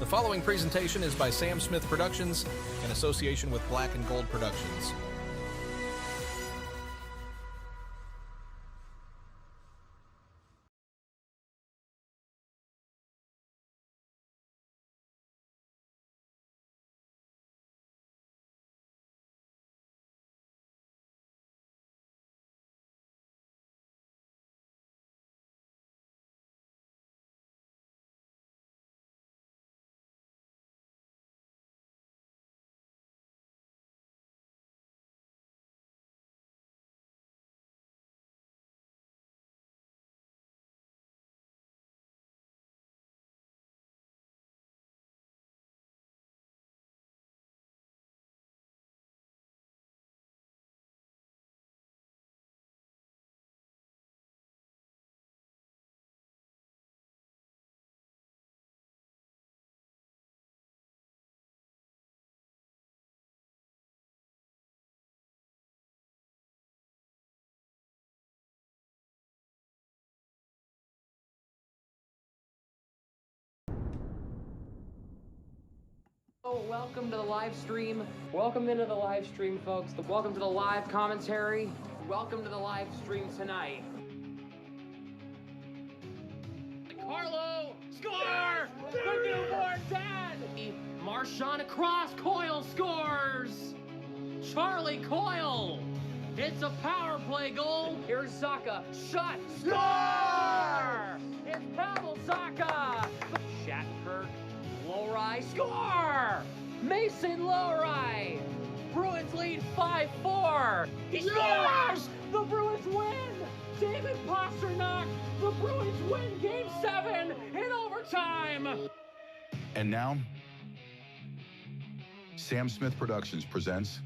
following presentation is by Sam Smith Productions in association with Black and Gold Productions. Welcome to the live stream. Welcome into the live stream, folks. Welcome to the live commentary. Welcome to the live stream tonight. Carlo, score! The newborn dad! Marshawn across, Coyle scores! Charlie Coyle! It's a power play goal. Here's Zaka, shot, score! It's Pavel Zaka! Shattenkirk. Lowry, score! Mason Lowry! Bruins lead 5-4! He scores! The Bruins win! David Pastrnak! The Bruins win Game 7 in overtime! And now, Sam Smith Productions presents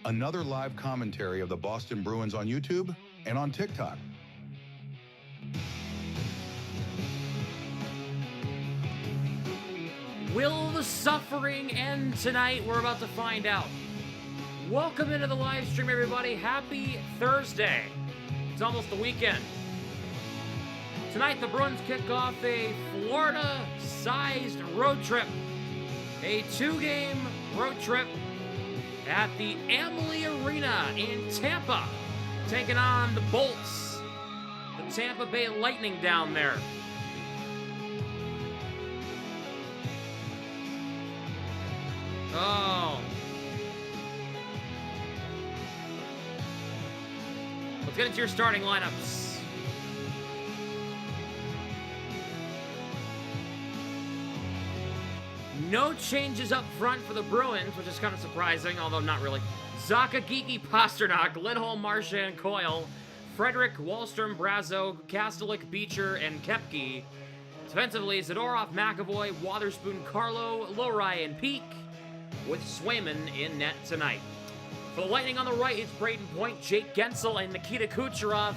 another live commentary of the Boston Bruins on YouTube and on TikTok. Will the suffering end tonight? We're about to find out. Welcome into the live stream, everybody. Happy Thursday. It's almost the weekend. Tonight, the Bruins kick off a Florida-sized road trip. A 2-game road trip at the Amalie Arena in Tampa, taking on the Bolts, the Tampa Bay Lightning down there. Oh. Let's get into your starting lineups. No changes up front for the Bruins, which is kind of surprising, although not really. Zaka, Geeky, Pastrnak, Lindholm, Marchand, Coyle, Frederick, Wallstrom, Brazo, Kastelik, Beecher, and Kepke. Defensively, Zadorov, McAvoy, Wotherspoon, Carlo, Lowry, and Peak, with Swayman in net tonight. For the Lightning on the right, it's Braden Point, Jake Gensel, and Nikita Kucherov.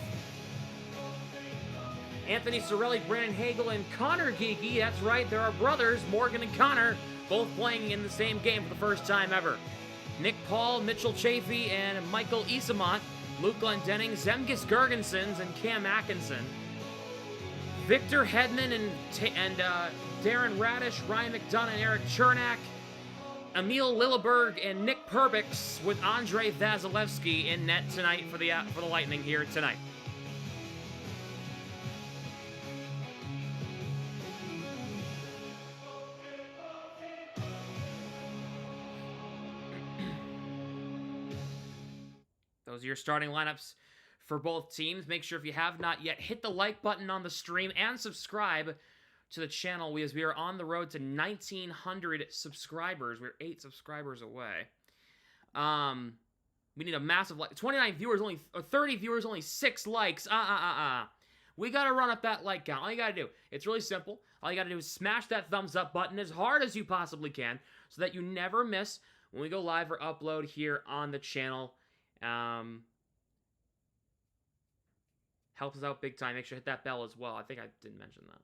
Anthony Cirelli, Brandon Hagel, and Connor Geeky. That's right, there are brothers, Morgan and Connor, both playing in the same game for the first time ever. Nick Paul, Mitchell Chafee, and Michael Isamont. Luke Glendening, Zemgus Girgensons, and Cam Atkinson. Victor Hedman and Darren Radish, Ryan McDonough, and Eric Chernak. Emil Lilleberg and Nick Perbix with Andrei Vasilevsky in net tonight for the Lightning here tonight. Those are your starting lineups for both teams. Make sure if you have not yet, hit the like button on the stream and subscribe to the channel as we are on the road to 1,900 subscribers. We're 8 subscribers away. We need a massive like. 29 viewers, only 30 viewers, only 6 likes. We gotta run up that like count. All you gotta do, it's really simple. All you gotta do is smash that thumbs up button as hard as you possibly can, so that you never miss when we go live or upload here on the channel. Helps us out big time. Make sure to hit that bell as well. I think I didn't mention that.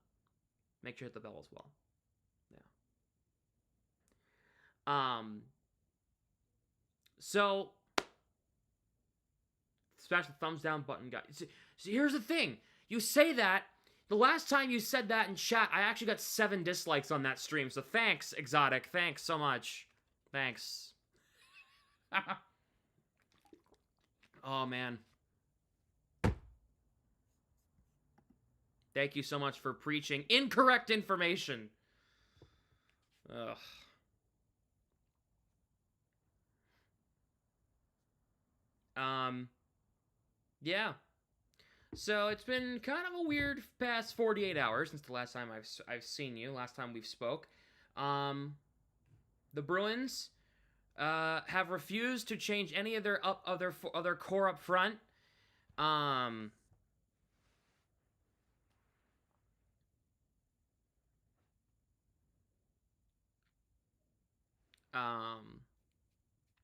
Make sure to hit the bell as well. Yeah. So smash the thumbs down button, guys. So here's the thing. You say that, The last time you said that in chat, I actually got 7 dislikes on that stream. So thanks, Exotic. Thanks so much. Thanks. Oh, man. Thank you so much for preaching incorrect information. Ugh. Yeah. So it's been kind of a weird past 48 hours since the last time I've seen you. Last time we've spoke. The Bruins have refused to change any of their core up front. I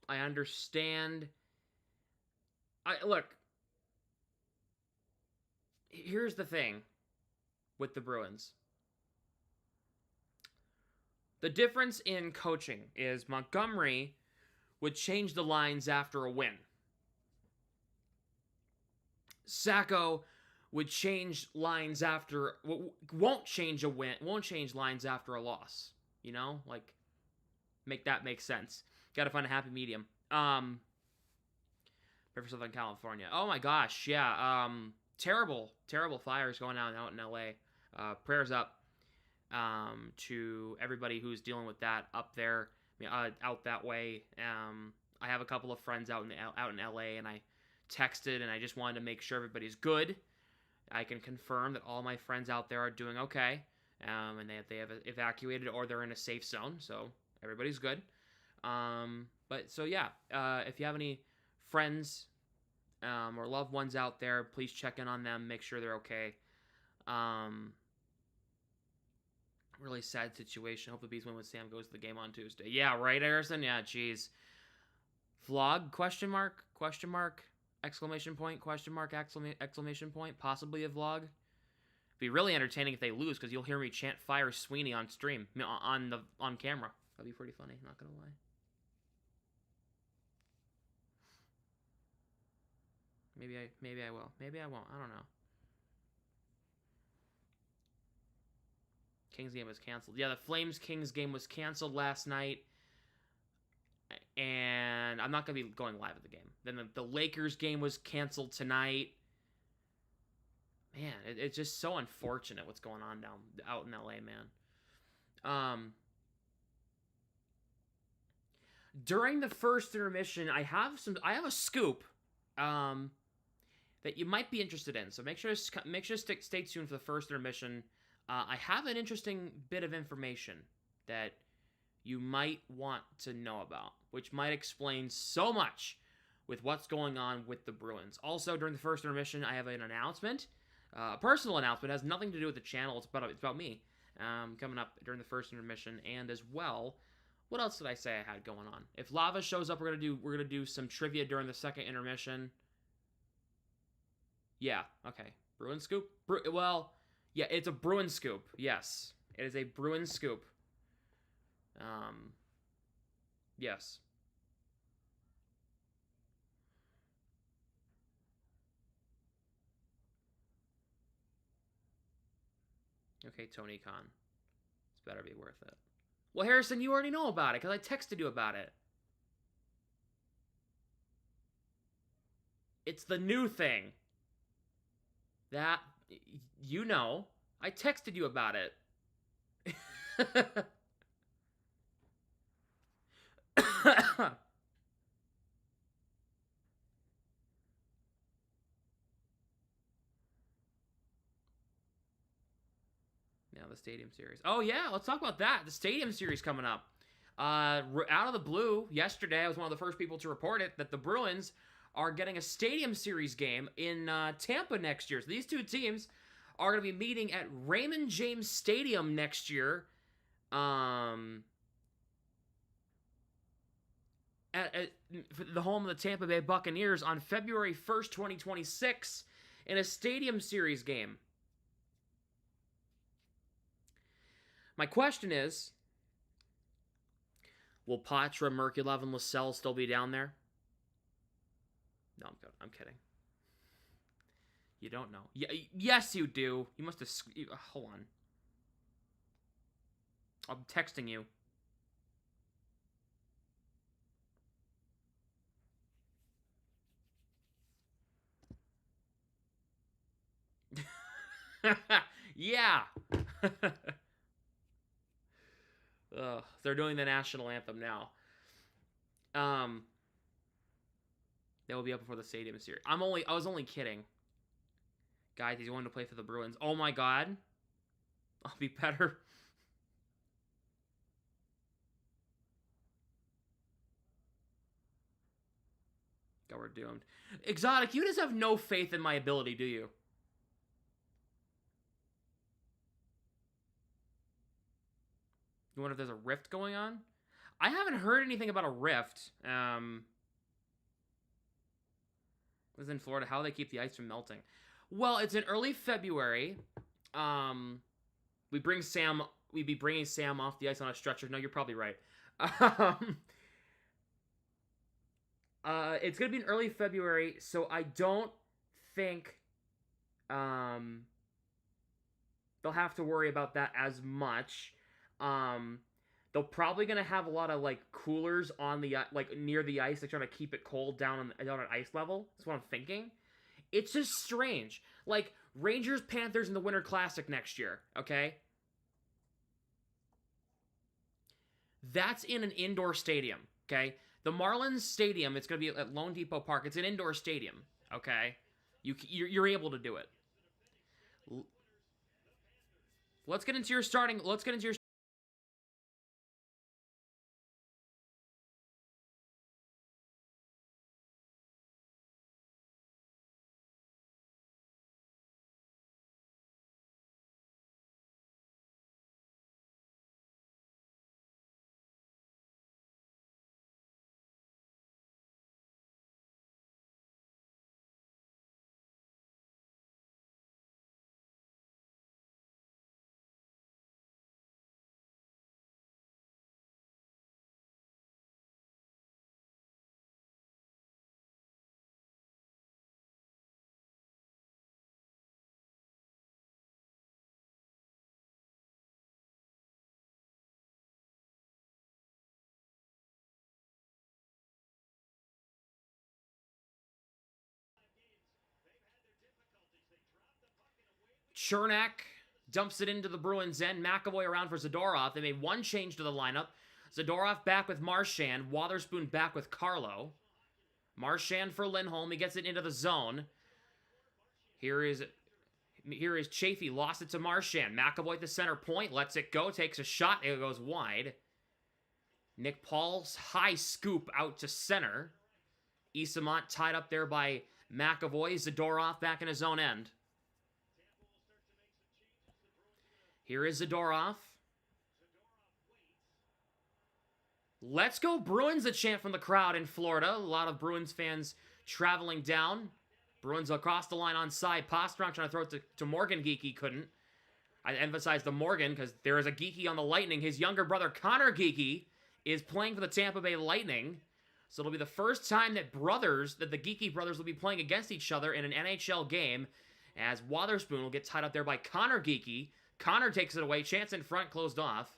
understand. Look. Here's the thing with the Bruins. The difference in coaching is Montgomery would change the lines after a win. Sacco would change lines after won't change lines after a loss. You know, like make that make sense. Got to find a happy medium. For Southern California. Oh my gosh, yeah. Terrible fires going on out in LA. Prayers up to everybody who's dealing with that up there, out that way. I have a couple of friends out in LA, and I texted, and I just wanted to make sure everybody's good. I can confirm that all my friends out there are doing okay, and they have evacuated or they're in a safe zone, so everybody's good. But so yeah, if you have any friends or loved ones out there, please check in on them, make sure they're okay. Really sad situation. Hope the Bees win when Sam goes to the game on Tuesday. Yeah, right, Harrison? Yeah, jeez. Vlog? Question mark? Question mark? Exclamation point? Question mark? Exclamation point? Possibly a vlog? It'd be really entertaining if they lose, because you'll hear me chant Fire Sweeney on stream, on camera. That'd be pretty funny, not gonna lie. Maybe I will. Maybe I won't. I don't know. Kings game was canceled. Yeah, the Flames-Kings game was canceled last night. And I'm not going to be going live at the game. Then the Lakers game was canceled tonight. Man, it's just so unfortunate what's going on out in LA, man. During the first intermission, I have a scoop that you might be interested in. So make sure to stay tuned for the first intermission. I have an interesting bit of information that you might want to know about, which might explain so much with what's going on with the Bruins. Also, during the first intermission, I have an announcement, a personal announcement. It has nothing to do with the channel. It's about me coming up during the first intermission, and as well, what else did I say I had going on? If Lava shows up, we're gonna do some trivia during the second intermission. Yeah, okay. Bruin scoop? Well, yeah, it's a Bruin scoop. Yes, it is a Bruin scoop. Yes. Okay, Tony Khan. This better be worth it. Well, Harrison, you already know about it, because I texted you about it. It's the new thing. That, you know, I texted you about it. Now the Stadium Series. Oh yeah, let's talk about that. The Stadium Series coming up. Out of the blue, yesterday I was one of the first people to report it, that the Bruins are getting a Stadium Series game in Tampa next year. So these two teams are going to be meeting at Raymond James Stadium next year. At the home of the Tampa Bay Buccaneers on February 1st, 2026 in a Stadium Series game. My question is, will Patra, Merkulov, and Lascelles still be down there? No, I'm kidding. You don't know. Yes, you do. You must have... Hold on. I'm texting you. Yeah. They're doing the national anthem now. That will be up before the stadium series. I was only kidding. Guys, he's going to play for the Bruins. Oh my god. I'll be better. God, we're doomed. Exotic, you just have no faith in my ability, do you? You wonder if there's a rift going on? I haven't heard anything about a rift. This is in Florida. How do they keep the ice from melting? Well, it's in early February. We'd be bringing Sam off the ice on a stretcher. No, you're probably right. It's gonna be in early February, so I don't think they'll have to worry about that as much. They're probably gonna have a lot of like coolers on the near the ice, like trying to keep it cold down at ice level. That's what I'm thinking. It's just strange. Like Rangers Panthers in the Winter Classic next year. Okay, that's in an indoor stadium. Okay, the Marlins Stadium. It's gonna be at Lone Depot Park. It's an indoor stadium. Okay, you're able to do it. Let's get into your starting. Let's get into your. Chernak dumps it into the Bruins' end. McAvoy around for Zadorov. They made one change to the lineup. Zadorov back with Marchand. Wotherspoon back with Carlo. Marchand for Lindholm. He gets it into the zone. Here is Chafee. Lost it to Marchand. McAvoy at the center point. Lets it go. Takes a shot. It goes wide. Nick Paul's high scoop out to center. Isamont tied up there by McAvoy. Zadorov back in his own end. Here is Zadorov. Let's go Bruins, a chant from the crowd in Florida. A lot of Bruins fans traveling down. Bruins across the line on side. Pastrnak trying to throw it to Morgan Geekie. Couldn't. I emphasize the Morgan because there is a Geekie on the Lightning. His younger brother, Connor Geekie, is playing for the Tampa Bay Lightning. So it'll be the first time that the Geekie brothers will be playing against each other in an NHL game, as Wotherspoon will get tied up there by Connor Geekie. Connor takes it away. Chance in front, closed off.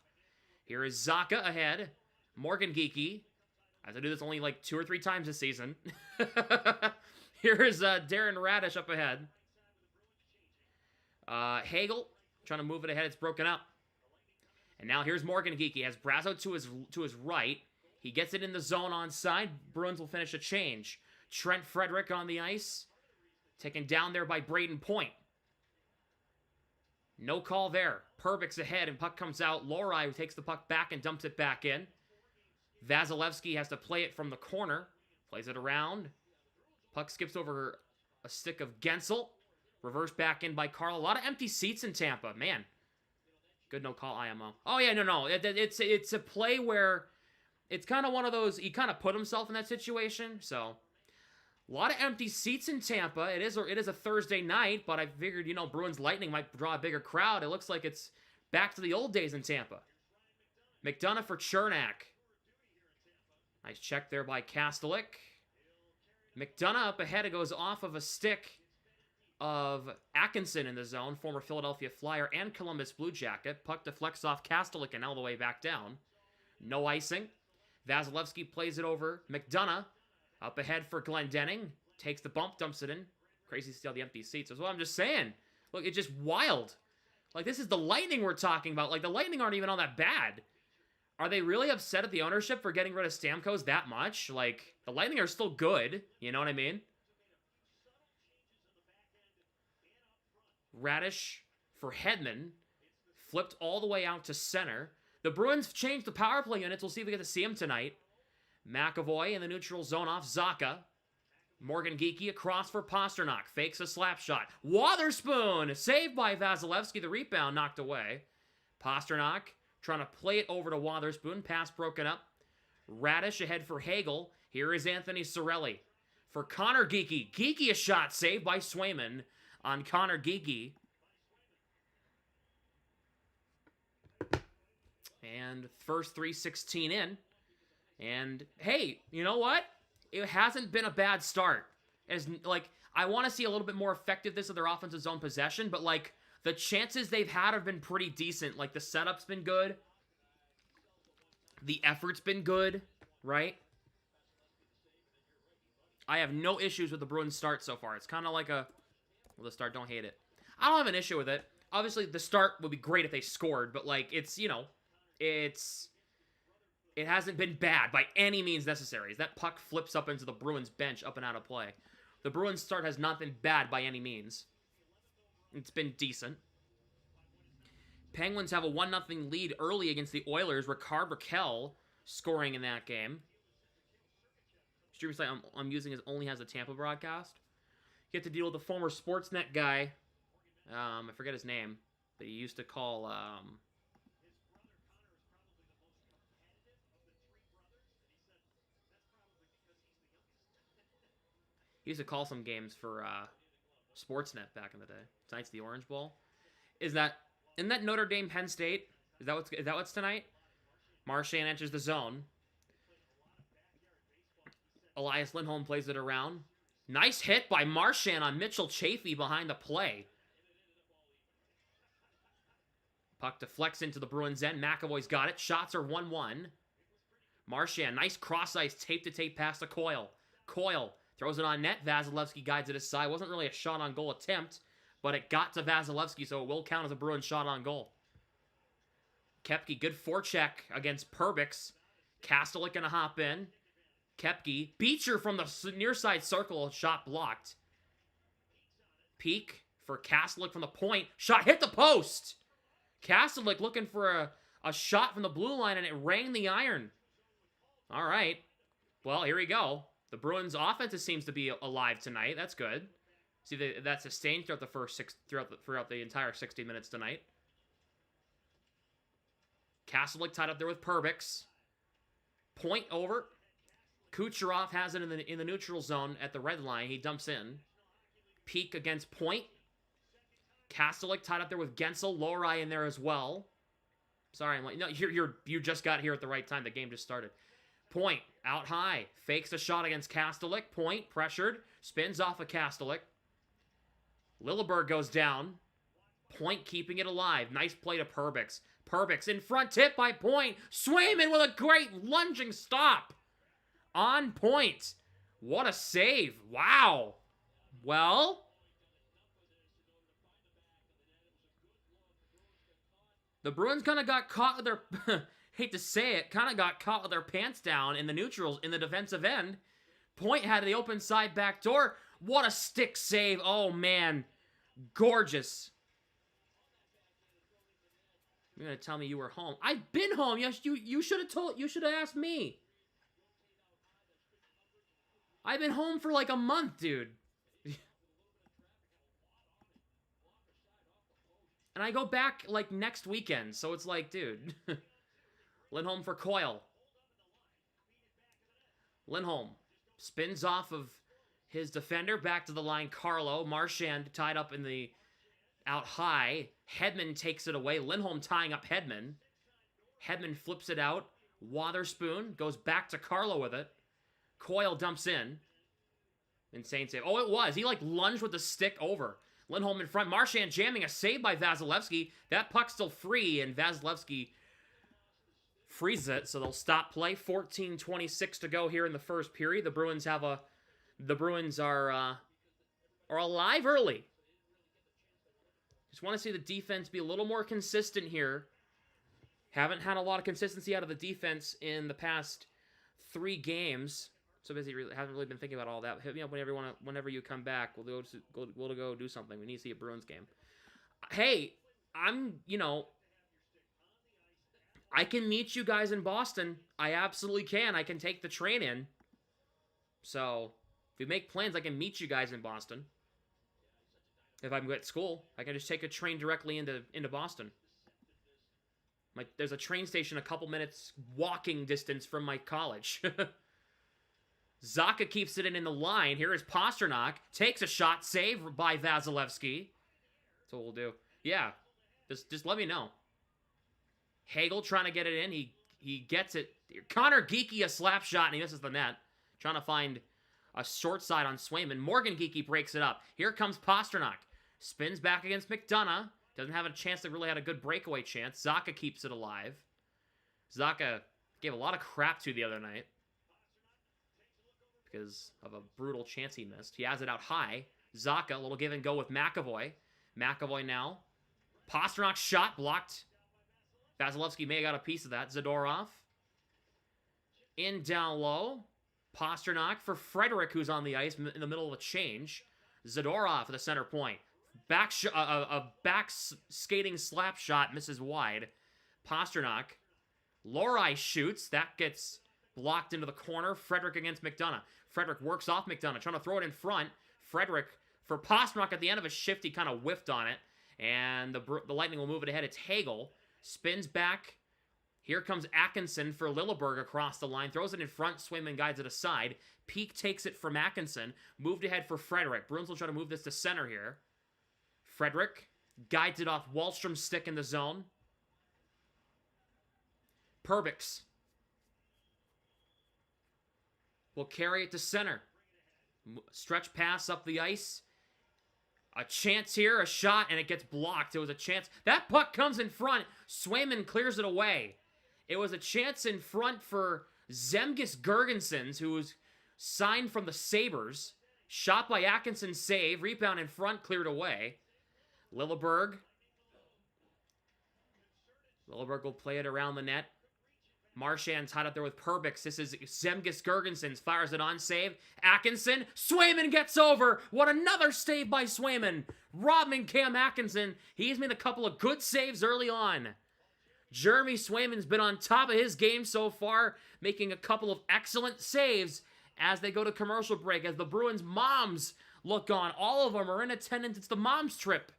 Here is Zacha ahead. Morgan Geekie. I have to do this only like 2 or 3 times this season. Here is Darren Radish up ahead. Hagel trying to move it ahead. It's broken up. And now here's Morgan Geekie. Has Brazo to his right. He gets it in the zone on side. Bruins will finish a change. Trent Frederick on the ice. Taken down there by Braden Point. No call there. Perbix ahead and puck comes out. Lohrei takes the puck back and dumps it back in. Vasilevsky has to play it from the corner. Plays it around. Puck skips over a stick of Gensel. Reversed back in by Carl. A lot of empty seats in Tampa. Man. Good no call, IMO. Oh, yeah, no. It's a play where it's kind of one of those, he kind of put himself in that situation, so. A lot of empty seats in Tampa. It is a Thursday night, but I figured, Bruins Lightning might draw a bigger crowd. It looks like it's back to the old days in Tampa. McDonough for Chernak. Nice check there by Kastelik. McDonough up ahead. It goes off of a stick of Atkinson in the zone, former Philadelphia Flyer and Columbus Blue Jacket. Puck deflects off Kastelik and all the way back down. No icing. Vasilevsky plays it over. McDonough up ahead for Glendening. Takes the bump, dumps it in. Crazy to see all the empty seats. That's what I'm just saying. Look, it's just wild. Like, this is the Lightning we're talking about. Like, the Lightning aren't even all that bad. Are they really upset at the ownership for getting rid of Stamkos that much? Like, the Lightning are still good. You know what I mean? Radish for Hedman. Flipped all the way out to center. The Bruins changed the power play units. We'll see if we get to see them tonight. McAvoy in the neutral zone off Zacha. Morgan Geekie across for Pasternak. Fakes a slap shot. Wotherspoon! Saved by Vasilevsky. The rebound knocked away. Pasternak trying to play it over to Wotherspoon. Pass broken up. Radish ahead for Hagel. Here is Anthony Cirelli. For Connor Geekie. Geekie a shot saved by Swayman on Connor Geekie. And first 3:16 in. And, hey, you know what? It hasn't been a bad start. As like, I want to see a little bit more effectiveness of their offensive zone possession, but, like, the chances they've had have been pretty decent. Like, the setup's been good. The effort's been good, right? I have no issues with the Bruins start so far. It's kind of like a... Well, the start, don't hate it. I don't have an issue with it. Obviously, the start would be great if they scored, but, like, it's, you know... It hasn't been bad by any means necessary. As that puck flips up into the Bruins bench, up and out of play. The Bruins start has not been bad by any means. It's been decent. Penguins have a 1-0 lead early against the Oilers. Ricard Raquel scoring in that game. Streamer site I'm using only has a Tampa broadcast. You have to deal with the former Sportsnet guy. I forget his name, but he used to call... He used to call some games for Sportsnet back in the day. Tonight's the Orange Bowl. Isn't that Notre Dame Penn State? Is that what's tonight? Marchand enters the zone. Elias Lindholm plays it around. Nice hit by Marchand on Mitchell Chafee behind the play. Puck deflects into the Bruins end. McAvoy's got it. Shots are 1-1. Marchand, nice cross-ice tape-to-tape pass to Coyle. Coyle throws it on net. Vasilevsky guides it aside. Wasn't really a shot-on-goal attempt, but it got to Vasilevsky, so it will count as a Bruins shot on goal. Koepke, good forecheck against Perbix. Kastelik gonna hop in. Koepke, Beecher from the near side circle, shot blocked. Peak for Kastelik from the point. Shot hit the post! Kastelik looking for a shot from the blue line, and it rang the iron. All right. Well, here we go. The Bruins' offense seems to be alive tonight. That's good. See, that's sustained throughout the first throughout the entire 60 minutes tonight. Kastelik tied up there with Perbix. Point over. Kucherov has it in the neutral zone at the red line. He dumps in. Peak against Point. Kastelik tied up there with Gensel. Lohrei in there as well. Sorry, I'm like, no, you just got here at the right time. The game just started. Point, out high, fakes a shot against Kastelik. Point, pressured, spins off of Kastelik. Lilleberg goes down. Point keeping it alive. Nice play to Perbix. Perbix in front, tip by Point. Swayman with a great lunging stop. On Point. What a save. Wow. Well, the Bruins kind of got caught with their... hate to say it, kind of got caught with their pants down in the neutrals in the defensive end. Point had the open side back door. What a stick save. Oh, man. Gorgeous. You're going to tell me you were home. I've been home. Yes, you should have asked me. I've been home for like a month, dude. And I go back like next weekend, so it's like, dude... Lindholm for Coyle. Lindholm spins off of his defender. Back to the line, Carlo. Marchand tied up in the out high. Hedman takes it away. Lindholm tying up Hedman. Hedman flips it out. Wotherspoon goes back to Carlo with it. Coyle dumps in. Insane save. Oh, it was. He like lunged with the stick over. Lindholm in front. Marchand jamming a save by Vasilevsky. That puck's still free, and Vasilevsky freezes it, so they'll stop play. 14:26 to go here in the first period. The Bruins are alive early. Just want to see the defense be a little more consistent here. Haven't had a lot of consistency out of the defense in the past 3 games. So busy, haven't really been thinking about all that. Hit me up whenever you come back. We'll go do something. We need to see a Bruins game. Hey, I can meet you guys in Boston. I absolutely can. I can take the train in. So, if we make plans, I can meet you guys in Boston. If I'm at school, I can just take a train directly into Boston. There's a train station a couple minutes walking distance from my college. Zacha keeps it in the line. Here is Pastrnak. Takes a shot. Save by Vasilevsky. That's what we'll do. Yeah. Just let me know. Hagel trying to get it in. He gets it. Connor Geekie a slap shot, and he misses the net. Trying to find a short side on Swayman. Morgan Geekie breaks it up. Here comes Pastrnak. Spins back against McDonough. Doesn't have a chance that really had a good breakaway chance. Zacha keeps it alive. Zacha gave a lot of crap to the other night because of a brutal chance he missed. He has it out high. Zacha, a little give and go with McAvoy. McAvoy now. Pastrnak shot blocked. Vasilevsky may have got a piece of that. Zadorov. In down low. Pastrnak for Frederick, who's on the ice in the middle of a change. Zadorov at the center point. Back skating slap shot misses wide. Pastrnak. Lohrei shoots. That gets blocked into the corner. Frederick against McDonough. Frederick works off McDonough. Trying to throw it in front. Frederick for Pastrnak at the end of his shift. He kind of whiffed on it. And the Lightning will move it ahead. It's Hagel. Spins back. Here comes Atkinson for Lilleberg across the line. Throws it in front. Swayman guides it aside. Peak takes it from Atkinson. Moved ahead for Frederick. Bruins will try to move this to center here. Frederick guides it off Wahlstrom's stick in the zone. Perbix will carry it to center. Stretch pass up the ice. A chance here, a shot, and it gets blocked. It was a chance. That puck comes in front. Swayman clears it away. It was a chance in front for Zemgus Girgensons, who was signed from the Sabres. Shot by Atkinson, save. Rebound in front, cleared away. Lilleberg will play it around the net. Marchand tied up there with Perbix. This is Zemgus Girgensons. Fires it on, save. Atkinson. Swayman gets over. What another save by Swayman. Robin Cam Atkinson. He's made a couple of good saves early on. Jeremy Swayman's been on top of his game so far, making a couple of excellent saves as they go to commercial break, as the Bruins' moms look on. All of them are in attendance. It's the mom's trip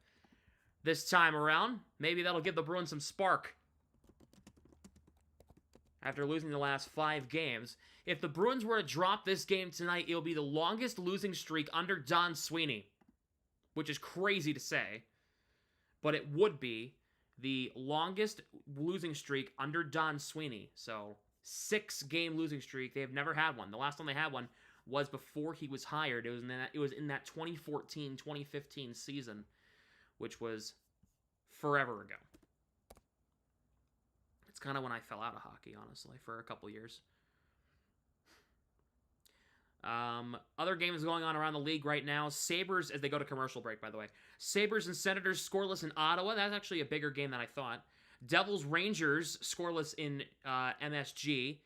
this time around. Maybe that'll give the Bruins some spark after losing the last 5 games. If the Bruins were to drop this game tonight, it'll be the longest losing streak under Don Sweeney, which is crazy to say, but it would be the longest losing streak under Don Sweeney. So, 6-game losing streak. They have never had one. The last time they had one was before he was hired. It was in that 2014-2015 season, which was forever ago. It's kind of when I fell out of hockey, honestly, for a couple years. Other games going on around the league right now. Sabres, as they go to commercial break, by the way. Sabres and Senators scoreless in Ottawa. That's actually a bigger game than I thought. Devils Rangers scoreless in MSG.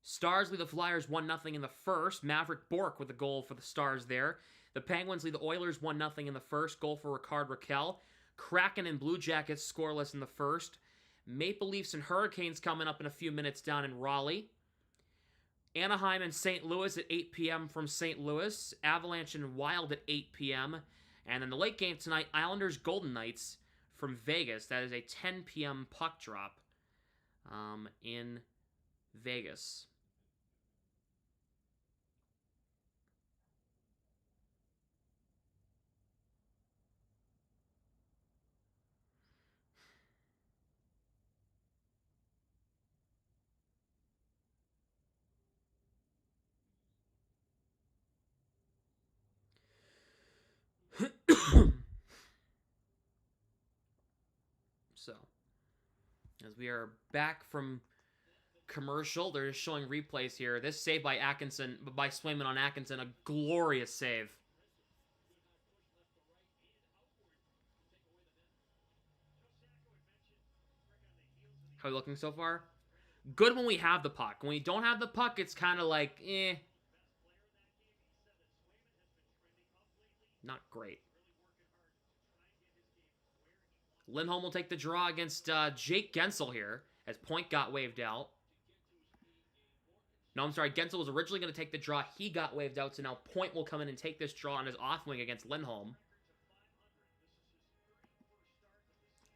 Stars lead the Flyers 1-0 in the first. Maverick Bourque with a goal for the Stars there. The Penguins lead the Oilers 1-0 in the first. Goal for Rickard Rakell. Kraken and Blue Jackets scoreless in the first. Maple Leafs and Hurricanes coming up in a few minutes down in Raleigh. Anaheim and St. Louis at 8 p.m. from St. Louis. Avalanche and Wild at 8 p.m. And then the late game tonight, Islanders Golden Knights from Vegas. That is a 10 p.m. puck drop in Vegas. So, as we are back from commercial, they're just showing replays here. This save by Swayman on Atkinson, a glorious save. How are we looking so far? Good when we have the puck. When we don't have the puck, it's kind of like, eh. Not great. Lindholm will take the draw against Jake Gensel here, as Point got waved out. No, I'm sorry. Gensel was originally going to take the draw. He got waved out, so now Point will come in and take this draw on his off wing against Lindholm.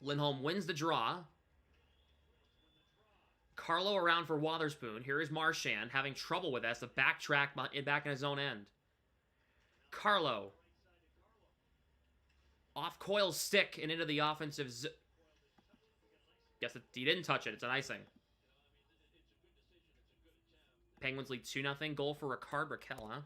Lindholm wins the draw. Carlo around for Wotherspoon. Here is Marchand having trouble with this. The backtrack back in his own end. Carlo. Off Coyle's stick and into the offensive Guess he didn't touch it. It's an icing. Penguins lead 2-0. Goal for Ricard Raquel, huh?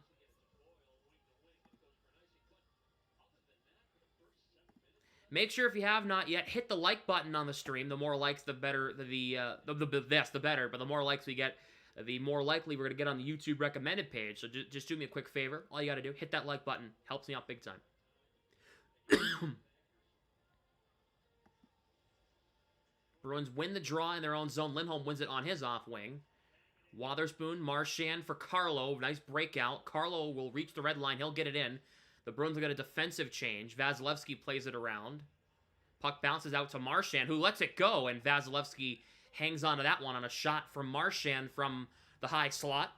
Make sure if you have not yet, hit the like button on the stream. The more likes, the better. The better. But the more likes we get, the more likely we're going to get on the YouTube recommended page. So just do me a quick favor. All you got to do, hit that like button. Helps me out big time. Bruins win the draw in their own zone. Lindholm wins it on his off wing. Wotherspoon, Marchand for Carlo. Nice breakout. Carlo will reach the red line. He'll get it in. The Bruins will get a defensive change. Vasilevsky plays it around. Puck bounces out to Marchand, who lets it go, and Vasilevsky hangs on to that one on a shot from Marchand from the high slot.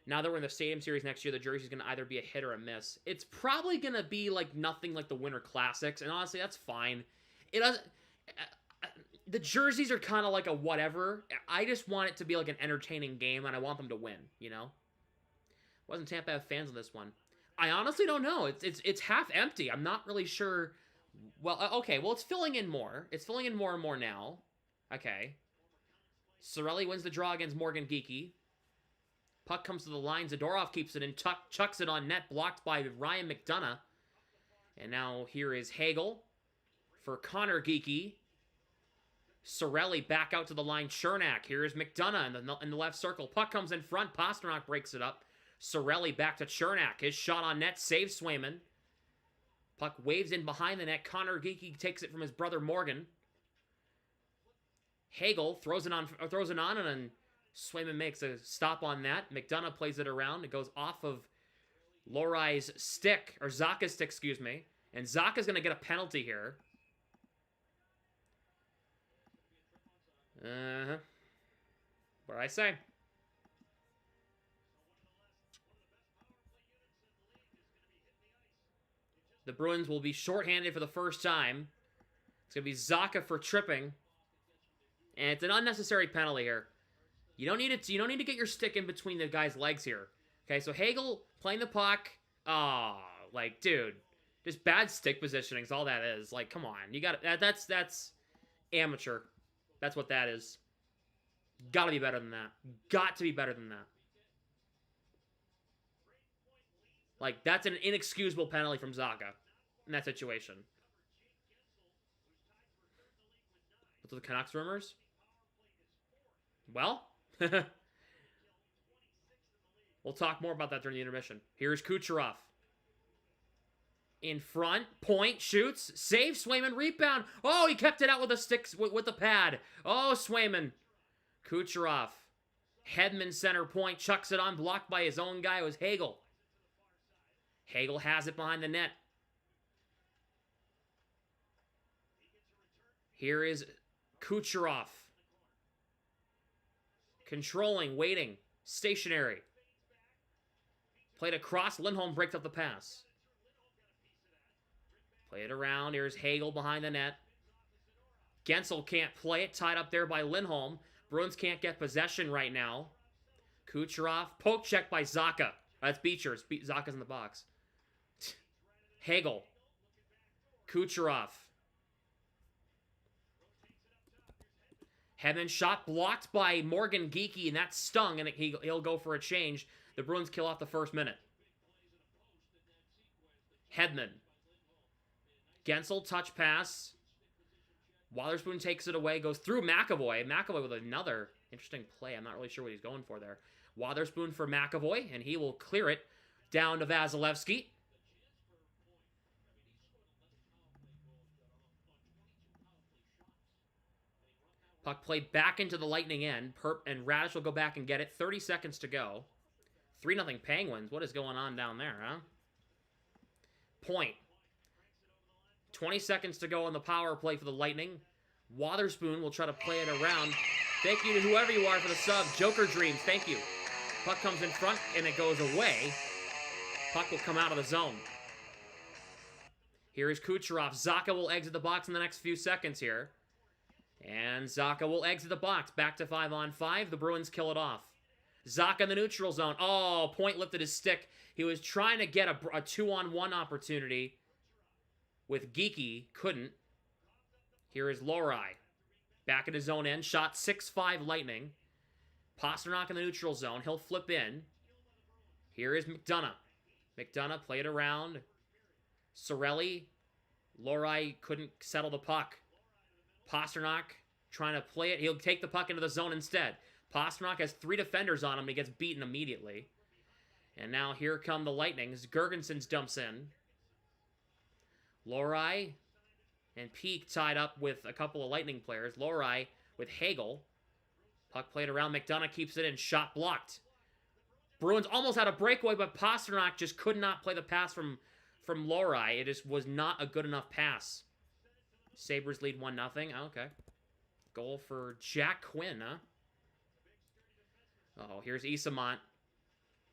Now that we're in the Stadium Series next year, the jersey's going to either be a hit or a miss. It's probably going to be like nothing like the Winter Classics, and honestly, that's fine. It doesn't... The jerseys are kind of like a whatever. I just want it to be like an entertaining game, and I want them to win, you know? Wasn't Tampa have fans on this one? I honestly don't know. It's half empty. I'm not really sure. Well, okay. Well, it's filling in more. It's filling in more and more now. Okay. Cirelli wins the draw against Morgan Geekie. Puck comes to the line. Zadorov keeps it in. Chucks it on net. Blocked by Ryan McDonough. And now here is Hagel for Connor Geekie. Cirelli back out to the line. Chernak. Here is McDonough in the left circle. Puck comes in front. Pasternak breaks it up. Cirelli back to Chernak. His shot on net saves Swayman. Puck waves in behind the net. Connor Geekie takes it from his brother Morgan. Hagel throws it on, and then Swayman makes a stop on that. McDonough plays it around. It goes off of Lorai's stick, or Zaka's stick, excuse me. And Zaka's going to get a penalty here. What did I say? The Bruins will be shorthanded for the first time. It's going to be Zaka for tripping. And it's an unnecessary penalty here. You don't need to get your stick in between the guy's legs here. Okay, so Hagel playing the puck. Oh, like, dude. Just bad stick positioning is all that is. Like, come on. You got that's amateur. That's what that is. Got to be better than that. Got to be better than that. Like, that's an inexcusable penalty from Zaga in that situation. What's with the Canucks rumors? Well, we'll talk more about that during the intermission. Here's Kucherov. In front, Point shoots, saves Swayman, rebound. Oh, he kept it out with a stick, with the pad. Oh, Swayman. Kucherov. Hedman center point, chucks it on, blocked by his own guy. It was Hagel. Hagel has it behind the net. Here is Kucherov. Controlling, waiting, stationary. Played across, Lindholm breaks up the pass. Play it around, here's Hagel behind the net. Gensel can't play it, tied up there by Lindholm. Bruins can't get possession right now. Kucherov, poke check by Zaka. That's Beecher's. Zaka's in the box. Hagel. Kucherov. Hedman shot blocked by Morgan Geekie, and that stung, and he'll go for a change. The Bruins kill off the first minute. Hedman. Gensel, touch pass. Wotherspoon takes it away, goes through McAvoy. McAvoy with another interesting play. I'm not really sure what he's going for there. Wotherspoon for McAvoy, and he will clear it down to Vasilevsky. Puck played back into the Lightning end, and Radish will go back and get it. 30 seconds to go. 3-0 Penguins. What is going on down there, huh? Point. 20 seconds to go on the power play for the Lightning. Wotherspoon will try to play it around. Thank you to whoever you are for the sub. Joker Dreams, thank you. Puck comes in front, and it goes away. Puck will come out of the zone. Here is Kucherov. Zacha will exit the box in the next few seconds here. And Zacha will exit the box. Back to 5-on-5. The Bruins kill it off. Zacha in the neutral zone. Oh, Point lifted his stick. He was trying to get a 2-on-1 opportunity with Geeky. Couldn't. Here is Lohrei. Back at his own end. Shot 6-5 Lightning. Pasternak in the neutral zone. He'll flip in. Here is McDonough. McDonough played around. Cirelli. Lohrei couldn't settle the puck. Pasternak trying to play it. He'll take the puck into the zone instead. Pasternak has 3 defenders on him. He gets beaten immediately. And now here come the Lightning. Gergensons dumps in. Lohrei and Peak tied up with a couple of Lightning players. Lohrei with Hagel. Puck played around. McDonough keeps it in. Shot blocked. Bruins almost had a breakaway, but Pasternak just could not play the pass from Lohrei. It just was not a good enough pass. Sabres lead 1-0. Okay. Goal for Jack Quinn, huh? Oh, here's Isamont.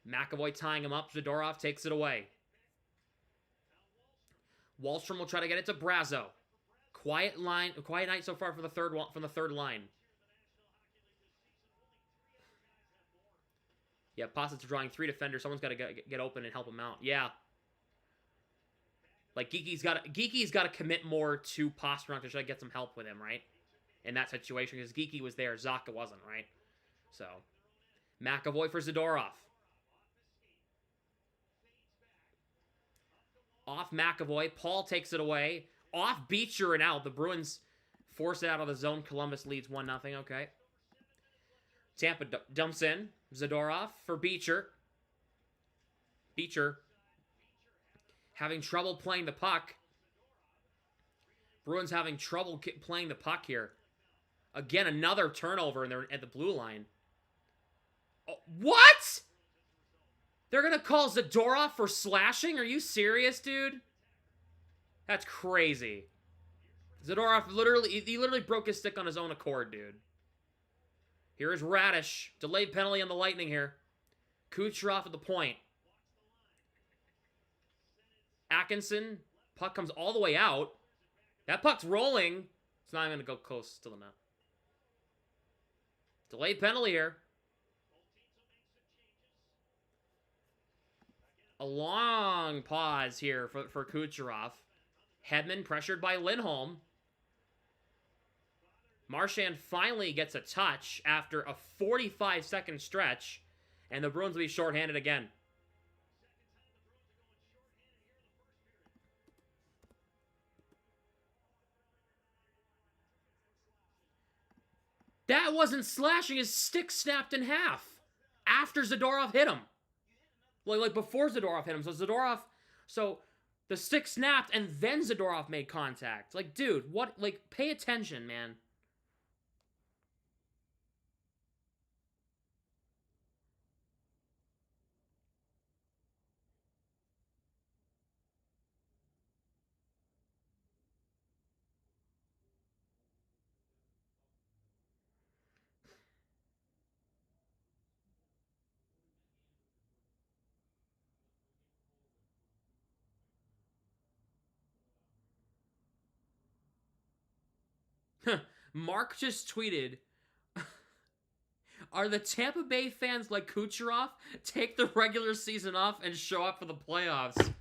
McAvoy tying him up. Zadorov takes it away. Wallstrom will try to get it to Brazo. Quiet night so far for the third line. Yeah, Possett's drawing 3 defenders. Someone's got to get open and help him out. Yeah. Like, Geeky's got to commit more to Pasternak to try to get some help with him, right? In that situation, because Geeky was there, Zacha wasn't, right? So, McAvoy for Zadorov. Off McAvoy. Paul takes it away. Off Beecher and out. The Bruins force it out of the zone. Columbus leads 1-0. Okay. Tampa dumps in. Zadorov for Beecher. Beecher having trouble playing the puck. Bruins having trouble playing the puck here. Again, another turnover and they're at the blue line. Oh, what? They're going to call Zadorov for slashing? Are you serious, dude? That's crazy. Zadorov literally broke his stick on his own accord, dude. Here is Radish. Delayed penalty on the Lightning here. Kucherov at the point. Atkinson. Puck comes all the way out. That puck's rolling. It's not even going to go close to the net. Delayed penalty here. A long pause here for Kucherov. Hedman pressured by Lindholm. Marchand finally gets a touch after a 45-second stretch, and the Bruins will be shorthanded again. That wasn't slashing. His stick snapped in half after Zadorov hit him. Like before Zadorov hit him. So the stick snapped and then Zadorov made contact. Like, dude, what? Like, pay attention, man. Mark just tweeted, are the Tampa Bay fans like Kucherov? Take the regular season off and show up for the playoffs.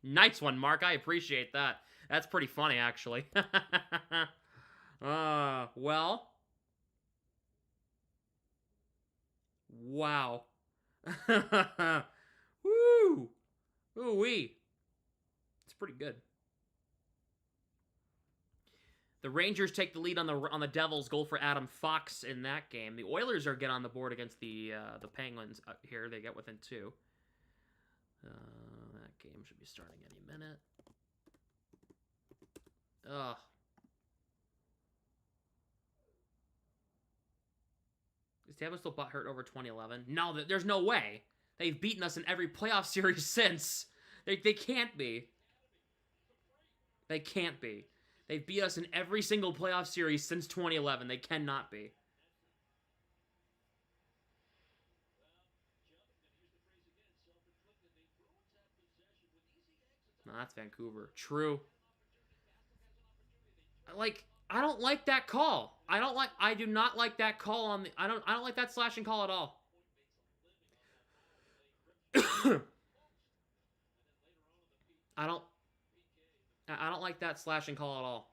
Nice one, Mark. I appreciate that. That's pretty funny, actually. Well. Wow. Woo! Ooh-wee. It's pretty good. The Rangers take the lead on the Devils. Goal for Adam Fox in that game. The Oilers are getting on the board against the Penguins here. They get within 2. That game should be starting any minute. Ugh. Is Tampa still butthurt over 2011? No, there's no way. They've beaten us in every playoff series since. They can't be. They can't be. They've beat us in every single playoff series since 2011. They cannot be. No, that's Vancouver. True. I don't like that call. I do not like that call on the I don't like that slashing call at all. I don't like that slashing call at all.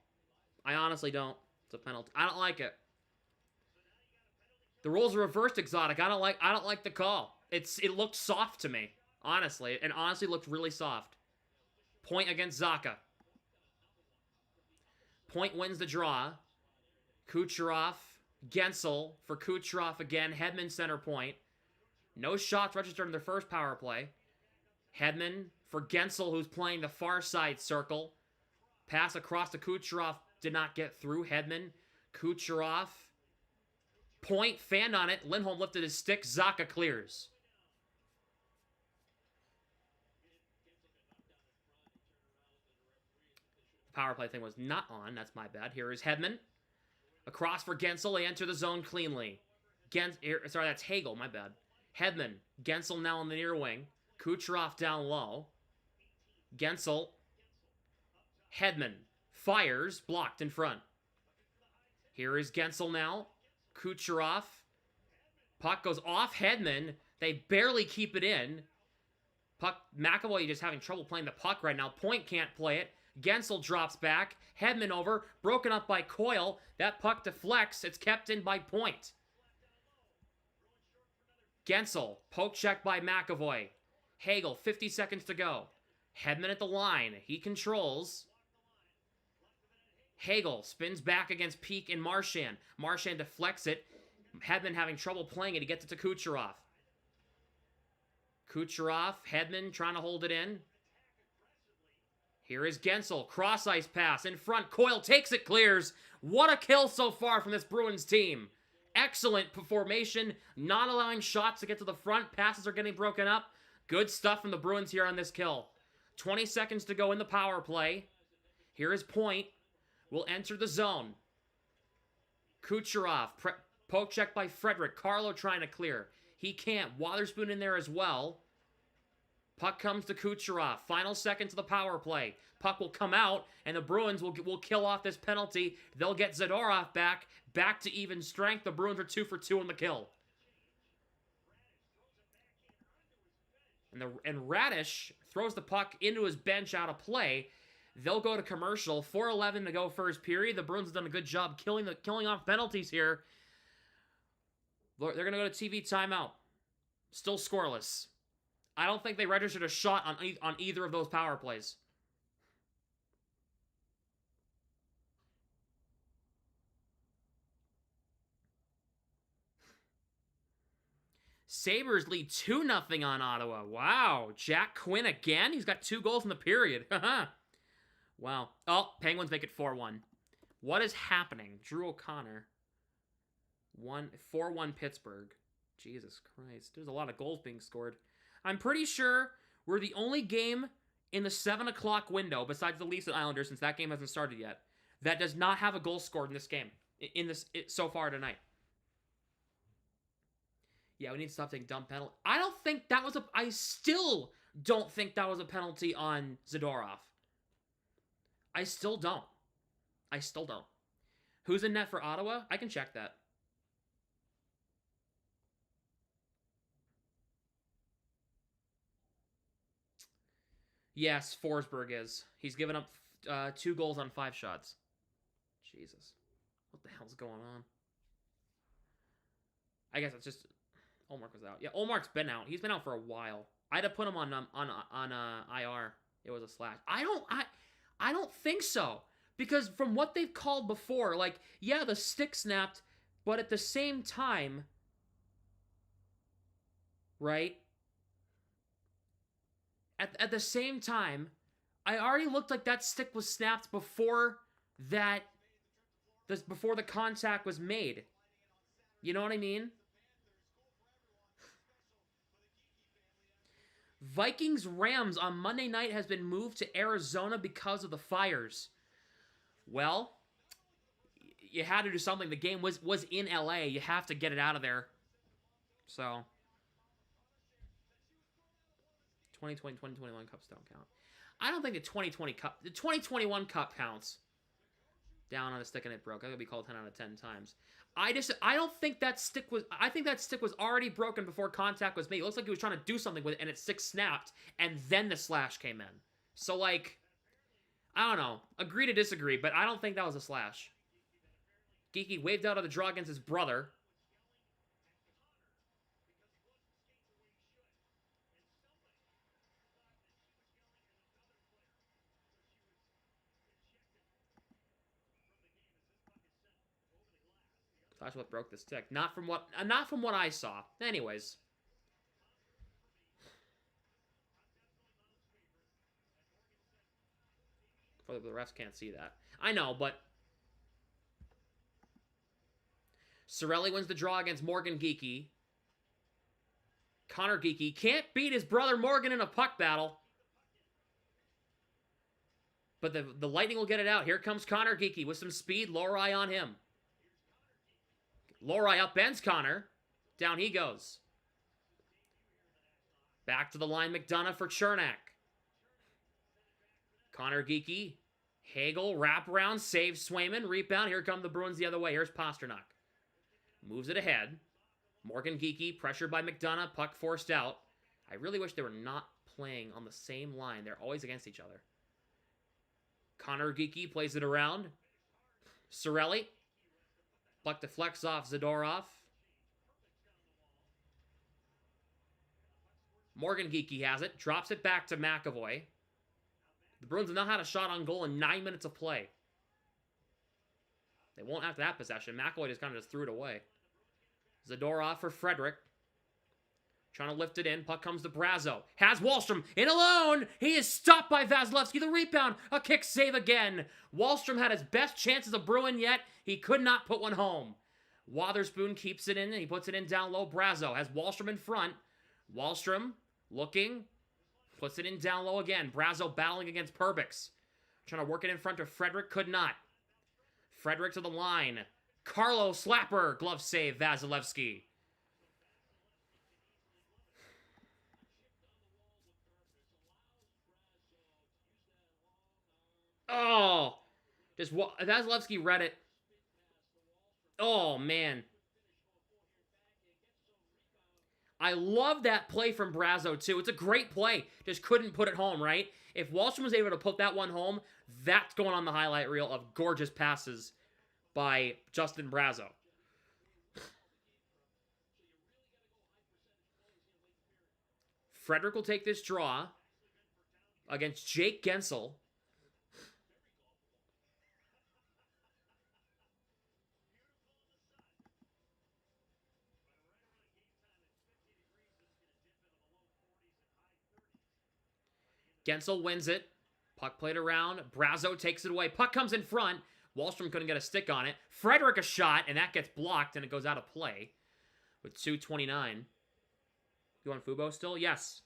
I honestly don't. It's a penalty. I don't like it. The rules are reversed, Exotic. I don't like the call. It looked soft to me, honestly. It honestly looked really soft. Point against Zacha. Point wins the draw. Kucherov, Gensel for Kucherov again. Hedman center point. No shots registered in their first power play. Hedman for Gensel, who's playing the far side circle. Pass across to Kucherov did not get through. Hedman, Kucherov. Point, fanned on it. Lindholm lifted his stick. Zacha clears. Power play thing was not on. That's my bad. Here is Hedman. Across for Gensel. They enter the zone cleanly. Sorry, that's Hagel. My bad. Hedman. Gensel now on the near wing. Kucherov down low. Gensel. Hedman. Fires. Blocked in front. Here is Gensel now. Kucherov. Puck goes off Hedman. They barely keep it in. Puck. McAvoy just having trouble playing the puck right now. Point can't play it. Gensel drops back. Hedman over. Broken up by Coyle. That puck deflects. It's kept in by Point. Gensel. Poke check by McAvoy. Hagel. 50 seconds to go. Hedman at the line. He controls. Hagel spins back against Peak and Marchand. Marchand deflects it. Hedman having trouble playing it. He gets it to Kucherov. Kucherov. Hedman trying to hold it in. Here is Gensel. Cross-ice pass in front. Coyle takes it, clears. What a kill so far from this Bruins team. Excellent formation. Not allowing shots to get to the front. Passes are getting broken up. Good stuff from the Bruins here on this kill. 20 seconds to go in the power play. Here is Point. Will enter the zone. Kucherov. Poke check by Frederick. Carlo trying to clear. He can't. Wotherspoon in there as well. Puck comes to Kucherov. Final seconds of the power play. Puck will come out, and the Bruins will kill off this penalty. They'll get Zadorov back to even strength. The Bruins are 2 for 2 on the kill. And Radish throws the puck into his bench out of play. They'll go to commercial. 4:11 to go first period. The Bruins have done a good job killing off penalties here. They're going to go to TV timeout. Still scoreless. I don't think they registered a shot on either of those power plays. Sabres lead 2-0 on Ottawa. Wow. Jack Quinn again? He's got 2 goals in the period. Wow. Oh, Penguins make it 4-1. What is happening? Drew O'Connor. 4-1 Pittsburgh. Jesus Christ. There's a lot of goals being scored. I'm pretty sure we're the only game in the 7 o'clock window, besides the Leafs and Islanders, since that game hasn't started yet, that does not have a goal scored in this game, so far tonight. Yeah, we need to stop taking dumb penalties. I still don't think that was a penalty on Zadorov. I still don't. Who's in net for Ottawa? I can check that. Yes, Forsberg is. He's given up 2 goals on 5 shots. Jesus. What the hell's going on? I guess it's just... Olmark was out. Yeah, Olmark's been out. He's been out for a while. I'd have put him on IR. It was a slash. I don't think so. Because from what they've called before, like, yeah, the stick snapped, but at the same time, right? At the same time, I already looked like that stick was snapped before before the contact was made. You know what I mean? Vikings-Rams on Monday night has been moved to Arizona because of the fires. Well, you had to do something. The game was in LA. You have to get it out of there. So, 2020, 2021 Cups don't count. I don't think the 2021 Cup counts. Down on a stick and it broke. I could be called 10 out of 10 times. I don't think that stick was... I think that stick was already broken before contact was made. It looks like he was trying to do something with it, and its stick snapped, and then the slash came in. So, like, I don't know. Agree to disagree, but I don't think that was a slash. Geeky waved out of the draw against his brother. That's what broke the stick. Not from what I saw. Anyways. The refs can't see that. I know, but Cirelli wins the draw against Morgan Geeky. Connor Geeky can't beat his brother Morgan in a puck battle. But the Lightning will get it out. Here comes Connor Geeky with some speed. Lori on him. Lori upends Connor. Down he goes. Back to the line, McDonough for Chernak. Connor Geeky. Hagel, wraparound, saves Swayman. Rebound. Here come the Bruins the other way. Here's Pasternak. Moves it ahead. Morgan Geeky, pressured by McDonough. Puck forced out. I really wish they were not playing on the same line. They're always against each other. Connor Geeky plays it around. Cirelli. Puck deflects off Zadorov. Morgan Geeky has it. Drops it back to McAvoy. The Bruins have not had a shot on goal in 9 minutes of play. They won't after that possession. McAvoy just kind of threw it away. Zadorov for Frederick. Trying to lift it in. Puck comes to Brazo. Has Wahlstrom in alone. He is stopped by Vasilevsky. The rebound. A kick save again. Wahlstrom had his best chance as a Bruin yet. He could not put one home. Wotherspoon keeps it in and he puts it in down low. Brazo has Wahlstrom in front. Wahlstrom looking. Puts it in down low again. Brazo battling against Perbix. Trying to work it in front of Frederick. Could not. Frederick to the line. Carlo slapper. Glove save. Vasilevsky. Oh, just Vasilevsky read it. Oh, man. I love that play from Brazo, too. It's a great play. Just couldn't put it home, right? If Wahlstrom was able to put that one home, that's going on the highlight reel of gorgeous passes by Justin Brazo. Frederick will take this draw against Jake Gensel. Gensel wins it. Puck played around. Brazo takes it away. Puck comes in front. Wahlstrom couldn't get a stick on it. Frederick a shot, and that gets blocked, and it goes out of play with 2:29. You want Fubo still? Yes.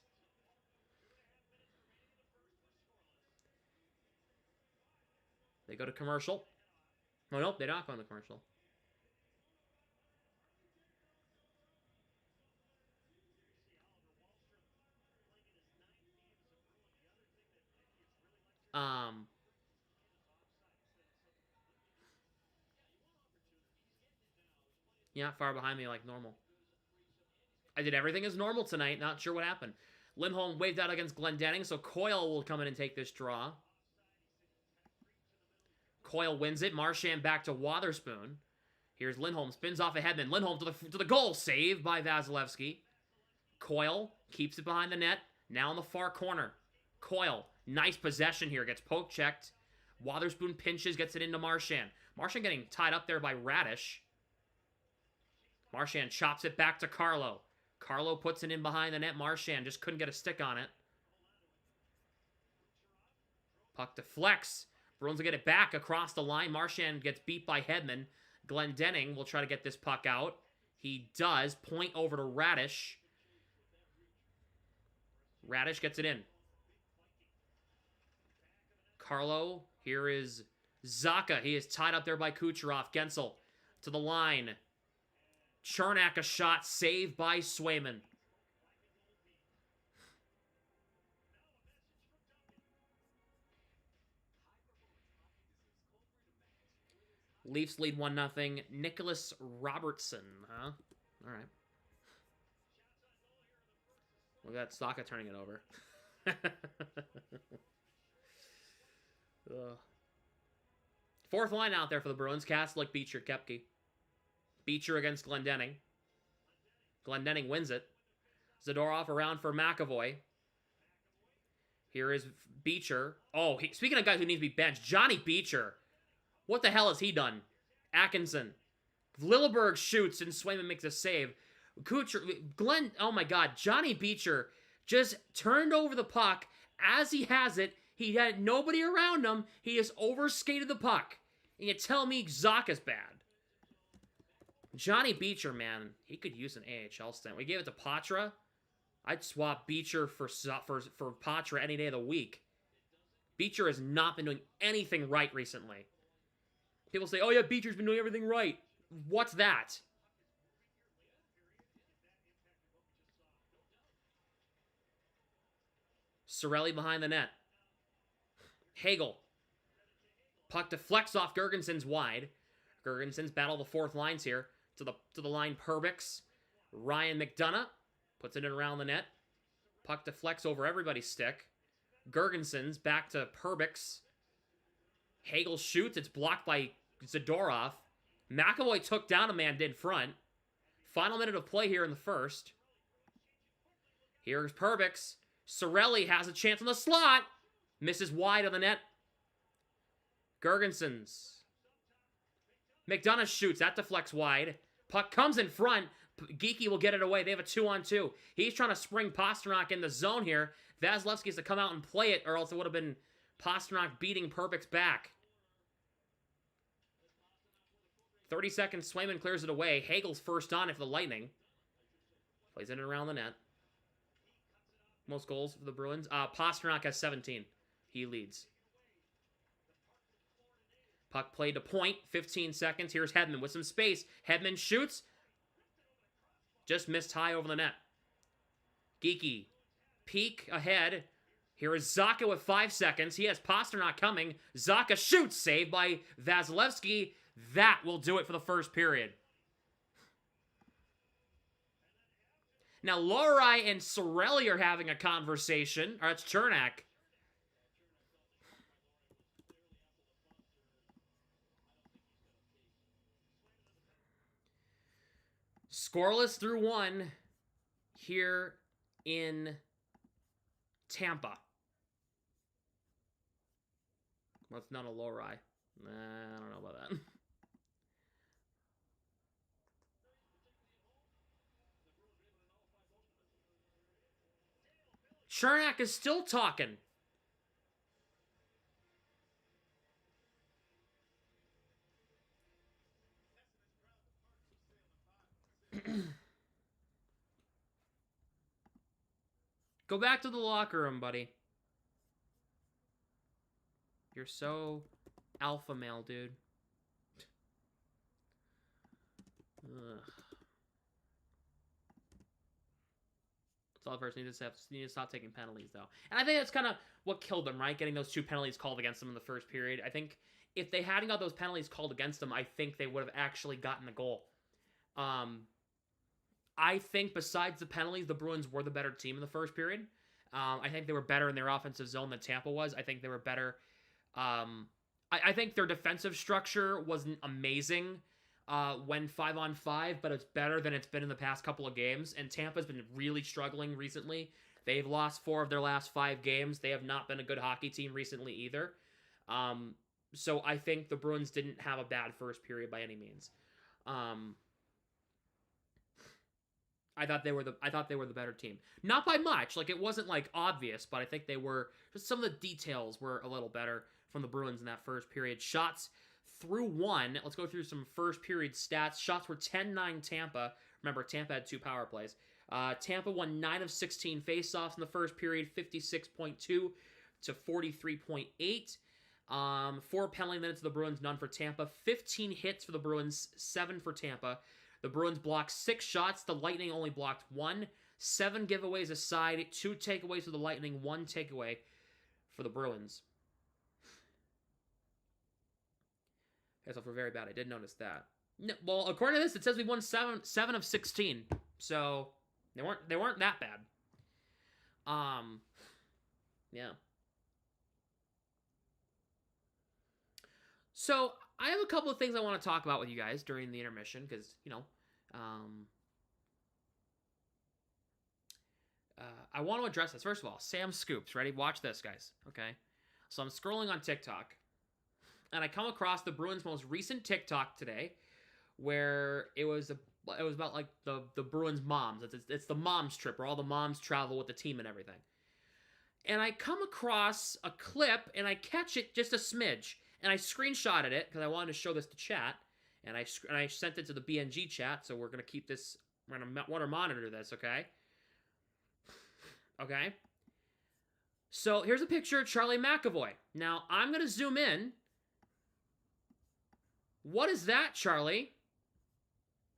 They go to commercial. Oh, nope, they're not going to commercial. Yeah, far behind me like normal. I did everything as normal tonight. Not sure what happened. Lindholm waved out against Glendening, so Coyle will come in and take this draw. Coyle wins it. Marchand back to Wotherspoon. Here's Lindholm. Spins off ahead, then Lindholm to the goal. Saved by Vasilevsky. Coyle keeps it behind the net. Now in the far corner. Coyle, nice possession here. Gets poke checked Wotherspoon pinches, gets it into Marchand. Marchand getting tied up there by Radish. Marchand chops it back to Carlo. Carlo puts it in behind the net. Marchand just couldn't get a stick on it. Puck deflects. Bruins will get it back across the line. Marchand gets beat by Hedman. Glendening will try to get this puck out. He does. Point over to Radish. Radish gets it in. Carlo. Here is Zacha. He is tied up there by Kucherov. Gensel to the line. Chernak a shot. Saved by Swayman. Leafs lead 1-0. Nicholas Robertson, huh? All right. We got Zacha turning it over. Fourth line out there for the Bruins. Castlick, Beecher, Koepke. Beecher against Glendening. Glendening wins it. Zadorov around for McAvoy. Here is Beecher. Oh, speaking of guys who need to be benched, Johnny Beecher. What the hell has he done? Atkinson. Lilleberg shoots and Swayman makes a save. Oh my God. Johnny Beecher just turned over the puck as he has it. He had nobody around him. He just overskated the puck. And you tell me Zacha's bad. Johnny Beecher, man, he could use an AHL stint. We gave it to Patra. I'd swap Beecher for Patra any day of the week. Beecher has not been doing anything right recently. People say, oh yeah, Beecher's been doing everything right. What's that? Cirelli behind the net. Hagel. Puck deflects off Gergenson's wide. Gergenson's battle the fourth lines here. To the line, Perbix. Ryan McDonough puts it in around the net. Puck deflects over everybody's stick. Gergenson's back to Perbix. Hagel shoots. It's blocked by Zadorov. McAvoy took down a man in front. Final minute of play here in the first. Here's Perbix. Cirelli has a chance on the slot. Misses wide on the net. Gergenson's. McDonough shoots. That deflects wide. Puck comes in front. Geeky will get it away. They have a 2-on-2. He's trying to spring Pasternak in the zone here. Vasilevsky has to come out and play it, or else it would have been Pasternak beating Perbix back. 30 seconds. Swayman clears it away. Hagel's first on it for the Lightning. Plays it around the net. Most goals for the Bruins. Pasternak has 17. He leads. Puck played to point. 15 seconds. Here's Hedman with some space. Hedman shoots. Just missed high over the net. Geeky. Peek ahead. Here is Zacha with 5 seconds. He has Pasternak coming. Zacha shoots. Saved by Vasilevsky. That will do it for the first period. Now, Lohrei and Cirelli are having a conversation. Or it's Chernak. Scoreless through one here in Tampa. Well, it's not a Lohrei. I don't know about that. Chernak is still talking. Go back to the locker room, buddy. You're so alpha male, dude. Ugh. That's all the person needs to stop taking penalties, though. And I think that's kind of what killed them, right? Getting those 2 penalties called against them in the first period. I think if they hadn't got those penalties called against them, I think they would have actually gotten the goal. I think besides the penalties, the Bruins were the better team in the first period. I think they were better in their offensive zone than Tampa was. I think they were better. I think their defensive structure wasn't amazing when 5-on-5, but it's better than it's been in the past couple of games. And Tampa's been really struggling recently. They've lost 4 of their last 5 games. They have not been a good hockey team recently either. So I think the Bruins didn't have a bad first period by any means. I thought they were the better team. Not by much. Like, it wasn't like obvious, but I think they were. Just some of the details were a little better from the Bruins in that first period. Shots through one. Let's go through some first period stats. Shots were 10-9 Tampa. Remember, Tampa had 2 power plays. Tampa won 9 of 16 faceoffs in the first period, 56.2 to 43.8. 4 penalty minutes of the Bruins, none for Tampa. 15 hits for the Bruins, 7 for Tampa. The Bruins blocked 6 shots. The Lightning only blocked 1. 7 giveaways aside, 2 takeaways for the Lightning, 1 takeaway for the Bruins. Guys, I feel very bad. I did notice that. No, well, according to this, it says we won 7 of 16. So they weren't that bad. Yeah. So I have a couple of things I want to talk about with you guys during the intermission because, I want to address this. First of all, Sam Scoops. Ready? Watch this, guys. Okay? So I'm scrolling on TikTok, and I come across the Bruins' most recent TikTok today where it was about, like, the Bruins' moms. It's the moms trip where all the moms travel with the team and everything. And I come across a clip, and I catch it just a smidge. And I screenshotted it because I wanted to show this to chat, and I sent it to the BNG chat. So we're gonna keep this. We're gonna want to monitor this, okay? Okay. So here's a picture of Charlie McAvoy. Now I'm gonna zoom in. What is that, Charlie?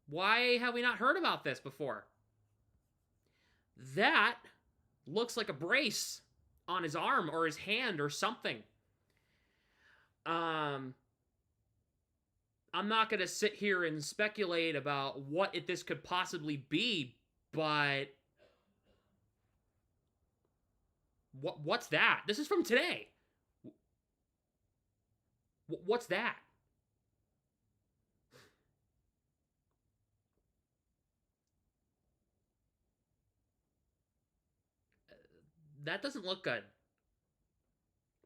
Why have we not heard about this before? That looks like a brace on his arm or his hand or something. I'm not going to sit here and speculate about what this could possibly be, but what's that? This is from today. What's that? That doesn't look good.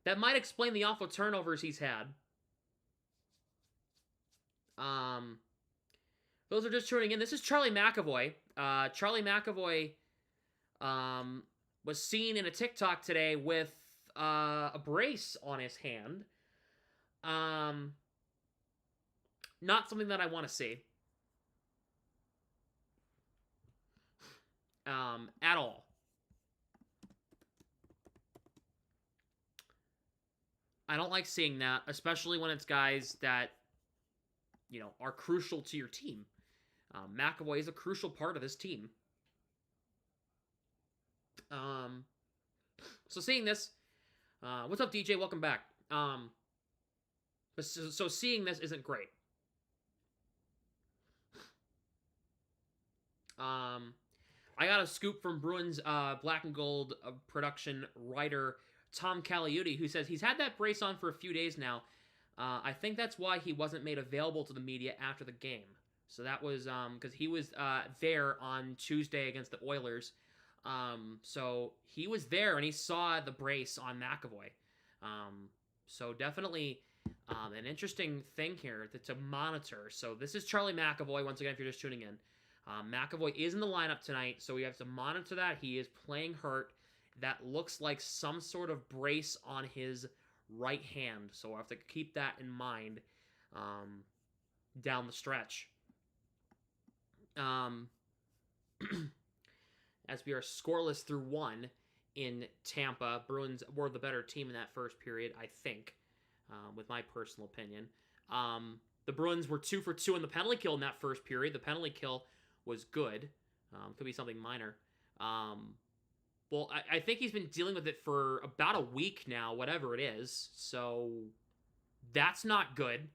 That might explain the awful turnovers he's had. Those are just tuning in. This is Charlie McAvoy. Charlie McAvoy was seen in a TikTok today with a brace on his hand. Not something that I want to see. At all. I don't like seeing that, especially when it's guys that, are crucial to your team. McAvoy is a crucial part of this team. So seeing this, what's up, DJ? Welcome back. So seeing this isn't great. I got a scoop from Bruins Black and Gold production writer Tom Caliuti, who says he's had that brace on for a few days now. I think that's why he wasn't made available to the media after the game. So that was because he was there on Tuesday against the Oilers. So he was there and he saw the brace on McAvoy. So definitely an interesting thing here to monitor. So this is Charlie McAvoy, once again, if you're just tuning in. McAvoy is in the lineup tonight, so we have to monitor that. He is playing hurt. That looks like some sort of brace on his right hand, so we'll have to keep that in mind down the stretch. As we are scoreless through 1 in Tampa, Bruins were the better team in that first period, I think, with my personal opinion. The Bruins were 2 for 2 in the penalty kill in that first period. The penalty kill was good. Could be something minor. Well, I think he's been dealing with it for about a week now, whatever it is. So that's not good.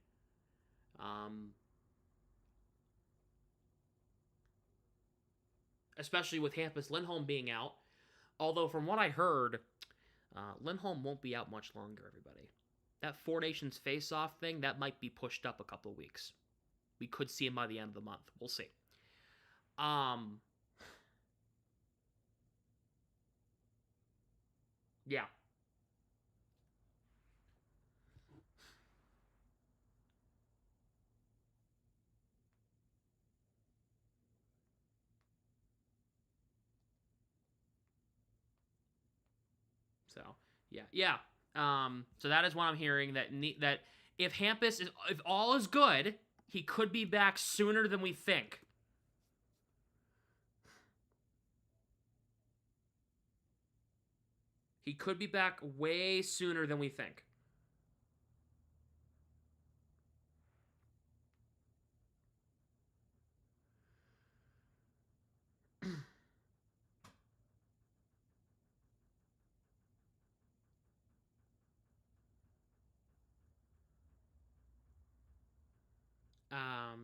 Especially with Hampus Lindholm being out. Although from what I heard, Lindholm won't be out much longer, everybody. That Four Nations face-off thing, that might be pushed up a couple of weeks. We could see him by the end of the month. We'll see. Yeah. So yeah. So that is what I'm hearing, that if if all is good, he could be back sooner than we think. He could be back way sooner than we think.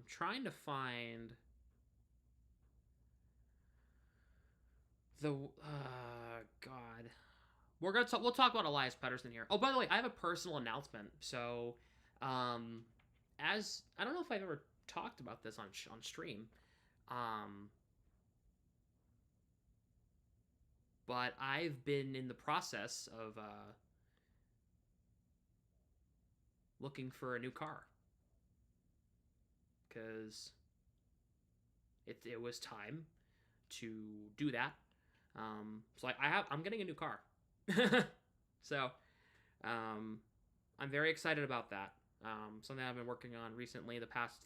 Trying to find the God. We'll talk about Elias Pettersson here. Oh, by the way, I have a personal announcement. So, as I don't know if I've ever talked about this on stream, but I've been in the process of looking for a new car, because it was time to do that. So I'm getting a new car. So I'm very excited about that. Something I've been working on recently, the past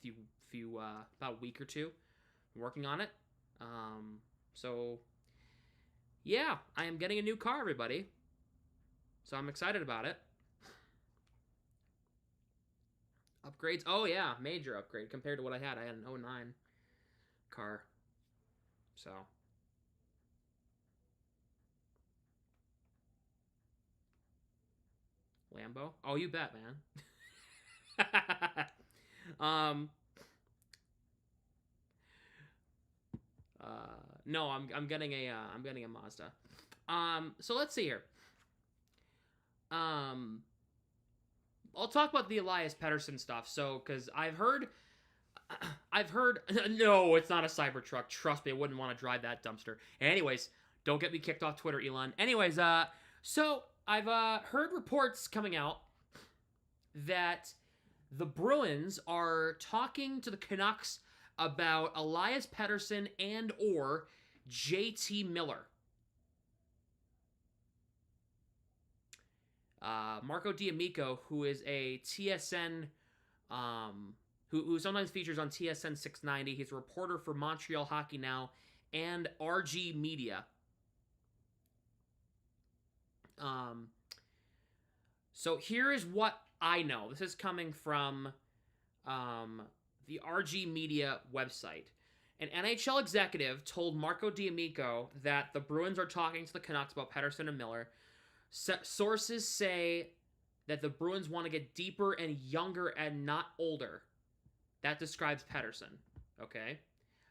few about a week or two. I'm working on it. So yeah, I am getting a new car, everybody. So I'm excited about it. Upgrades. Oh yeah, major upgrade compared to what I had. I had an 09 car. So Lambo? Oh, you bet, man. No, I'm getting a Mazda. So let's see here. I'll talk about the Elias Pettersson stuff. So, because I've heard. No, it's not a Cybertruck. Trust me, I wouldn't want to drive that dumpster. Anyways, don't get me kicked off Twitter, Elon. Anyways, so I've heard reports coming out that the Bruins are talking to the Canucks about Elias Pettersson and or JT Miller. Marco D'Amico, who is a TSN, who sometimes features on TSN 690. He's a reporter for Montreal Hockey Now and RG Media. So here is what I know. This is coming from the RG Media website. An NHL executive told Marco D'Amico that the Bruins are talking to the Canucks about Pettersson and Miller. Sources say that the Bruins want to get deeper and younger and not older. That describes Pettersson, okay?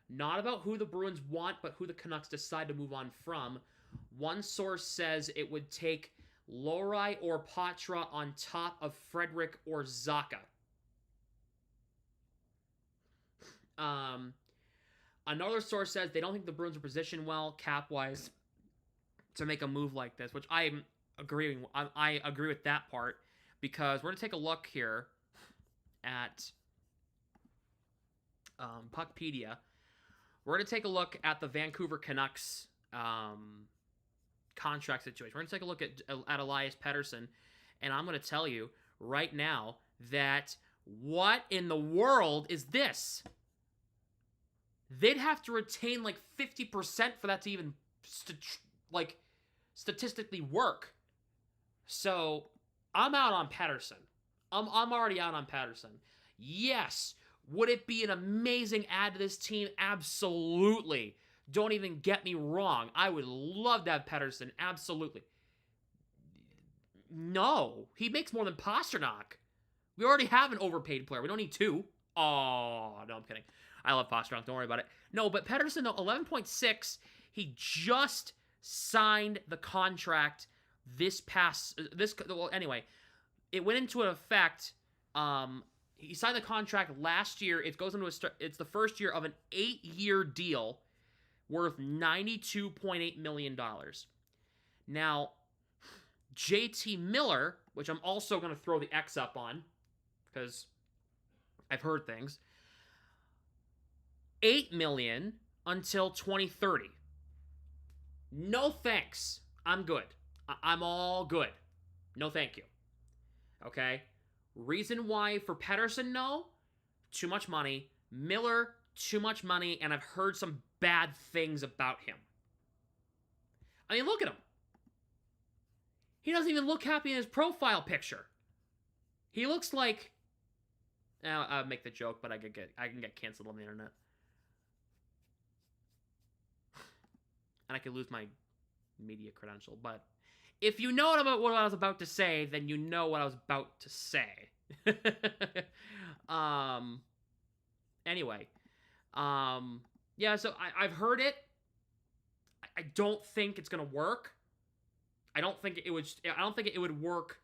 Not about who the Bruins want, but who the Canucks decide to move on from. One source says it would take Lohrei or Patra on top of Frederick or Zacha. Another source says they don't think the Bruins are positioned well, cap-wise, to make a move like this, which I agree with that part, because we're going to take a look here at Puckpedia. We're going to take a look at the Vancouver Canucks contract situation. We're going to take a look at Elias Pettersson, and I'm going to tell you right now that what in the world is this? They'd have to retain like 50% for that to even statistically work. So I'm out on Pettersson. I'm already out on Pettersson. Yes. Would it be an amazing add to this team? Absolutely. Don't even get me wrong. I would love to have Pettersson. Absolutely. No. He makes more than Pastrnak. We already have an overpaid player. We don't need two. Oh, no, I'm kidding. I love Pastrnak. Don't worry about it. No, but Pettersson, though, 11.6. He just signed the contract anyway, it went into effect. He signed the contract last year. It goes into it's the first year of an 8-year deal worth $92.8 million. Now, JT Miller, which I'm also going to throw the X up on because I've heard things, $8 million until 2030. No thanks. I'm good. I'm all good. No thank you. Okay? Reason why for Pettersson, no. Too much money. Miller, too much money, and I've heard some bad things about him. I mean, look at him. He doesn't even look happy in his profile picture. He looks like... I'll make the joke, but I can get canceled on the internet. And I could lose my media credential, but if you know what I was about to say, then you know what I was about to say. Anyway. Yeah, so I've heard it. I don't think it's gonna work. I don't think it would work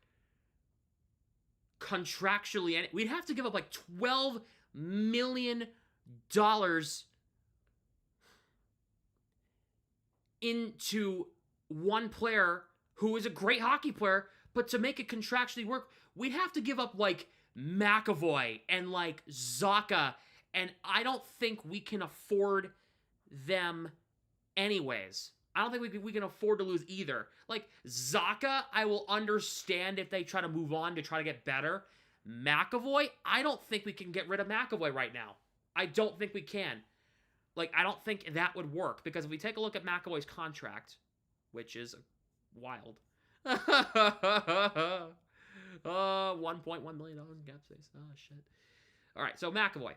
contractually. And we'd have to give up like $12 million into one player who is a great hockey player, but to make it contractually work, we'd have to give up like McAvoy and like Zacha, and I don't think we can afford them anyways. I don't think we can afford to lose either. Like, Zacha, I will understand if they try to move on to try to get better. McAvoy, I don't think we can get rid of McAvoy right now. I don't think we can. Like, I don't think that would work, because if we take a look at McAvoy's contract, which is wild. $1.1 million in cap space. Oh, shit. All right, so McAvoy.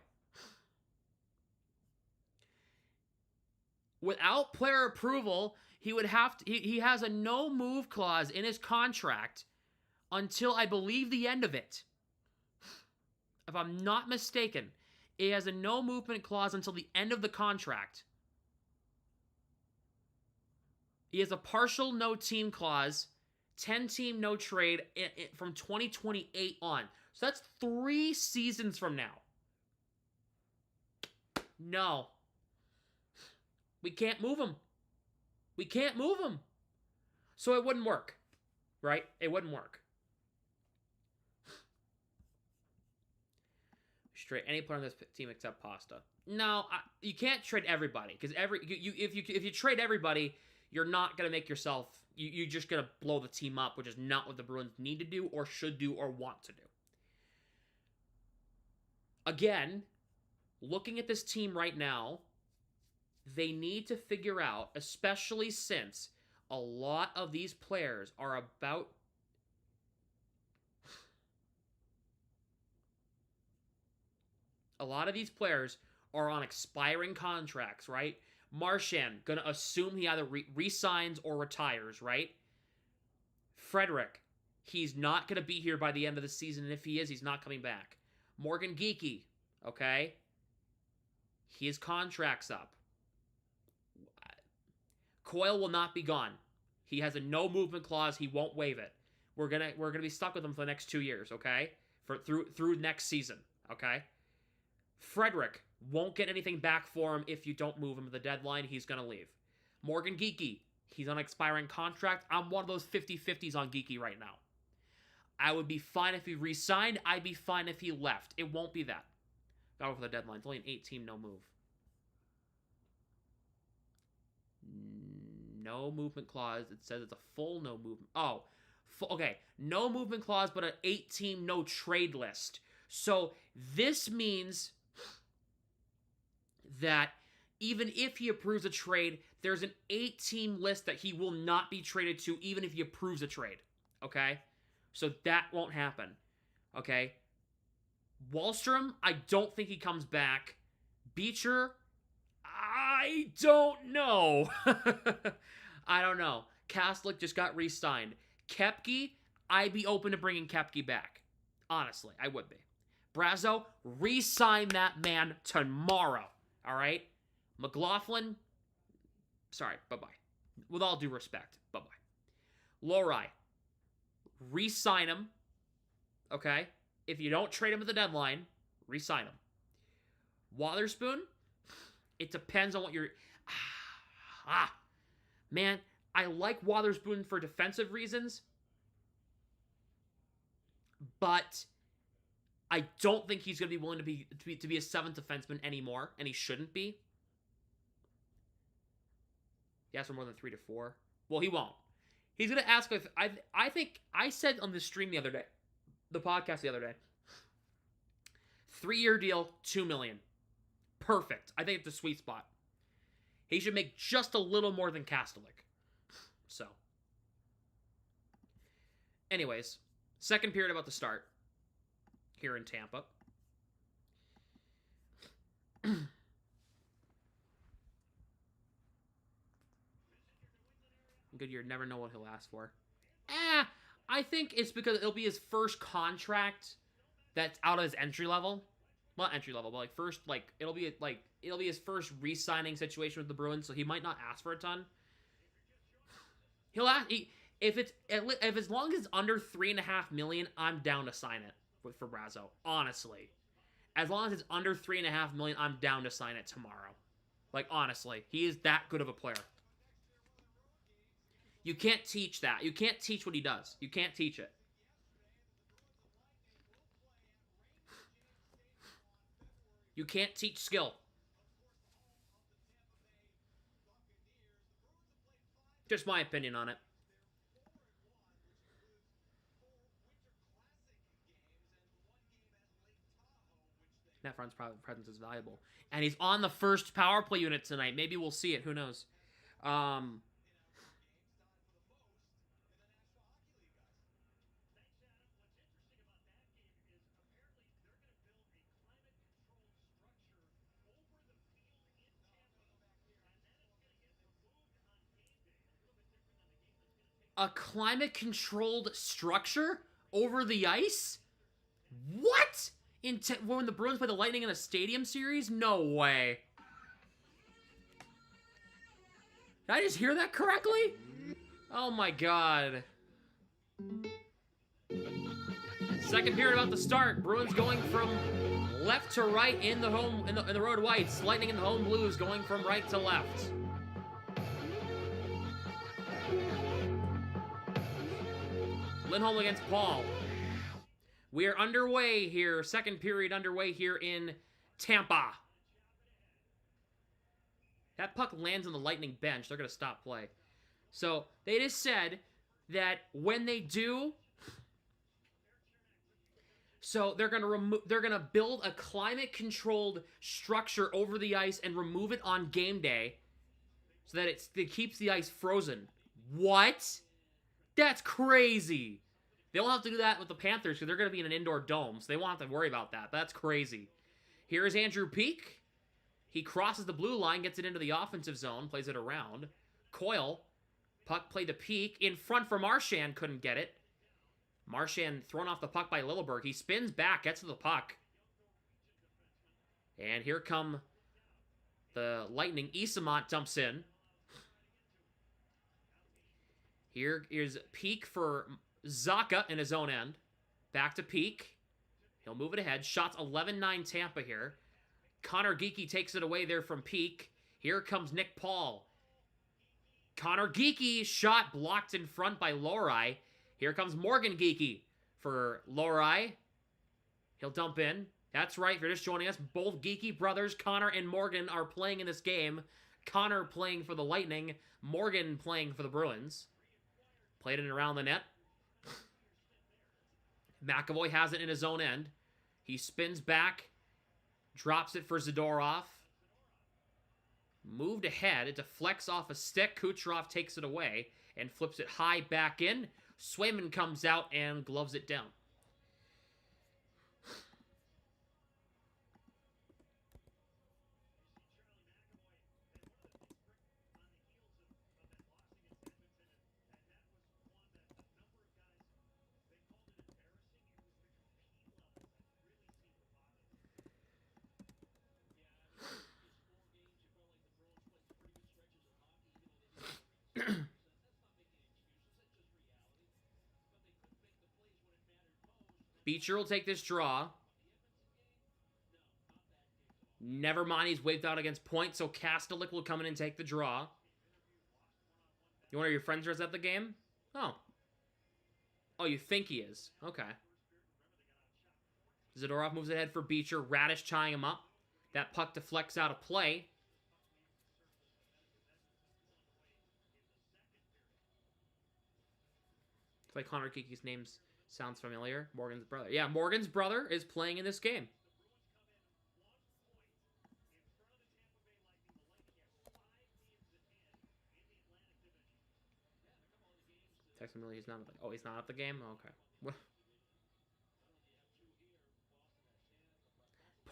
Without player approval, he would have to, he has a no move clause in his contract until I believe the end of it. If I'm not mistaken, he has a no movement clause until the end of the contract. He has a partial no team clause, 10 team no trade from 2028 on. So that's 3 seasons from now. No. We can't move him. We can't move him. So it wouldn't work. Right? It wouldn't work. Trade any player on this team except Pasta. No, you can't trade everybody, because if you trade everybody, you're not gonna make yourself. You're just gonna blow the team up, which is not what the Bruins need to do, or should do, or want to do. Again, looking at this team right now, they need to figure out, especially since a lot of these players are about. A lot of these players are on expiring contracts, right? Marchand, gonna assume he either re-signs or retires, right? Frederick, he's not gonna be here by the end of the season, and if he is, he's not coming back. Morgan Geekie, okay? His contract's up. Coyle will not be gone. He has a no movement clause. He won't waive it. We're gonna be stuck with him for the next 2 years, okay? Through next season, okay? Frederick won't get anything back for him if you don't move him at the deadline. He's going to leave. Morgan Geekie, he's on an expiring contract. I'm one of those 50-50s on Geekie right now. I would be fine if he re-signed. I'd be fine if he left. It won't be that. Got over the deadline. It's only an 8-team no move. No movement clause. It says it's a full no movement. Oh, okay. No movement clause, but an 8-team no trade list. So this means that even if he approves a trade, there's an 8-team list that he will not be traded to, even if he approves a trade. Okay? So that won't happen. Okay? Wallstrom, I don't think he comes back. Beecher, I don't know. I don't know. Kastlik just got re-signed. Koepke, I'd be open to bringing Koepke back. Honestly, I would be. Brazo, re-sign that man tomorrow. All right? McLaughlin, sorry, bye-bye. With all due respect, bye-bye. Lohrei, re-sign him. Okay? If you don't trade him at the deadline, re-sign him. Wotherspoon, it depends on what you're... Man, I like Wotherspoon for defensive reasons, but I don't think he's going to be willing to be a 7th defenseman anymore, and he shouldn't be. He asked for more than 3 to 4. Well, he won't. He's going to ask if I think I said on the stream the other day, the podcast the other day, 3-year deal, $2 million. Perfect. I think it's a sweet spot. He should make just a little more than Kastelik. So. Anyways, second period about to start here in Tampa. Goodyear, never know what he'll ask for. I think it's because it'll be his first contract that's out of his entry level. Well, not entry level, but like first, like it'll be his first re-signing situation with the Bruins, so he might not ask for a ton. He'll ask if as long as it's under $3.5 million, I'm down to sign it for Brazo. Honestly, as long as it's under $3.5 million, I'm down to sign it tomorrow. Like honestly, he is that good of a player. You can't teach that. You can't teach what he does. You can't teach it. You can't teach skill. Just my opinion on it. Net front's presence is valuable. And he's on the first power play unit tonight. Maybe we'll see it. Who knows? A climate-controlled structure over the ice? What? When the Bruins play the Lightning in a stadium series? No way. Did I just hear that correctly? Oh my god. Second period about to start. Bruins going from left to right in the road whites. Lightning in the home blues going from right to left. Lindholm against Paul. We are underway here. Second period underway here in Tampa. That puck lands on the Lightning bench. They're going to stop play. So, they just said that when they do... So, they're going to build a climate-controlled structure over the ice and remove it on game day so that it keeps the ice frozen. What? That's crazy. They won't have to do that with the Panthers because they're going to be in an indoor dome, so they won't have to worry about that. That's crazy. Here is Andrew Peeke. He crosses the blue line, gets it into the offensive zone, plays it around. Coyle, puck played to Peeke. In front for Marchand, couldn't get it. Marchand thrown off the puck by Lilleberg. He spins back, gets to the puck. And here come the Lightning. Isamont dumps in. Here is Peeke for Zacha in his own end. Back to Peeke. He'll move it ahead. Shots 11-9 Tampa here. Connor Geekie takes it away there from Peeke. Here comes Nick Paul. Connor Geekie shot blocked in front by Lohrei. Here comes Morgan Geekie for Lohrei. He'll dump in. That's right, if you're just joining us, both Geekie brothers, Connor and Morgan, are playing in this game. Connor playing for the Lightning. Morgan playing for the Bruins. Played it around the net. McAvoy has it in his own end. He spins back. Drops it for Zadorov. Moved ahead. It deflects off a stick. Kucherov takes it away and flips it high back in. Swayman comes out and gloves it down. Beecher will take this draw. Never mind, he's waved out against Point, so Kastelik will come in and take the draw. You wonder if your friends are at the game? Oh. Oh, you think he is? Okay. Zadorov moves ahead for Beecher. Radish tying him up. That puck deflects out of play. By Connor Geeky's name sounds familiar. Morgan's brother. Yeah, Morgan's brother is playing in this game. Text him, really, he's not. Oh, he's not at the game. Okay.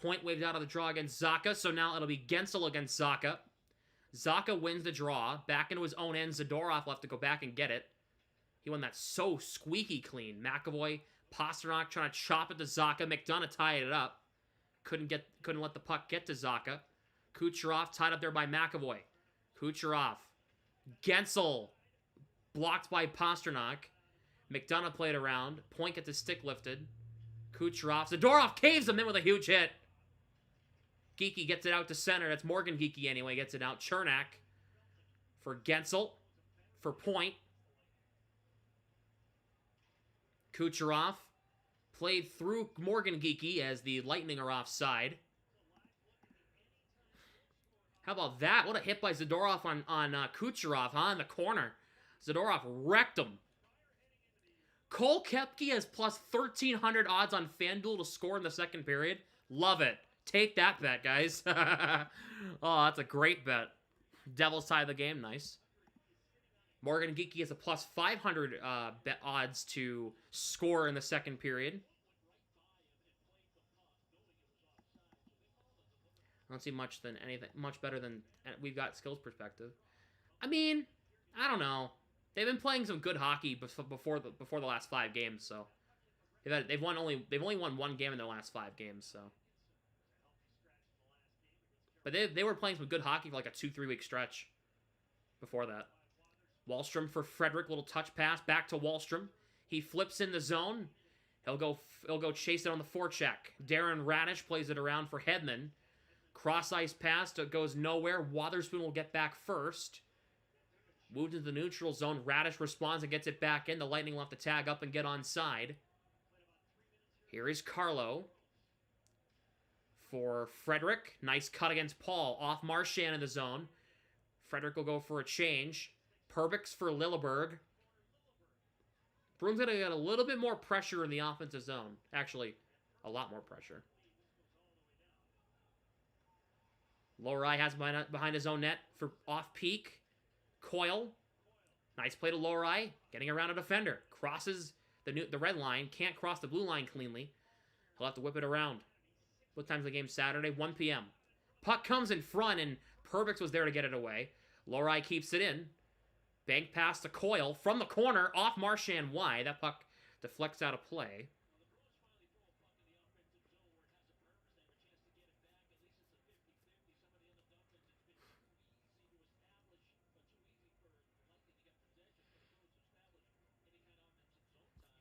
Point waved out of the draw against Zacha, so now it'll be Gensel against Zacha. Zacha wins the draw. Back into his own end. Zadorov will have to go back and get it. He won that so squeaky clean. McAvoy, Pasternak trying to chop it to Zacha. McDonough tied it up. Couldn't let the puck get to Zacha. Kucherov tied up there by McAvoy. Kucherov. Gensel. Blocked by Pasternak. McDonough played around. Point gets his stick lifted. Kucherov. Zadorov caves him in with a huge hit. Geeky gets it out to center. That's Morgan Geeky anyway. Gets it out. Chernak for Gensel. For Point. Kucherov played through Morgan Geeky as the Lightning are offside. How about that? What a hit by Zadorov on Kucherov, huh? In the corner. Zadorov wrecked him. Cole Koepke has plus 1,300 odds on FanDuel to score in the second period. Love it. Take that bet, guys. Oh, that's a great bet. Devils tie the game. Nice. Morgan Geeky has a plus 500 bet odds to score in the second period. I don't see much better than we've got skills perspective. I mean, I don't know. They've been playing some good hockey before the last 5 games, so they've only won 1 game in their last 5 games, so. But they were playing some good hockey for like a 2-3 week stretch before that. Wahlstrom for Frederick, little touch pass back to Wahlstrom. He flips in the zone. He'll go chase it on the forecheck. Darren Radish plays it around for Hedman. Cross ice pass goes nowhere. Wotherspoon will get back first. Moved into the neutral zone. Radish responds and gets it back in. The Lightning will have to tag up and get onside. Here is Carlo for Frederick. Nice cut against Paul. Off Marchand in the zone. Frederick will go for a change. Perbix for Lilleberg. Bruins going to get a little bit more pressure in the offensive zone. Actually, a lot more pressure. Lohrei has behind his own net for off-peak. Coyle. Nice play to Lohrei. Getting around a defender. Crosses the red line. Can't cross the blue line cleanly. He'll have to whip it around. What time's the game? Saturday? 1 p.m. Puck comes in front, and Perbix was there to get it away. Lohrei keeps it in. Bank pass to Coyle from the corner. Off Marchand wide. That puck deflects out of play.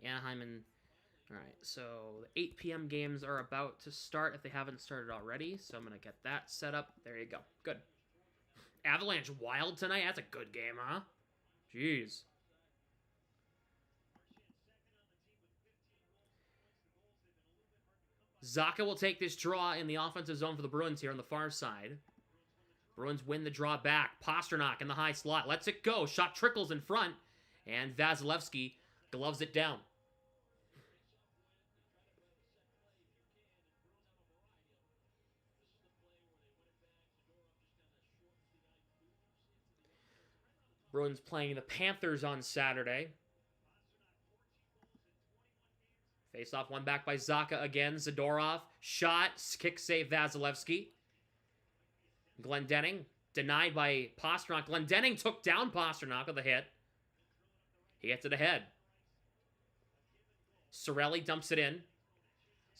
Anaheim and... Alright, so the 8 p.m. games are about to start if they haven't started already. So I'm going to get that set up. There you go. Good. Avalanche Wild tonight? That's a good game, huh? Jeez. Zacha will take this draw in the offensive zone for the Bruins here on the far side. Bruins win the draw back. Pasternak in the high slot. Lets it go. Shot trickles in front. And Vasilevsky gloves it down. Bruins playing the Panthers on Saturday. Face-off one back by Zacha again. Zadorov. Shot. Kick save Vasilevsky. Glendening. Denied by Pasternak. Glendening took down Pasternak with a hit. He gets it ahead. Cirelli dumps it in.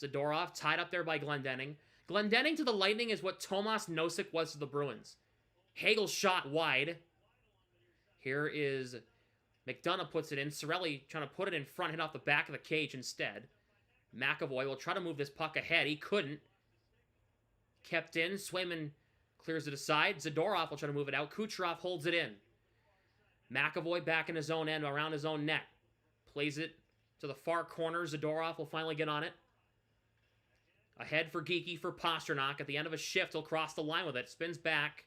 Zadorov tied up there by Glendening. Glendening to the Lightning is what Tomas Nosek was to the Bruins. Hagel's shot wide. Here is McDonough puts it in. Cirelli trying to put it in front, hit off the back of the cage instead. McAvoy will try to move this puck ahead. He couldn't. Kept in. Swayman clears it aside. Zadorov will try to move it out. Kucherov holds it in. McAvoy back in his own end, around his own net. Plays it to the far corner. Zadorov will finally get on it. Ahead for Geeky for Pasternak. At the end of a shift, he'll cross the line with it. Spins back.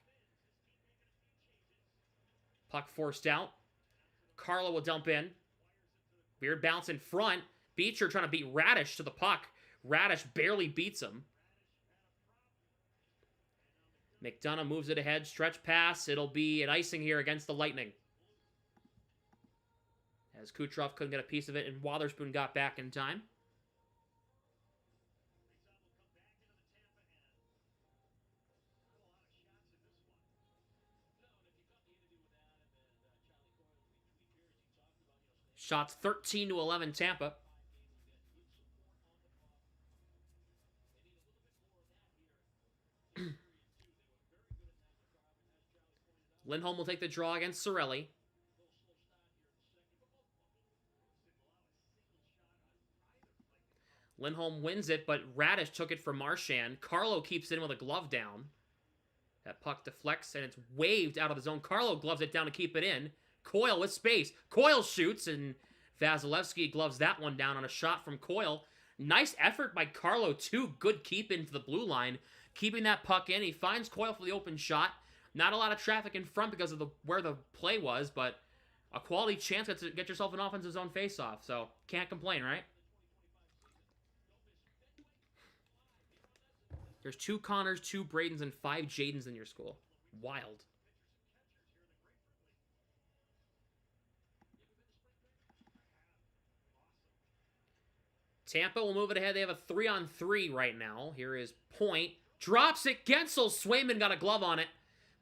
Puck forced out. Carlo will dump in. Weird bounce in front. Beecher trying to beat Radish to the puck. Radish barely beats him. McDonough moves it ahead. Stretch pass. It'll be an icing here against the Lightning. As Kucherov couldn't get a piece of it, and Wotherspoon got back in time. Shots 13-11 Tampa. Lindholm will take the draw against Cirelli. Lindholm wins it, but Radish took it from Marchand. Carlo keeps it in with a glove down. That puck deflects, and it's waved out of the zone. Carlo gloves it down to keep it in. Coyle with space. Coyle shoots, and Vasilevsky gloves that one down on a shot from Coyle. Nice effort by Carlo, too. Good keep into the blue line. Keeping that puck in. He finds Coyle for the open shot. Not a lot of traffic in front because of where the play was, but a quality chance to get yourself an offensive zone faceoff. So, can't complain, right? There's 2 Connors, 2 Bradens, and 5 Jadens in your school. Wild. Tampa will move it ahead. They have a 3-on-3 right now. Here is Point. Drops it. Gensel. Swayman got a glove on it.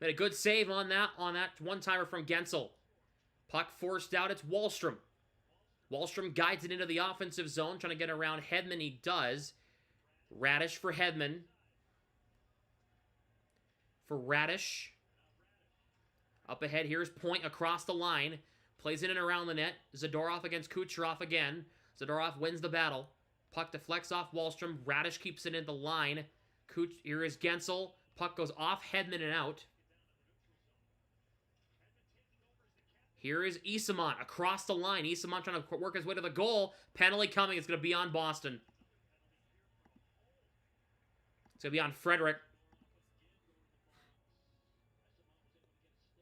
Made a good save on that one-timer from Gensel. Puck forced out. It's Wahlstrom. Wahlstrom guides it into the offensive zone, trying to get around Hedman. He does. Radish for Hedman. For Radish. Up ahead, here's Point across the line. Plays in and around the net. Zadorov against Kucherov again. Zadorov wins the battle. Puck deflects off Wahlstrom. Radish keeps it in the line. Here is Gensel. Puck goes off Hedman and out. Here is Isamont across the line. Isamont trying to work his way to the goal. Penalty coming. It's going to be on Boston. It's going to be on Frederick.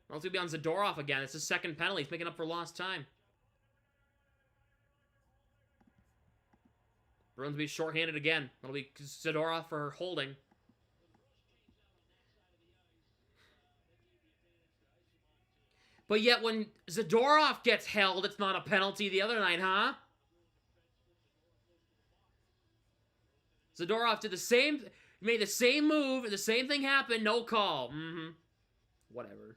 Or it's going to be on Zadorov again. It's his second penalty. He's making up for lost time. Bruins will be shorthanded again. It'll be Zadorov for holding. But yet when Zadorov gets held, it's not a penalty the other night, huh? Zadorov did the same, made the same move, the same thing happened, no call. Whatever.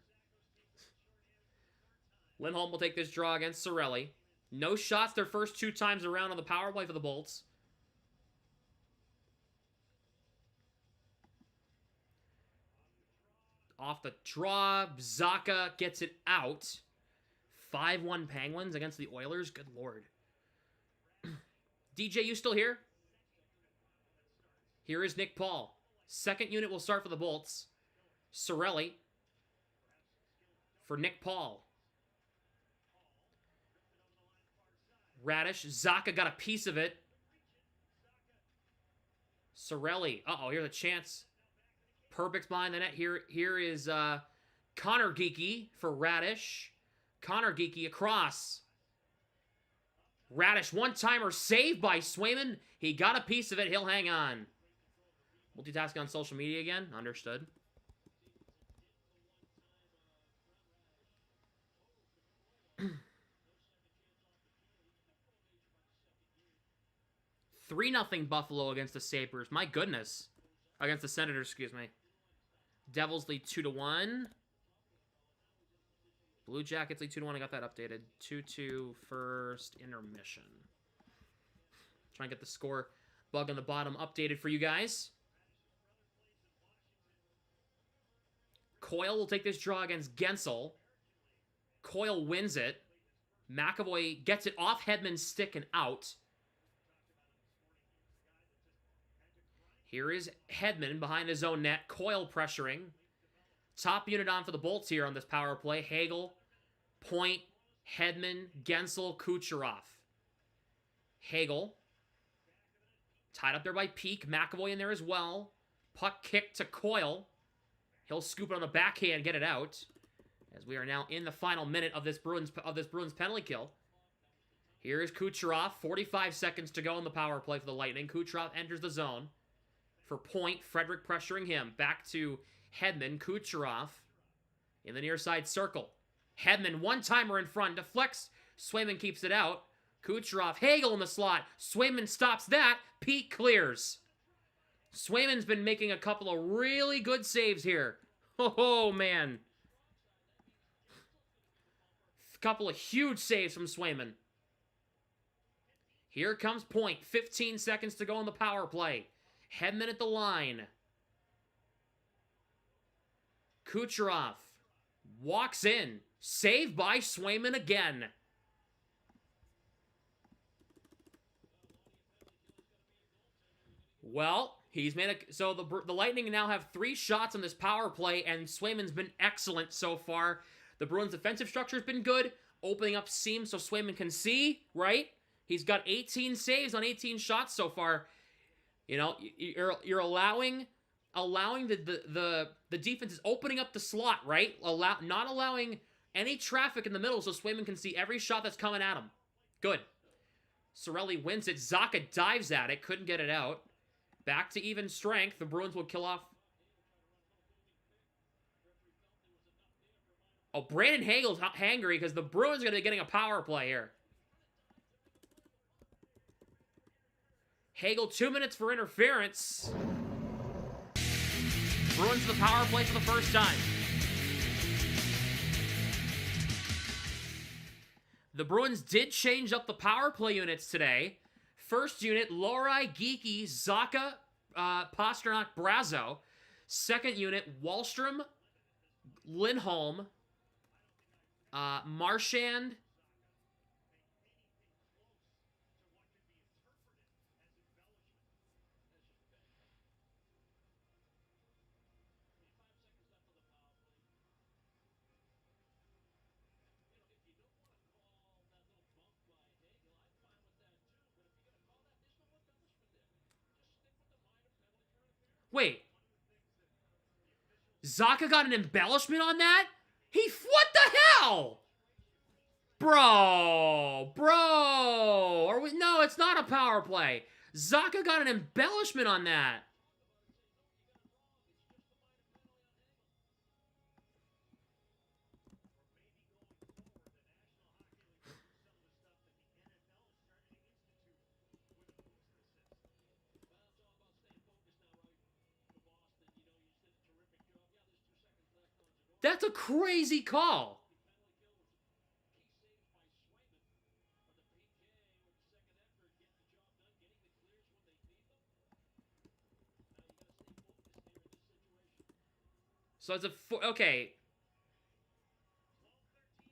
Lindholm will take this draw against Cirelli. No shots their first 2 times around on the power play for the Bolts. Off the draw, Zaka gets it out. 5-1 Penguins against the Oilers. Good lord. DJ, you still here? Here is Nick Paul. Second unit will start for the Bolts. Cirelli for Nick Paul. Radish. Zaka got a piece of it. Cirelli. Uh-oh, here's a chance. Perbix behind the net. Here is Connor Geeky for Radish. Connor Geeky across. Radish, one-timer saved by Swayman. He got a piece of it. He'll hang on. Multitasking on social media again. Understood. Three 3-0 Buffalo against the Sabres. My goodness. Against the Senators, excuse me. Devils lead 2-1. Blue Jackets lead 2-1. I got that updated. 2-2 first intermission. Try and get the score bug on the bottom updated for you guys. Coyle will take this draw against Gensel. Coyle wins it. McAvoy gets it off Hedman's stick and out. Here is Hedman behind his own net. Coyle pressuring. Top unit on for the Bolts here on this power play. Hagel, Point, Hedman, Gensel, Kucherov. Hagel. Tied up there by Peak. McAvoy in there as well. Puck kick to Coyle. He'll scoop it on the backhand, get it out. As we are now in the final minute of this Bruins penalty kill. Here is Kucherov. 45 seconds to go in the power play for the Lightning. Kucherov enters the zone. For point, Frederic pressuring him. Back to Hedman. Kucherov in the near side circle. Hedman, one-timer in front. Deflects. Swayman keeps it out. Kucherov, Hagel in the slot. Swayman stops that. Pete clears. Swayman's been making a couple of really good saves here. Oh, man. A couple of huge saves from Swayman. Here comes point. 15 seconds to go in the power play. Hedman at the line. Kucherov walks in. Saved by Swayman again. Well, he's made a... So the Lightning now have 3 shots on this power play, and Swayman's been excellent so far. The Bruins' defensive structure's been good, opening up seams so Swayman can see, right? He's got 18 saves on 18 shots so far. You know, you're allowing the defense is opening up the slot, right? Not allowing any traffic in the middle so Swayman can see every shot that's coming at him. Good. Cirelli wins it. Zacha dives at it. Couldn't get it out. Back to even strength. The Bruins will kill off. Oh, Brandon Hagel's hangry because the Bruins are going to be getting a power play here. Hagel, 2 minutes for interference. Bruins to the power play for the first time. The Bruins did change up the power play units today. First unit, Lohrei, Geekie, Zacha, Pasternak, Brazo. Second unit, Wahlstrom, Lindholm, Marchand. Wait. Zacha got an embellishment on that? What the hell? Bro. No, it's not a power play. Zacha got an embellishment on that. That's a crazy call. So it's okay.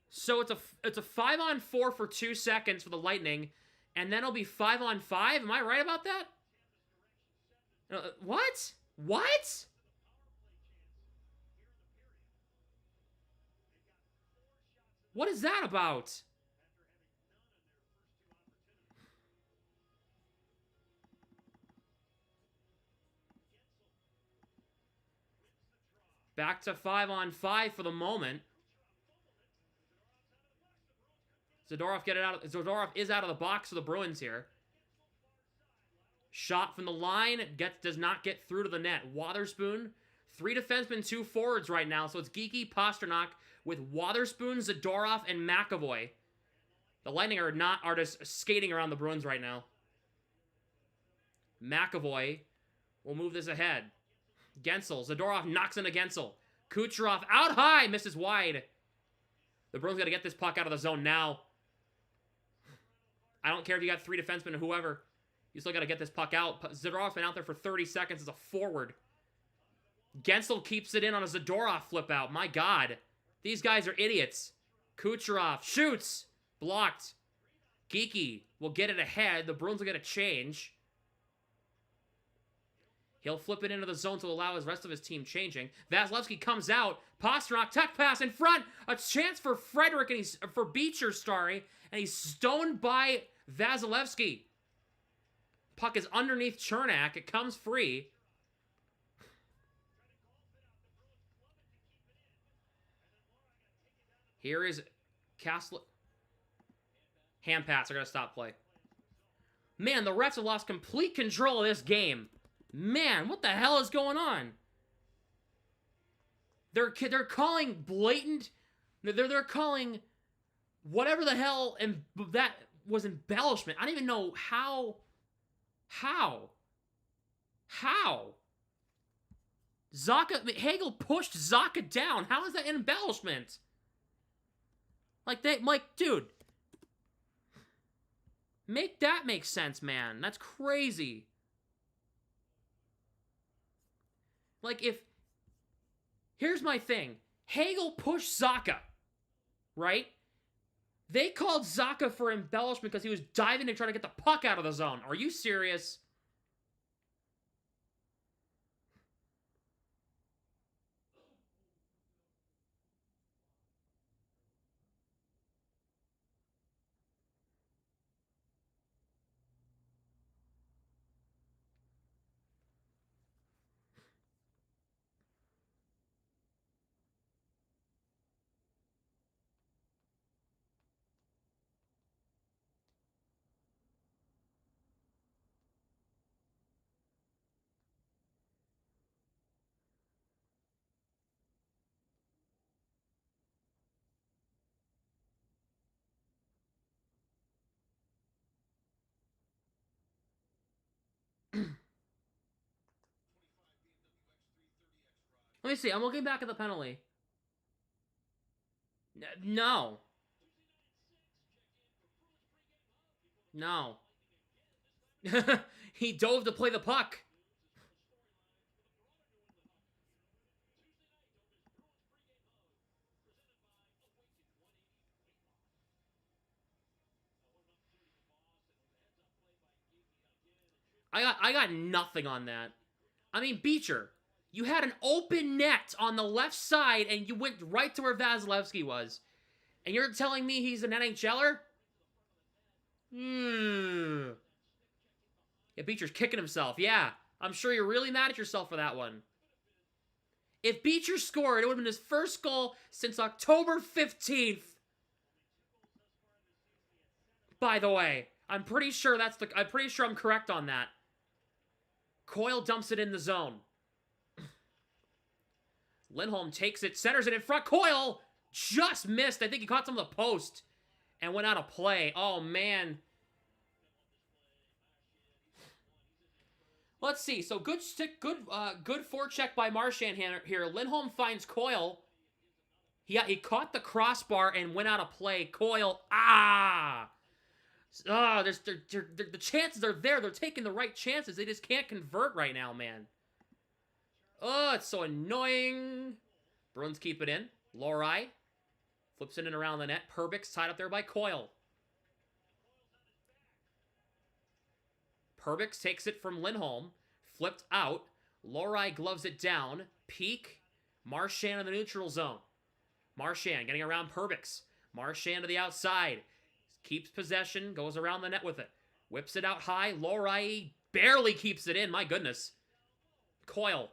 So it's a 5-on-4 for 2 seconds for the Lightning, and then it'll be 5-on-5. Am I right about that? What? What? What is that about? Back to 5-on-5 for the moment. Zadorov is out of the box for the Bruins here. Shot from the line does not get through to the net. Wotherspoon, 3 defensemen, 2 forwards right now. So it's Geekie, Pasternak with Wotherspoon, Zadorov, and McAvoy. The Lightning are just skating around the Bruins right now. McAvoy will move this ahead. Gensel, Zadorov knocks into Gensel. Kucherov out high, misses wide. The Bruins got to get this puck out of the zone now. I don't care if you got 3 defensemen or whoever. You still got to get this puck out. Zadorov's been out there for 30 seconds as a forward. Gensel keeps it in on a Zadorov flip out. My God. These guys are idiots. Kucherov shoots. Blocked. Geekie will get it ahead. The Bruins will get a change. He'll flip it into the zone to allow his rest of his team changing. Vasilevsky comes out. Pasternak, tuck pass in front. A chance for Frederic, and for Beecher, and he's stoned by Vasilevsky. Puck is underneath Chernak. It comes free. Here is Kessler. Hand pass are going to stop play. Man, the refs have lost complete control of this game. Man, what the hell is going on? They're calling blatant... They're calling whatever the hell and that was embellishment. I don't even know how... Hagel pushed Zaka down. How is that an embellishment? Dude. Make that make sense, man. That's crazy. Here's my thing. Hagel pushed Zaka, right? They called Zaka for embellishment because he was diving and trying to get the puck out of the zone. Are you serious? Let me see. I'm looking back at the penalty. No. No. He dove to play the puck. I got nothing on that. I mean, Beecher, you had an open net on the left side, and you went right to where Vasilevsky was. And you're telling me he's an NHLer? Yeah, Beecher's kicking himself. Yeah, I'm sure you're really mad at yourself for that one. If Beecher scored, it would have been his first goal since October 15th. By the way, I'm pretty sure I'm correct on that. Coyle dumps it in the zone. Lindholm takes it, centers it in front. Coyle just missed. I think he caught some of the post and went out of play. Oh, man. Let's see. So good forecheck by Marchand here. Lindholm finds Coyle. He caught the crossbar and went out of play. Coyle, the chances are there. They're taking the right chances. They just can't convert right now, man. Oh, it's so annoying. Bruins keep it in. Lohrei flips it in around the net. Perbix tied up there by Coyle. Perbix takes it from Lindholm. Flipped out. Lohrei gloves it down. Peak. Marchand in the neutral zone. Marchand getting around Perbix. Marchand to the outside. Keeps possession. Goes around the net with it. Whips it out high. Lohrei barely keeps it in. My goodness. Coyle.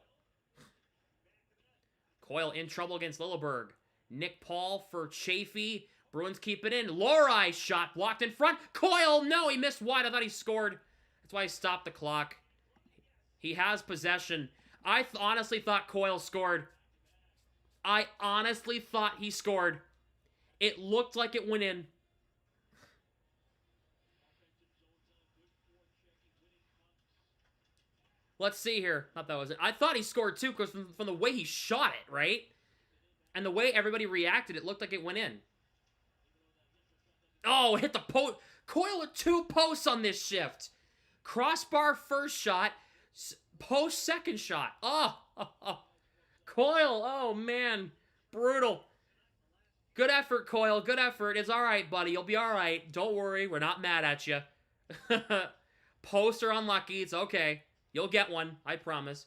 Coyle in trouble against Lilleberg. Nick Paul for Chafee. Bruins keep it in. Lohrei shot blocked in front. Coyle, no, he missed wide. I thought he scored. That's why he stopped the clock. He has possession. I honestly thought Coyle scored. I honestly thought he scored. It looked like it went in. Let's see here. Thought that was it. I thought he scored too because from the way he shot it, right? And the way everybody reacted, it looked like it went in. Oh, hit the post. Coyle with 2 posts on this shift. Crossbar first shot. Post second shot. Oh. Coyle. Oh, man. Brutal. Good effort, Coyle. Good effort. It's all right, buddy. You'll be all right. Don't worry. We're not mad at you. Posts are unlucky. It's okay. You'll get one, I promise.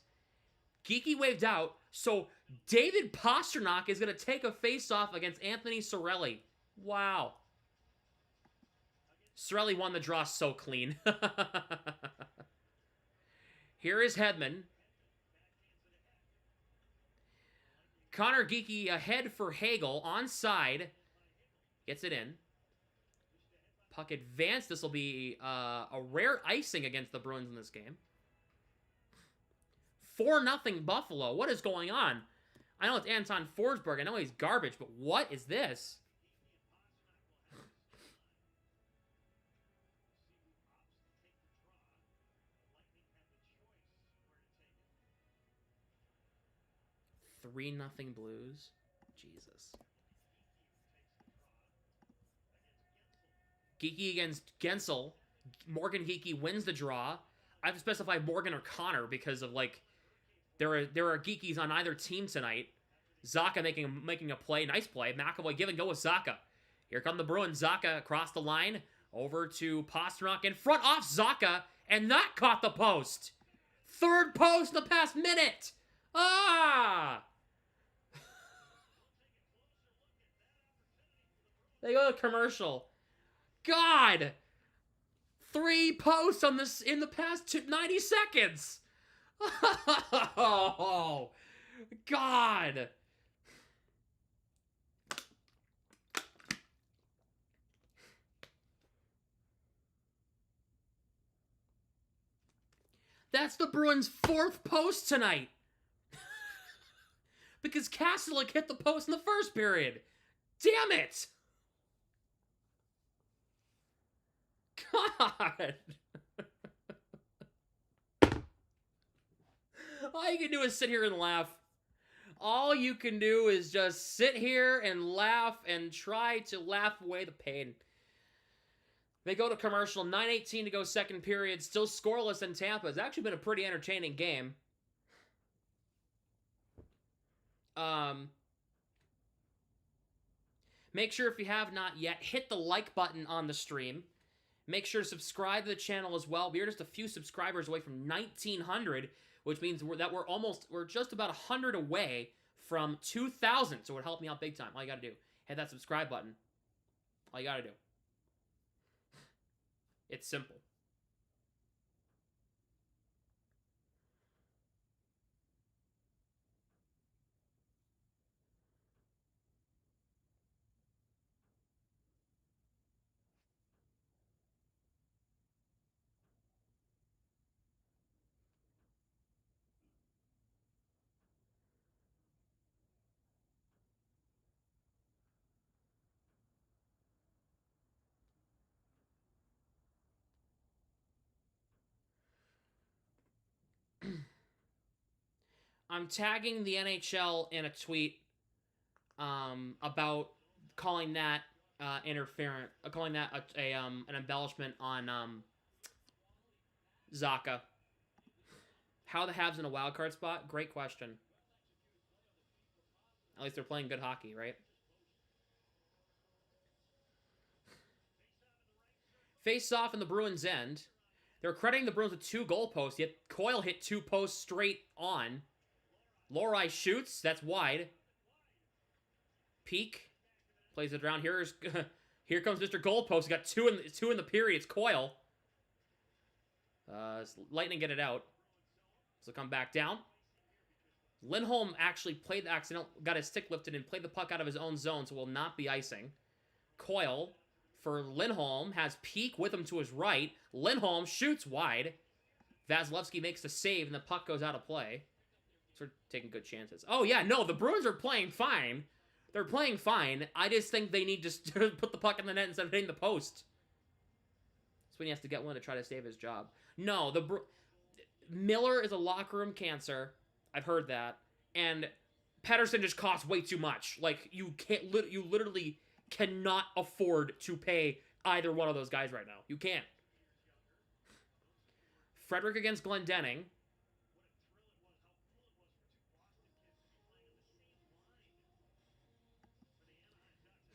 Geeky waved out, so David Pastrnak is going to take a face-off against Anthony Cirelli. Wow. Cirelli won the draw so clean. Here is Hedman. Connor Geeky ahead for Hagel, onside. Gets it in. Puck advanced. This will be a rare icing against the Bruins in this game. 4-0 Buffalo. What is going on? I know it's Anton Forsberg. I know he's garbage, but what is this? Three nothing Blues. Jesus. Geekie against Gensel. Morgan Geekie wins the draw. I have to specify Morgan or Connor because of, like, there are Geekies on either team tonight. Zacha making a play. Nice play. McAvoy give and go with Zacha. Here come the Bruins. Zacha across the line. Over to Pastrnak in front off Zacha. And that caught the post. Third post in the past minute. Ah! They go to commercial. God! 3 posts on this in the past 90 seconds. Oh, God. That's the Bruins' 4th post tonight. Because Kastelik hit the post in the first period. Damn it! God! All you can do is sit here and laugh. All you can do is just sit here and laugh and try to laugh away the pain. They go to commercial. 9:18 to go second period. Still scoreless in Tampa. It's actually been a pretty entertaining game. Make sure if you have not yet, hit the like button on the stream. Make sure to subscribe to the channel as well. We're just a few subscribers away from 1,900, which means we're just about 100 away from 2,000. So it would help me out big time. All you got to do, hit that subscribe button. All you got to do. It's simple. I'm tagging the NHL in a tweet about calling that interference, calling that an embellishment on Zacha. How the Habs in a wild card spot? Great question. At least they're playing good hockey, right? Face off in the Bruins' end. They're crediting the Bruins with 2 goal posts, yet Coyle hit 2 posts straight on. Lohrei shoots. That's wide. Peak. Plays it around. Here comes Mr. Goalpost. Got two in the period. It's Coyle. Lightning get it out. So come back down. Lindholm actually played the accident. Got his stick lifted and played the puck out of his own zone, so will not be icing. Coyle for Lindholm has Peak with him to his right. Lindholm shoots wide. Vasilevsky makes the save, and the puck goes out of play. So we're taking good chances. Oh, yeah, no, the Bruins are playing fine. They're playing fine. I just think they need to put the puck in the net instead of hitting the post. That's when he has to get one to try to save his job. No, Miller is a locker room cancer. I've heard that. And Pettersson just costs way too much. Like, you literally cannot afford to pay either one of those guys right now. You can't. Frederick against Glendening.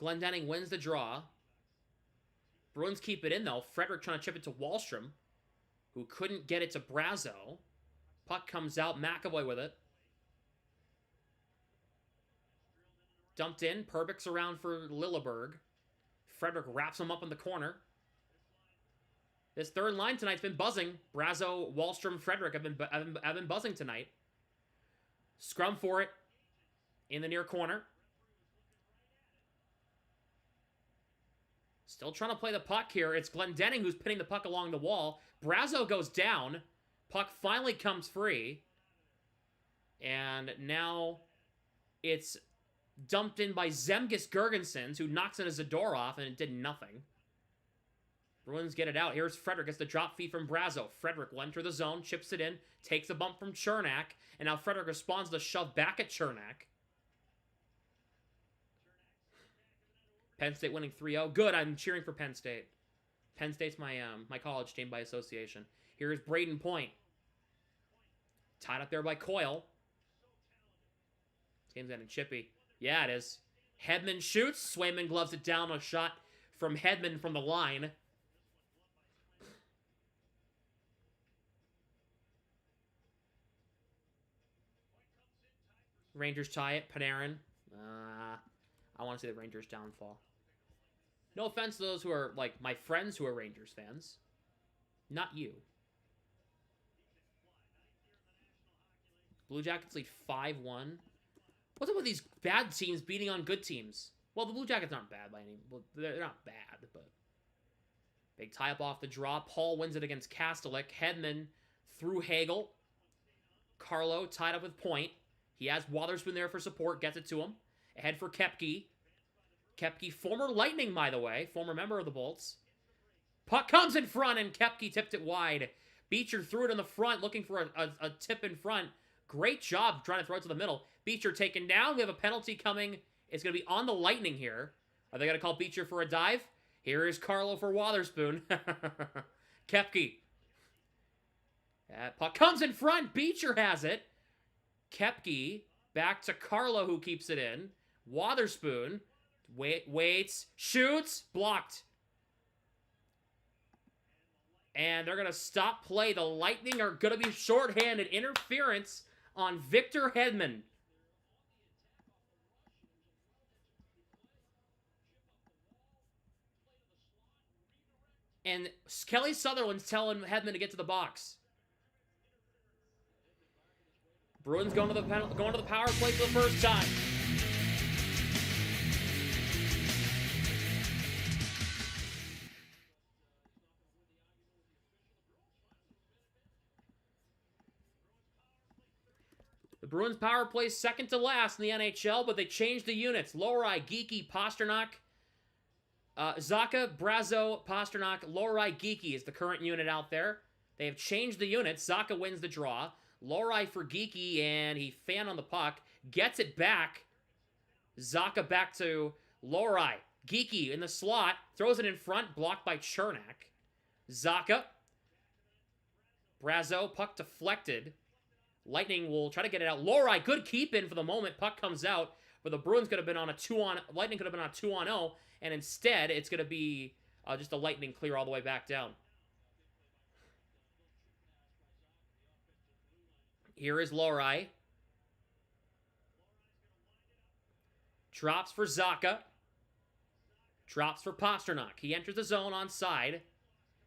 Glendening wins the draw. Bruins keep it in, though. Frederick trying to chip it to Wahlstrom, who couldn't get it to Brazo. Puck comes out. McAvoy with it. Dumped in. Perbix around for Lilleberg. Frederick wraps him up in the corner. This third line tonight's been buzzing. Brazo, Wahlstrom, Frederick have been buzzing tonight. Scrum for it in the near corner. Still trying to play the puck here. It's Glendening who's pinning the puck along the wall. Brazeau goes down. Puck finally comes free. And now it's dumped in by Zemgus Girgensons, who knocks in a Zadorov, and it did nothing. Bruins get it out. Here's Frederick. Gets the drop feed from Brazeau. Frederick will enter the zone, chips it in, takes a bump from Chernak, and now Frederick responds to the shove back at Chernak. Penn State winning 3-0. Good, I'm cheering for Penn State. Penn State's my my college team by association. Here's Braden Point. Tied up there by Coyle. This game's getting chippy. Yeah, it is. Hedman shoots. Swayman gloves it down. A shot from Hedman from the line. Rangers tie it. Panarin. I want to see the Rangers downfall. No offense to those who are, like, my friends who are Rangers fans. Not you. Blue Jackets lead 5-1. What's up with these bad teams beating on good teams? Well, the Blue Jackets aren't bad by any... Well, they're not bad, but... Big tie-up off the draw. Paul wins it against Kastelik. Hedman through Hagel. Carlo tied up with Point. He has Wotherspoon there for support. Gets it to him. Ahead for Koepke. Koepke, former Lightning, by the way. Former member of the Bolts. Puck comes in front, and Koepke tipped it wide. Beecher threw it in the front, looking for a tip in front. Great job trying to throw it to the middle. Beecher taken down. We have a penalty coming. It's going to be on the Lightning here. Are they going to call Beecher for a dive? Here is Carlo for Wotherspoon. Koepke. Puck comes in front. Beecher has it. Koepke back to Carlo, who keeps it in. Wotherspoon waits, shoots, blocked. And they're going to stop play. The Lightning are going to be shorthanded. Interference on Victor Hedman. And Kelly Sutherland's telling Hedman to get to the box. Bruins going to the power play for the first time. The Bruins power play is second to last in the NHL, but they changed the units. Lohrei, Geekie, Pasternak, Zacha, Brazeau, Pasternak, Lohrei, Geekie is the current unit out there. They have changed the units. Zacha wins the draw. Lohrei for Geekie, and he fanned on the puck. Gets it back. Zacha back to Lohrei. Geekie in the slot. Throws it in front. Blocked by Chernak. Zacha. Brazeau. Puck deflected. Lightning will try to get it out. Lohrei, good keep in for the moment. Puck comes out. But the Bruins could have been on a 2-on... Lightning could have been on a 2-on-0. And instead, it's going to be just a Lightning clear all the way back down. Here is Lohrei. Drops for Zacha. Drops for Pasternak. He enters the zone on side.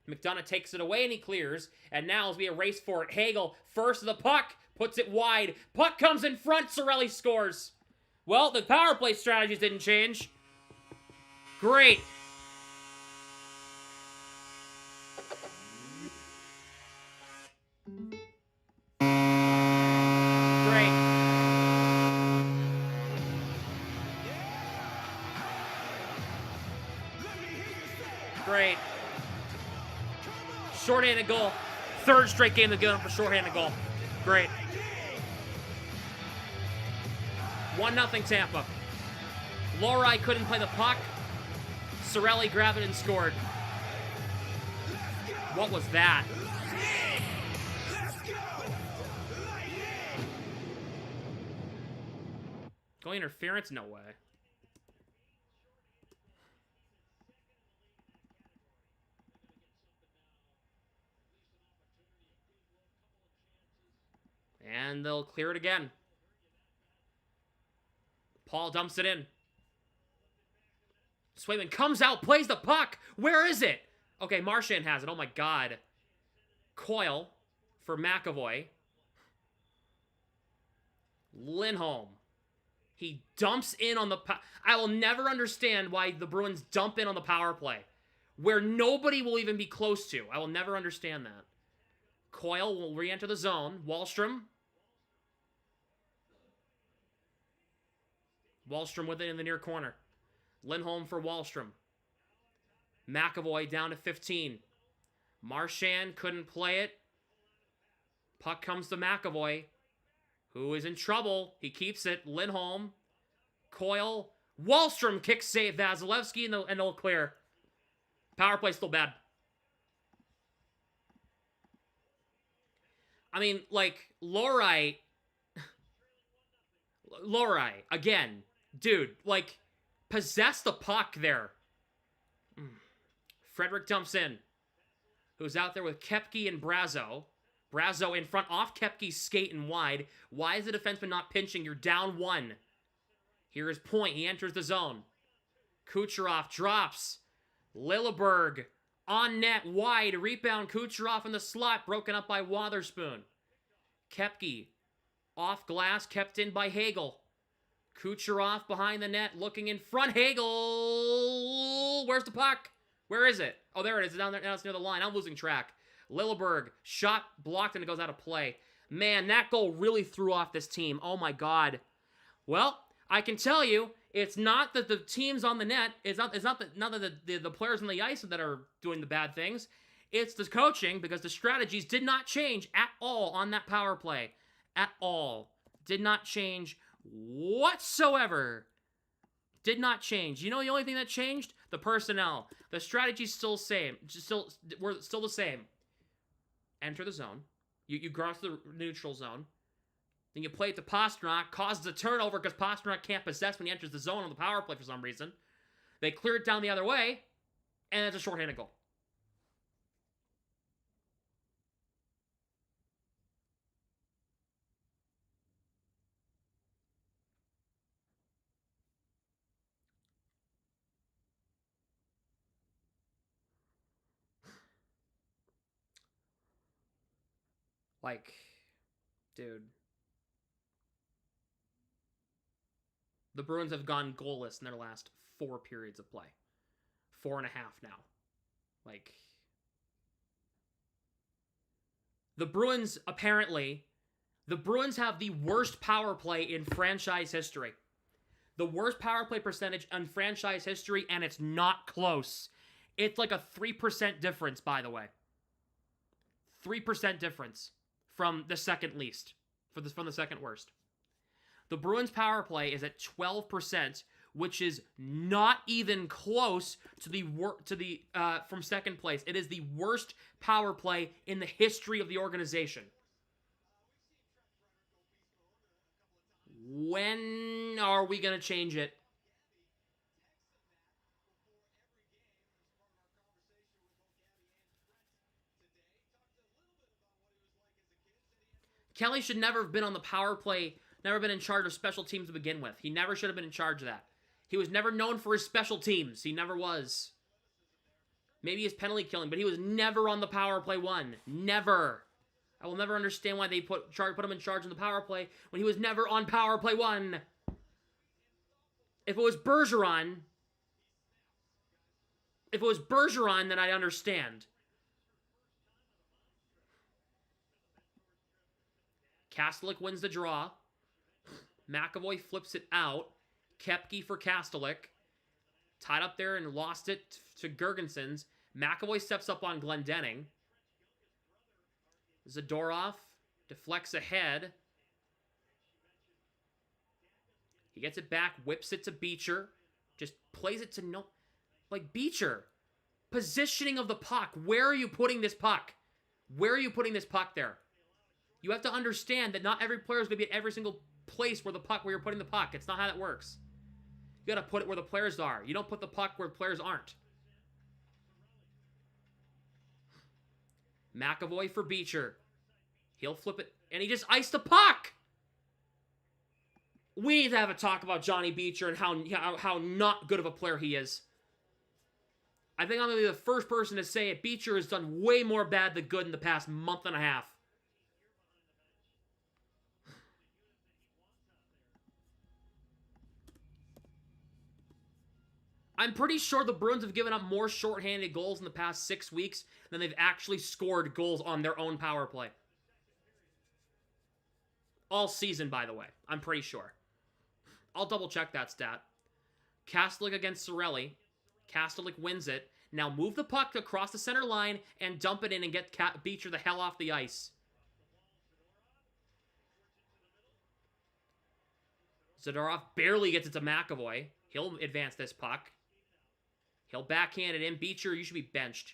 McDonough takes it away and he clears. And now as we a race for it, Hagel first to the puck. Puts it wide. Puck comes in front. Cirelli scores. Well, the power play strategies didn't change. Great. Great. Shorthanded goal. Third straight game to go for shorthanded goal. Great. 1-0 Tampa. Lohrei couldn't play the puck. Cirelli grabbed it and scored. What was that? Goal interference? No way. And they'll clear it again. Paul dumps it in. Swayman comes out, plays the puck. Where is it? Okay, Marchand has it. Oh my god. Coyle for McAvoy. Lindholm. He dumps in on the... I will never understand why the Bruins dump in on the power play. where nobody will even be close to. I will never understand that. Coyle will re-enter the zone. Wahlstrom. Wahlstrom with it in the near corner. Lindholm for Wahlstrom. McAvoy down to 15. Marchand couldn't play it. Puck comes to McAvoy, who is in trouble. He keeps it. Lindholm. Coyle. Wahlstrom kicks save. Vasilevsky and they'll clear. Power play still bad. I mean, like, Lorite, again, dude, like, possess the puck there. Frederick dumps in. Who's out there with Koepke and Brazo. Brazo in front off Kepke's skate and wide. Why is the defenseman not pinching? You're down 1. Here is Point. He enters the zone. Kucherov drops. Lilleberg on net wide. Rebound. Kucherov in the slot. Broken up by Wotherspoon. Koepke off glass. Kept in by Hagel. Kucherov behind the net. Looking in front. Hagel. Where's the puck? Where is it? Oh, there it is. It's down there. Now it's near the line. I'm losing track. Lilleberg. Shot blocked and it goes out of play. Man, that goal really threw off this team. Oh my God. Well, I can tell you, it's not that the teams on the net, it's not that the players on the ice that are doing the bad things. It's the coaching, because the strategies did not change at all on that power play. At all. Did not change whatsoever. Did not change. You know the only thing that changed? The personnel. The strategy's still same. We're still the same. Enter the zone. You cross the neutral zone. Then you play it to Pastrnak, causes a turnover because Pastrnak can't possess when he enters the zone on the power play for some reason. They clear it down the other way, and it's a shorthanded goal. Like, dude. The Bruins have gone goalless in their last 4 periods of play. 4.5 now. Like, the Bruins have the worst power play in franchise history. The worst power play percentage in franchise history, and it's not close. It's like a 3% difference, by the way. 3% difference from the second least. From the second worst. The Bruins' power play is at 12%, which is not even close to from second place. It is the worst power play in the history of the organization. When are we going to change it? Kelly should never have been on the power play, never been in charge of special teams to begin with. He never should have been in charge of that. He was never known for his special teams. He never was. Maybe his penalty killing, but he was never on the power play 1. Never. I will never understand why they put him in charge of the power play when he was never on power play 1. If it was Bergeron, then I'd understand. Kastelik wins the draw. McAvoy flips it out. Koepke for Kastelik. Tied up there and lost it to Gergensons. McAvoy steps up on Glendening. Zadorov deflects ahead. He gets it back, whips it to Beecher. Just plays it to no... Like, Beecher. Positioning of the puck. Where are you putting this puck? Where are you putting this puck there? You have to understand that not every player is going to be at every single place where you're putting the puck. It's not how that works. You got to put it where the players are. You don't put the puck where the players aren't. McAvoy for Beecher. He'll flip it, and he just iced the puck! We need to have a talk about Johnny Beecher and how not good of a player he is. I think I'm going to be the first person to say it. Beecher has done way more bad than good in the past month and a half. I'm pretty sure the Bruins have given up more shorthanded goals in the past 6 weeks than they've actually scored goals on their own power play. All season, by the way. I'm pretty sure. I'll double check that stat. Kastelik against Cirelli. Kastelik wins it. Now move the puck across the center line and dump it in and get Beecher the hell off the ice. Zadorov barely gets it to McAvoy. He'll advance this puck. He'll backhand it in. Beecher, you should be benched.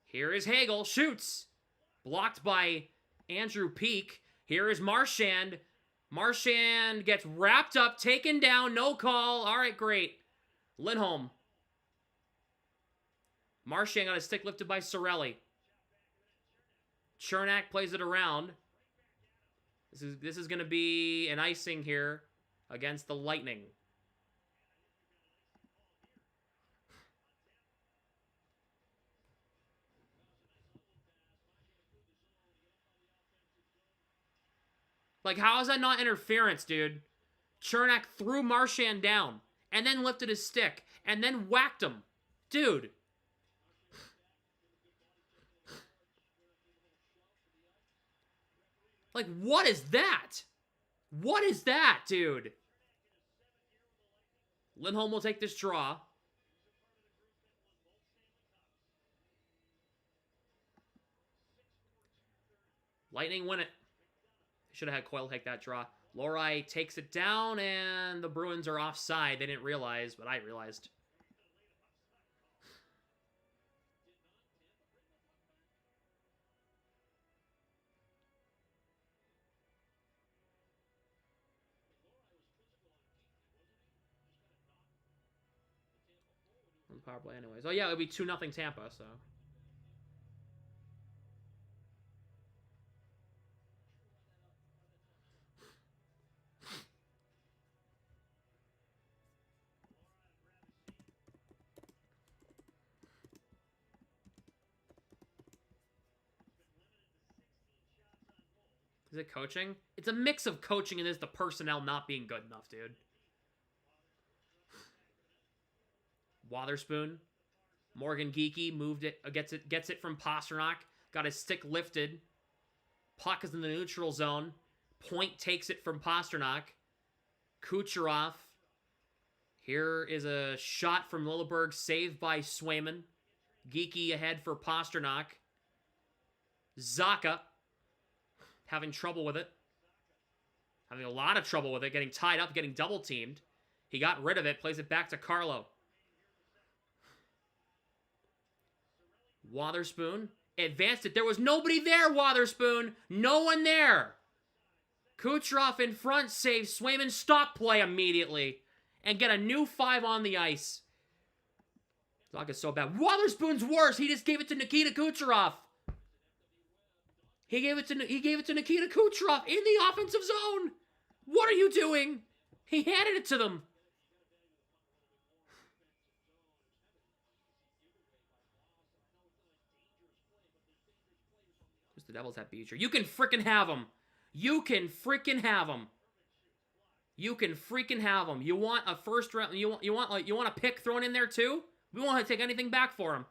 Here is Hagel. Shoots. Blocked by Andrew Peak. Here is Marchand. Marchand gets wrapped up, taken down, no call. All right, great. Lindholm. Marchand got his stick lifted by Cirelli. Chernak plays it around. This is going to be an icing here against the Lightning. Like, how is that not interference, dude? Chernak threw Marchand down and then lifted his stick and then whacked him. Dude. Like, what is that? What is that, dude? Lindholm will take this draw. Lightning win it. Should have had Coyle take that draw. Lohrei takes it down, and the Bruins are offside. They didn't realize, but I realized. On the power play anyways. Oh, yeah, it would be 2-0 Tampa, so... Is it coaching? It's a mix of coaching and the personnel not being good enough, dude. Wotherspoon. Morgan Geekie moved it, gets it from Pasternak. Got his stick lifted. Puck is in the neutral zone. Point takes it from Pasternak. Kucherov. Here is a shot from Lilleberg, saved by Swayman. Geekie ahead for Pasternak. Zacha. Having trouble with it. Having a lot of trouble with it. Getting tied up, getting double-teamed. He got rid of it. Plays it back to Carlo. Wotherspoon. Advanced it. There was nobody there, Wotherspoon. No one there. Kucherov in front. Saves Swayman. Stop play immediately. And get a new 5 on the ice. Zacha's so bad. Wotherspoon's worse. He just gave it to Nikita Kucherov. He gave it to Nikita Kucherov in the offensive zone. What are you doing? He handed it to them. Who's the Devils have Beecher? You can frickin' have him. You can frickin' have him. You can freaking have him. You want a first round? You want a pick thrown in there too? We won't have to take anything back for him.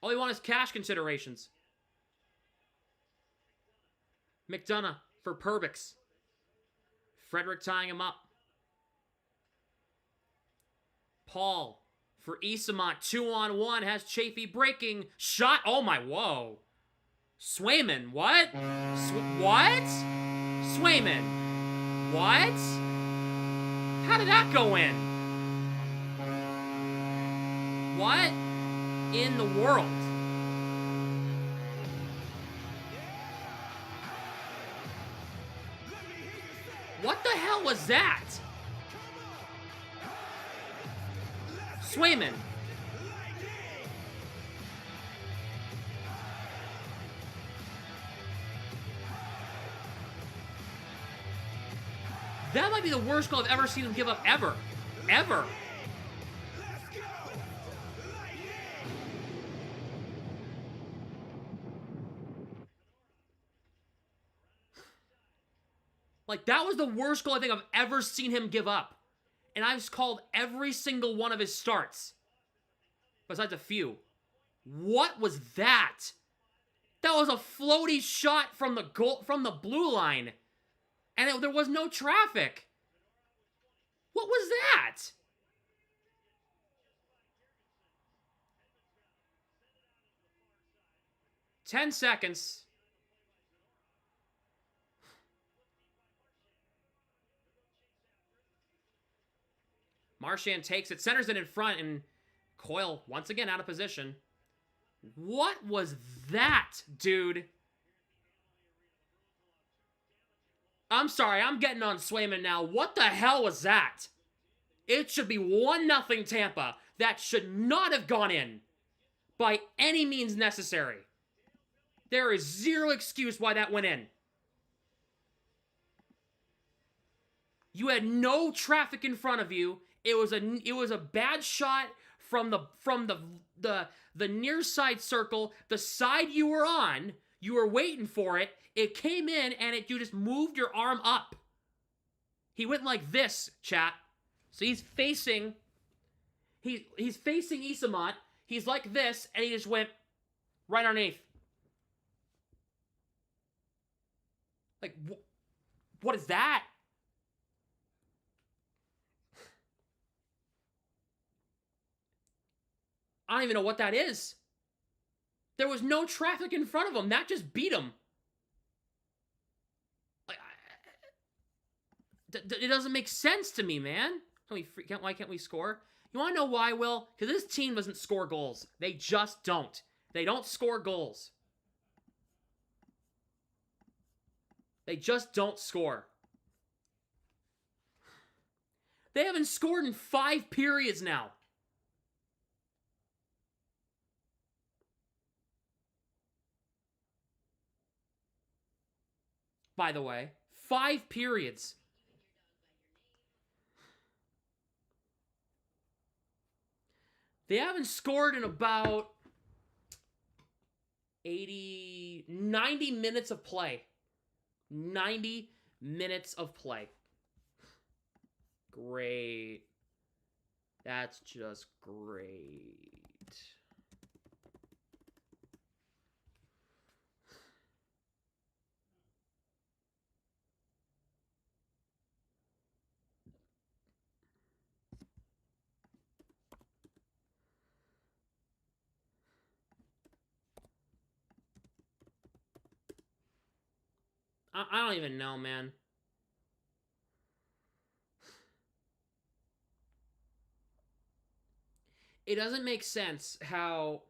All we want is cash considerations. McDonough for Perbix. Frederick tying him up. Paul for Isamont. 2-on-1. Has Chafee breaking. Shot. Oh my, whoa. Swayman. What? What? Swayman. What? How did that go in? What in the world? What the hell was that? Swayman. That might be the worst goal I've ever seen him give up, ever. Ever. Like, that was the worst goal I think I've ever seen him give up. And I've called every single one of his starts. Besides a few. What was that? That was a floaty shot from the blue line. And there was no traffic. What was that? "10 seconds. Marchand takes it, centers it in front, and Coyle, once again, out of position. What was that, dude? I'm sorry, I'm getting on Swayman now. What the hell was that? It should be 1-0 Tampa. That should not have gone in by any means necessary. There is zero excuse why that went in. You had no traffic in front of you. It was a bad shot from the near side circle, the side you were on. You were waiting for it. It came in and you just moved your arm up. He went like this, chat. So he's facing Isamont. He's like this, and he just went right underneath. Like, what is that? I don't even know what that is. There was no traffic in front of him. That just beat him. Like, it doesn't make sense to me, man. Why can't we score? You want to know why, Will? Because this team doesn't score goals. They just don't. They don't score goals. They just don't score. They haven't scored in 5 periods now. By the way, 5 periods. They haven't scored in about 90 minutes of play. 90 minutes of play. Great. That's just great. I don't even know, man. It doesn't make sense how...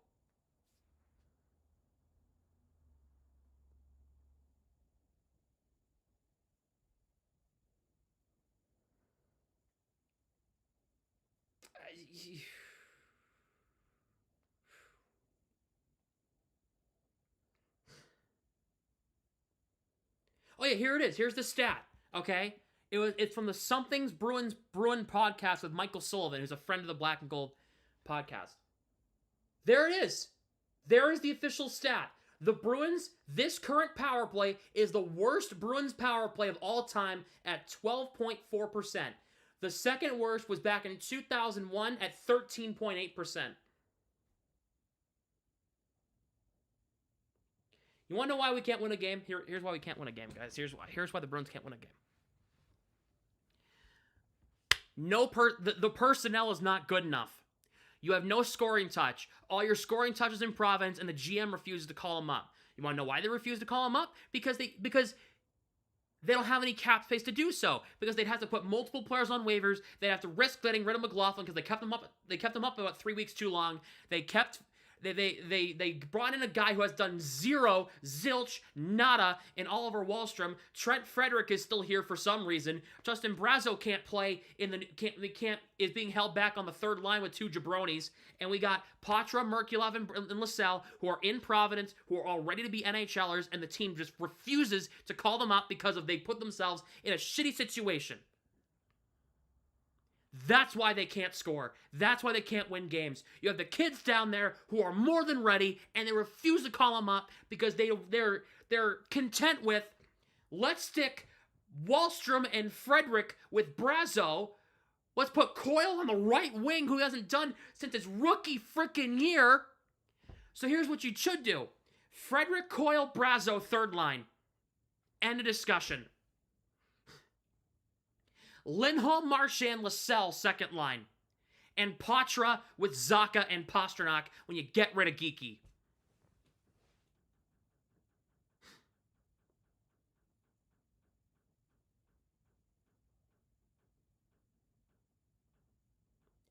Oh yeah, here it is. Here's the stat. Okay, it's from the Something's Bruin podcast with Michael Sullivan, who's a friend of the Black and Gold podcast. There it is. There is the official stat. The Bruins, this current power play is the worst Bruins power play of all time at 12.4%. The second worst was back in 2001 at 13.8%. You want to know why we can't win a game? Here's why we can't win a game, guys. Here's why the Bruins can't win a game. The personnel is not good enough. You have no scoring touch. All your scoring touches in Providence, and the GM refuses to call them up. You want to know why they refuse to call them up? Because they don't have any cap space to do so. Because they'd have to put multiple players on waivers. They'd have to risk getting rid of McLaughlin because they kept them up. They kept them up about 3 weeks too long. They brought in a guy who has done zero, zilch, nada in Oliver Wahlstrom. Trent Frederick is still here for some reason. Justin Brazeau can't play is being held back on the third line with 2 jabronis. And we got Patra, Merkulov, and LaSalle who are in Providence, who are all ready to be NHLers, and the team just refuses to call them up because they put themselves in a shitty situation. That's why they can't score. That's why they can't win games. You have the kids down there who are more than ready, and they refuse to call them up because they're content with, let's stick Wallstrom and Frederick with Brazo. Let's put Coyle on the right wing, who he hasn't done since his rookie freaking year. So here's what you should do. Frederick, Coyle, Brazo, third line. End of discussion. Lindholm, Marchand, LaSalle, second line. And Patra with Zacha and Pasternak when you get rid of Geekie.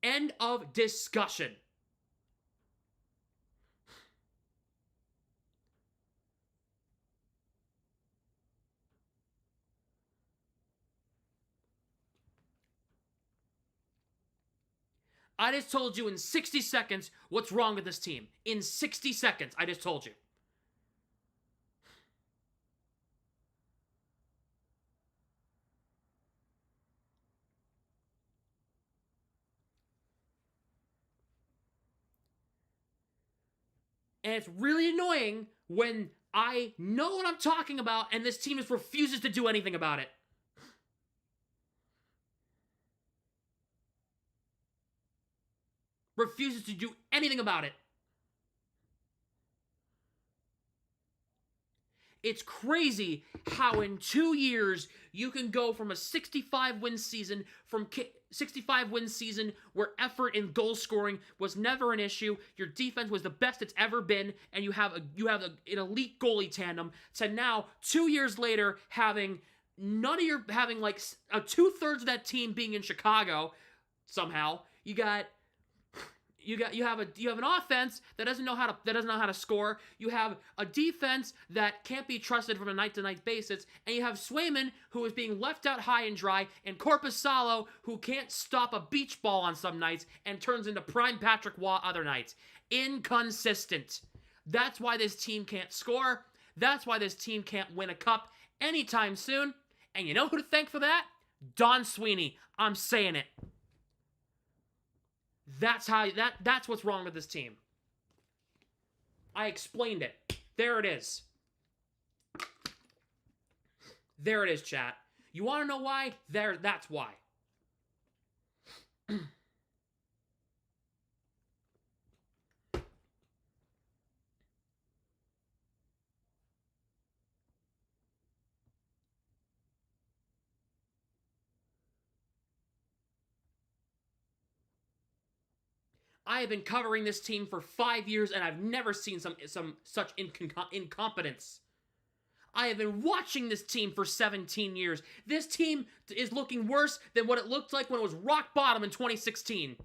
End of discussion. I just told you in 60 seconds what's wrong with this team. In 60 seconds, I just told you. And it's really annoying when I know what I'm talking about and this team just refuses to do anything about it. Refuses to do anything about it. It's crazy how in 2 years you can go from a 65 win season where effort and goal scoring was never an issue, your defense was the best it's ever been, and you have an elite goalie tandem, to now 2 years later having like a 2/3 of that team being in Chicago somehow. You have an offense that doesn't know how to score. You have a defense that can't be trusted from a night-to-night basis, and you have Swayman, who is being left out high and dry, and Korpisalo, who can't stop a beach ball on some nights and turns into prime Patrick Waugh other nights. Inconsistent. That's why this team can't score. That's why this team can't win a cup anytime soon. And you know who to thank for that? Don Sweeney. I'm saying it. That's what's wrong with this team. I explained it. There it is. There it is, chat. You want to know why? That's why. I have been covering this team for 5 years, and I've never seen such incompetence. I have been watching this team for 17 years. This team is looking worse than what it looked like when it was rock bottom in 2016.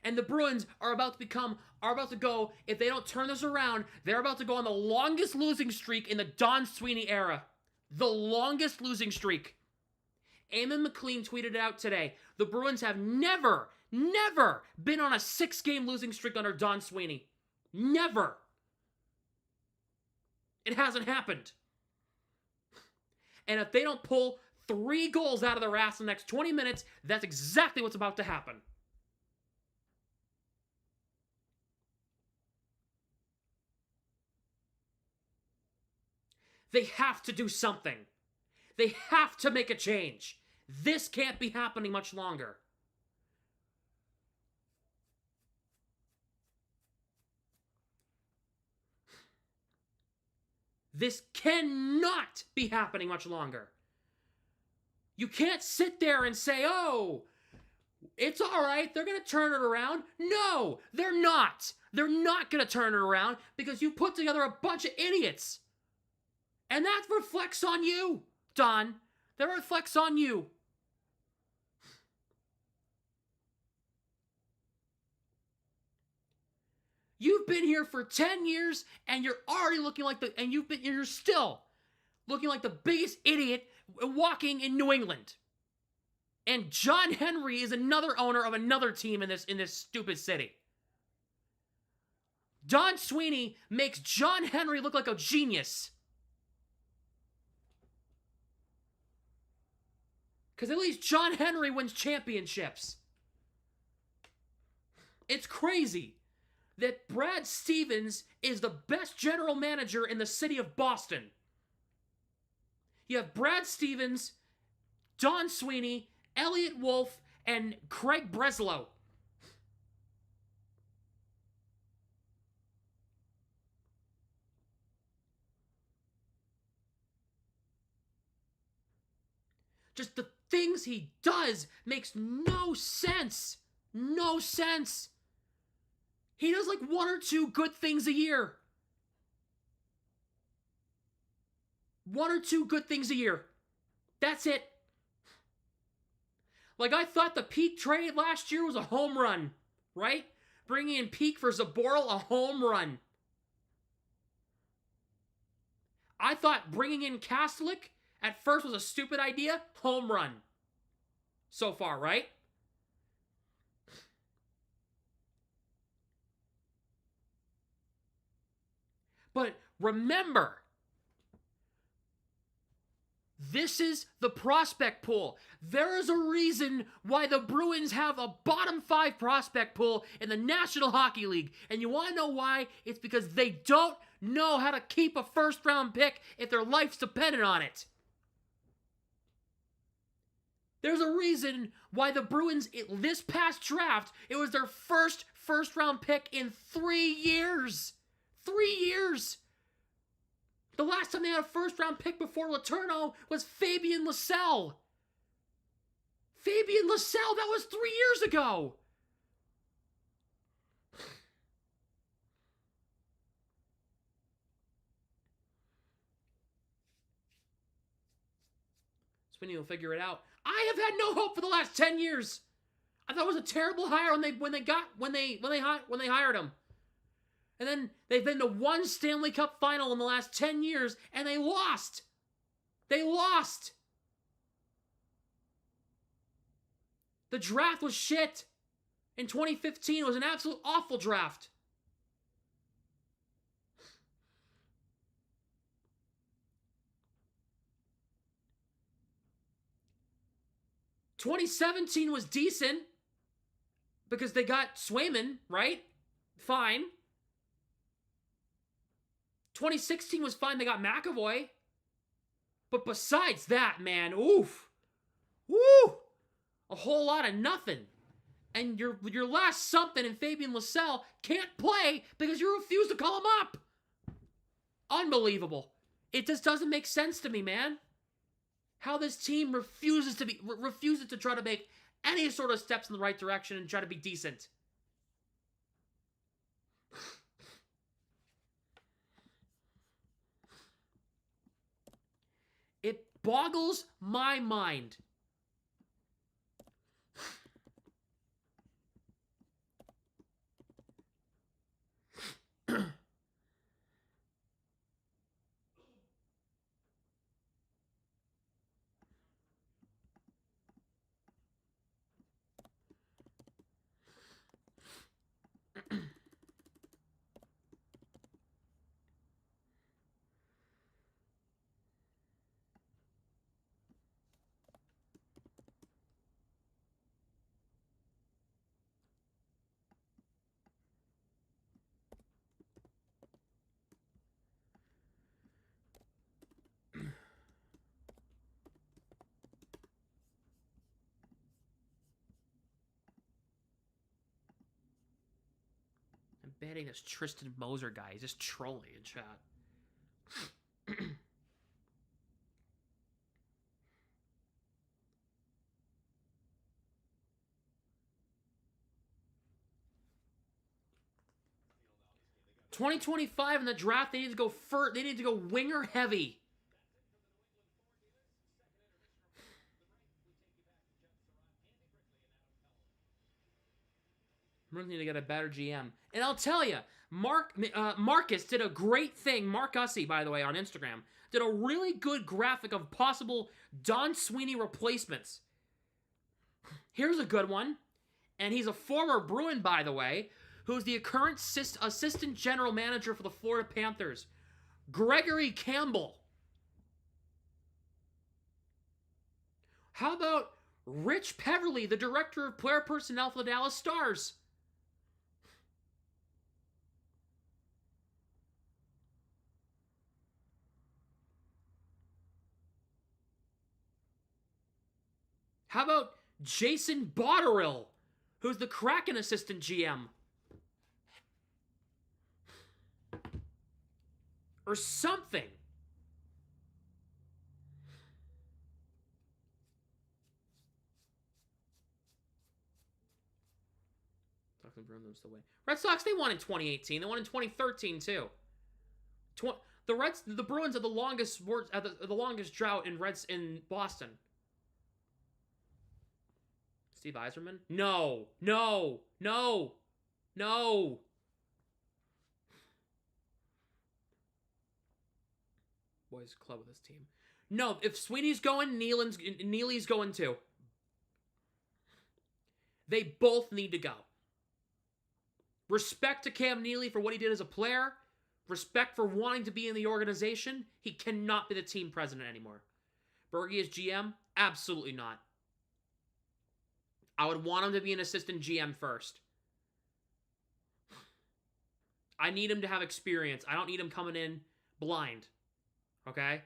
And the Bruins are about to go, if they don't turn this around, they're about to go on the longest losing streak in the Don Sweeney era. The longest losing streak. Eamon McLean tweeted it out today. The Bruins have never been on a 6-game losing streak under Don Sweeney. Never. It hasn't happened. And if they don't pull 3 goals out of their ass in the next 20 minutes, that's exactly what's about to happen. They have to do something. They have to make a change. This can't be happening much longer. This cannot be happening much longer. You can't sit there and say, oh, it's all right, they're going to turn it around. No, they're not. They're not going to turn it around because you put together a bunch of idiots. And that reflects on you, Don. That reflects on you. You've been here for 10 years and you're already looking like you're still looking like the biggest idiot walking in New England. And John Henry is another owner of another team in this stupid city. Don Sweeney makes John Henry look like a genius. Because at least John Henry wins championships. It's crazy. that Brad Stevens is the best general manager in the city of Boston. You have Brad Stevens, Don Sweeney, Elliot Wolf, and Craig Breslow. Just the things he does makes no sense. No sense. He does like 1 or 2 good things a year. 1 or 2 good things a year. That's it. Like, I thought the Peak trade last year was a home run, right? Bringing in Peak for Zaboral, a home run. I thought bringing in Kastelic at first was a stupid idea. Home run. So far, right? But remember, this is the prospect pool. There is a reason why the Bruins have a bottom 5 prospect pool in the National Hockey League. And you want to know why? It's because they don't know how to keep a first-round pick if their life's dependent on it. There's a reason why the Bruins, this past draft, it was their first-round pick in 3 years. 3 years. The last time they had a first-round pick before Letourneau was Fabian Lysell. Fabian Lysell, that was 3 years ago. Sweeney will figure it out. I have had no hope for the last 10 years. I thought it was a terrible hire when they hired him. And then they've been to 1 Stanley Cup final in the last 10 years, and they lost. They lost. The draft was shit. In 2015, it was an absolute awful draft. ...2017 was decent because they got Swayman, right? Fine. 2016 was fine. They got McAvoy. But besides that, man, oof. Woo! A whole lot of nothing. And your last something in Fabian Lysell can't play because you refuse to call him up. Unbelievable. It just doesn't make sense to me, man. How this team refuses to try to make any sort of steps in the right direction and try to be decent. It boggles my mind. Betting this Tristan Moser guy. He's just trolling in chat. 2025 in the draft, they need to go they need to go winger heavy. We need to get a better GM. And I'll tell you, Marcus did a great thing. Mark Ussey, by the way, on Instagram, did a really good graphic of possible Don Sweeney replacements. Here's a good one. And he's a former Bruin, by the way, who's the current assistant general manager for the Florida Panthers. Gregory Campbell. How about Rich Peverly, the director of player personnel for the Dallas Stars? How about Jason Botterill, who's the Kraken assistant GM? Or something. Bruins the way. Red Sox, they won in 2018. They won in 2013 too. The Bruins are the longest the longest drought in Boston. Steve Yzerman? No. Boys club with this team. No, if Sweeney's going, Neely's going too. They both need to go. Respect to Cam Neely for what he did as a player. Respect for wanting to be in the organization. He cannot be the team president anymore. Bergie as GM? Absolutely not. I would want him to be an assistant GM first. I need him to have experience. I don't need him coming in blind. Okay?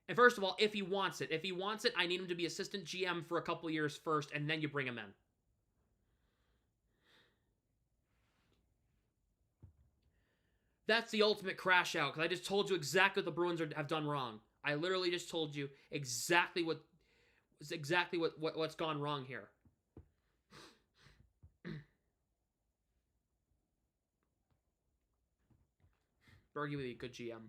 And first of all, if he wants it. If he wants it, I need him to be assistant GM for a couple years first, and then you bring him in. That's the ultimate crash out, because I just told you exactly what the Bruins have done wrong. I literally just told you exactly what's gone wrong here. Bergie would be a good GM.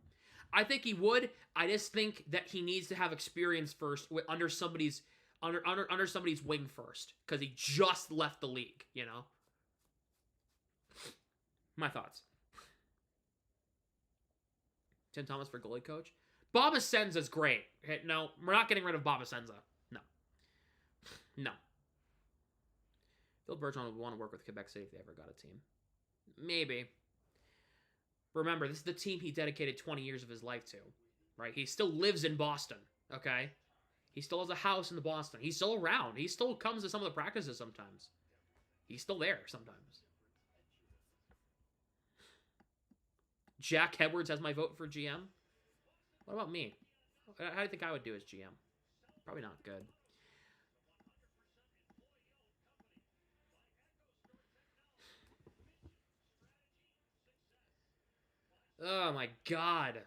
I think he would. I just think that he needs to have experience first under somebody's wing first, because he just left the league. You know. My thoughts. Tim Thomas for goalie coach. Bob Essenza's great. Okay, no, we're not getting rid of Bob Essenza. No. Phil Bergeron would want to work with Quebec City if they ever got a team. Maybe. Remember, this is the team he dedicated 20 years of his life to. Right? He still lives in Boston. Okay? He still has a house in Boston. He's still around. He still comes to some of the practices sometimes. He's still there sometimes. Jack Edwards has my vote for GM. What about me? How do you think I would do as GM? Probably not good. Oh my God.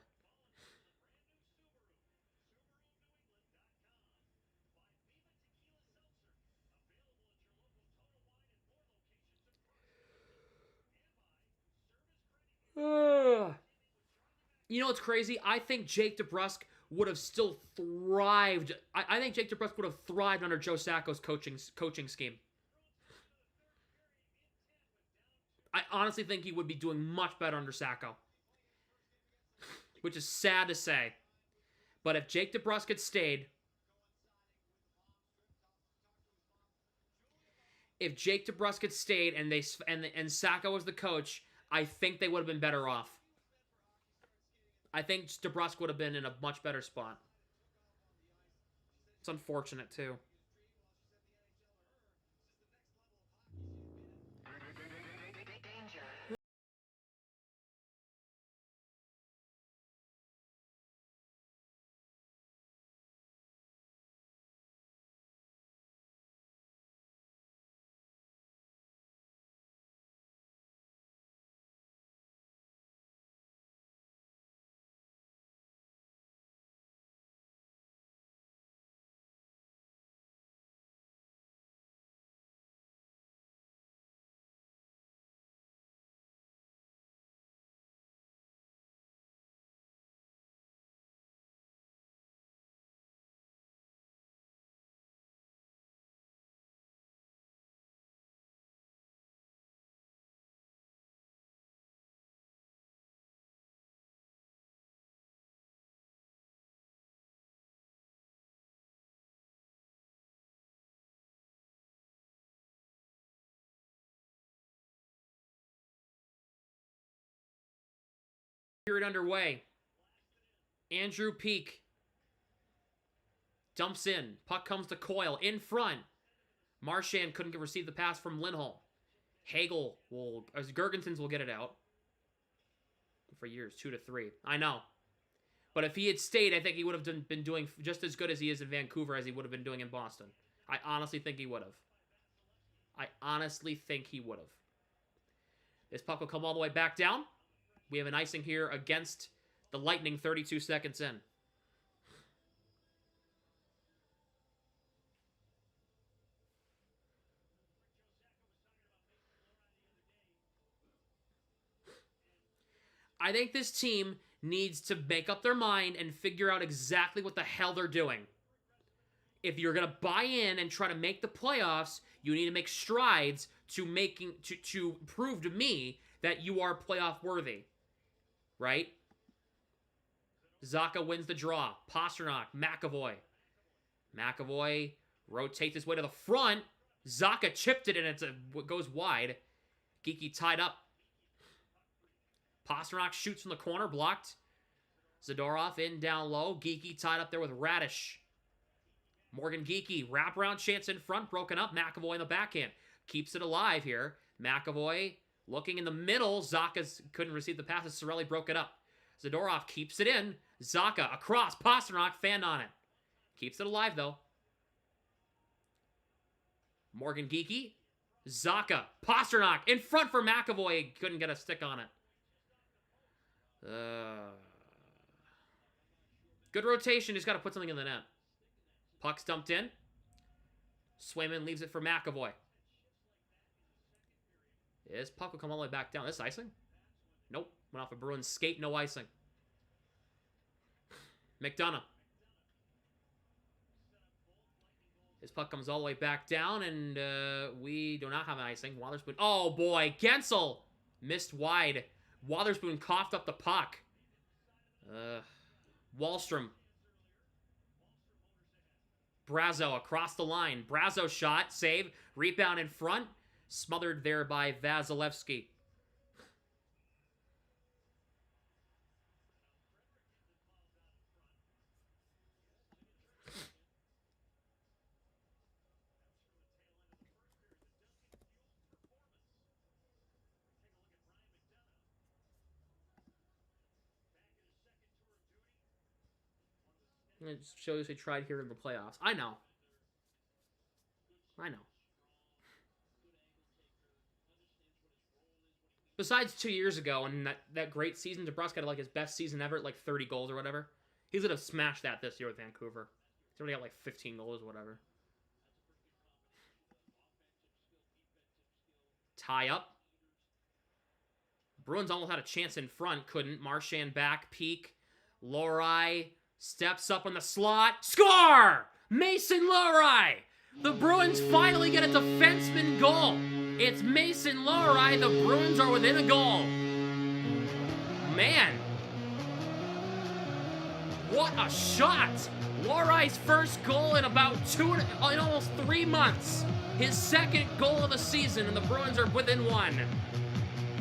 You know what's crazy? I think Jake DeBrusk would have still thrived. I think Jake DeBrusk would have thrived under Joe Sacco's coaching scheme. I honestly think he would be doing much better under Sacco. Which is sad to say. But if Jake DeBrusk had stayed... If Jake DeBrusk had stayed and Sacco was the coach, I think they would have been better off. I think DeBrusk would have been in a much better spot. It's unfortunate, too. Period underway. Andrew Peak dumps in. Puck comes to Coyle in front. Marchand couldn't receive the pass from Lindholm. Hagel Gergensons will get it out. For years, 2-3. I know. But if he had stayed, I think he would have been doing just as good as he is in Vancouver as he would have been doing in Boston. I honestly think he would have. This puck will come all the way back down. We have an icing here against the Lightning 32 seconds in. I think this team needs to make up their mind and figure out exactly what the hell they're doing. If you're going to buy in and try to make the playoffs, you need to make strides to prove to me that you are playoff worthy. Right? Zacha wins the draw. Pastrnak, McAvoy. McAvoy rotates his way to the front. Zacha chipped it and it goes wide. Geekie tied up. Pastrnak shoots from the corner, blocked. Zadorov in down low. Geekie tied up there with Radish. Morgan Geekie, wraparound chance in front, broken up. McAvoy in the backhand. Keeps it alive here. McAvoy looking in the middle. Zacha couldn't receive the pass as Sorelli broke it up. Zadorov keeps it in. Zacha across. Pastrnak fanned on it. Keeps it alive though. Morgan Geekie. Zacha. Pastrnak in front for McAvoy. Couldn't get a stick on it. Good rotation. He's got to put something in the net. Puck's dumped in. Swayman leaves it for McAvoy. This puck will come all the way back down. This icing? Nope. Went off a Bruins skate. No icing. McDonough. His puck comes all the way back down, and we do not have an icing. Wotherspoon. Oh, boy. Gensel missed wide. Wotherspoon coughed up the puck. Wallstrom. Brazo across the line. Brazo shot. Save. Rebound in front. Smothered there by Vasilevsky. It shows they tried here in the playoffs. I know. Besides 2 years ago and that great season, DeBrusk had like his best season ever at like 30 goals or whatever. He's going to smash that this year with Vancouver. He's already got like 15 goals or whatever. Tie up. Bruins almost had a chance in front. Couldn't. Marchand back. Peak. Lohrei steps up in the slot. Score! Mason Lohrei! The Bruins finally get a defenseman goal. It's Mason Lohrei. The Bruins are within a goal. Man. What a shot. Lohrei's first goal in about almost 3 months. His second goal of the season, and the Bruins are within one.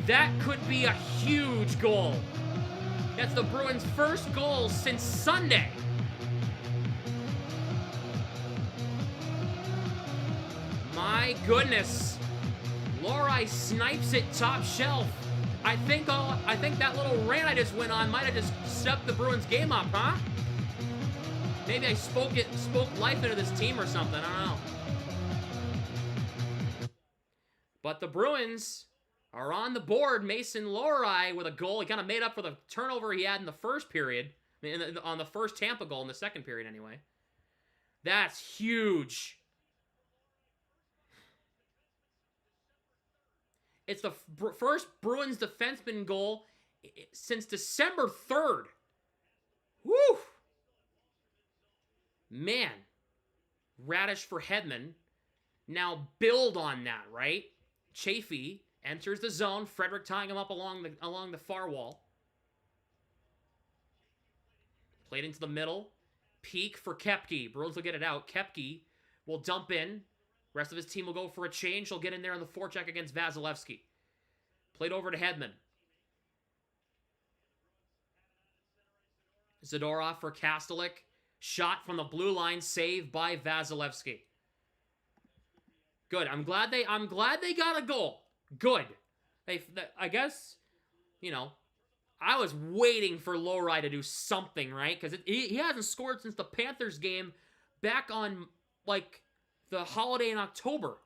That could be a huge goal. That's the Bruins' first goal since Sunday. My goodness. Lohrei snipes it top shelf. I think that little rant I just went on might have just stepped the Bruins game up, huh? Maybe I spoke life into this team or something. I don't know. But the Bruins are on the board. Mason Lohrei with a goal. He kind of made up for the turnover he had in the first period. On the first Tampa goal in the second period, anyway. That's huge. It's the first Bruins defenseman goal since December 3rd. Woo! Man. Radish for Hedman. Now build on that, right? Chaffee enters the zone. Frederick tying him up along the far wall. Played into the middle. Peak for Koepke. Bruins will get it out. Koepke will dump in. Rest of his team will go for a change. He'll get in there on the forecheck against Vasilevsky. Played over to Hedman. Zadorov for Kastelik. Shot from the blue line. Saved by Vasilevsky. Good. I'm glad they got a goal. Good. I guess, I was waiting for Lohrei to do something, right? Because he hasn't scored since the Panthers game back on, the holiday in October.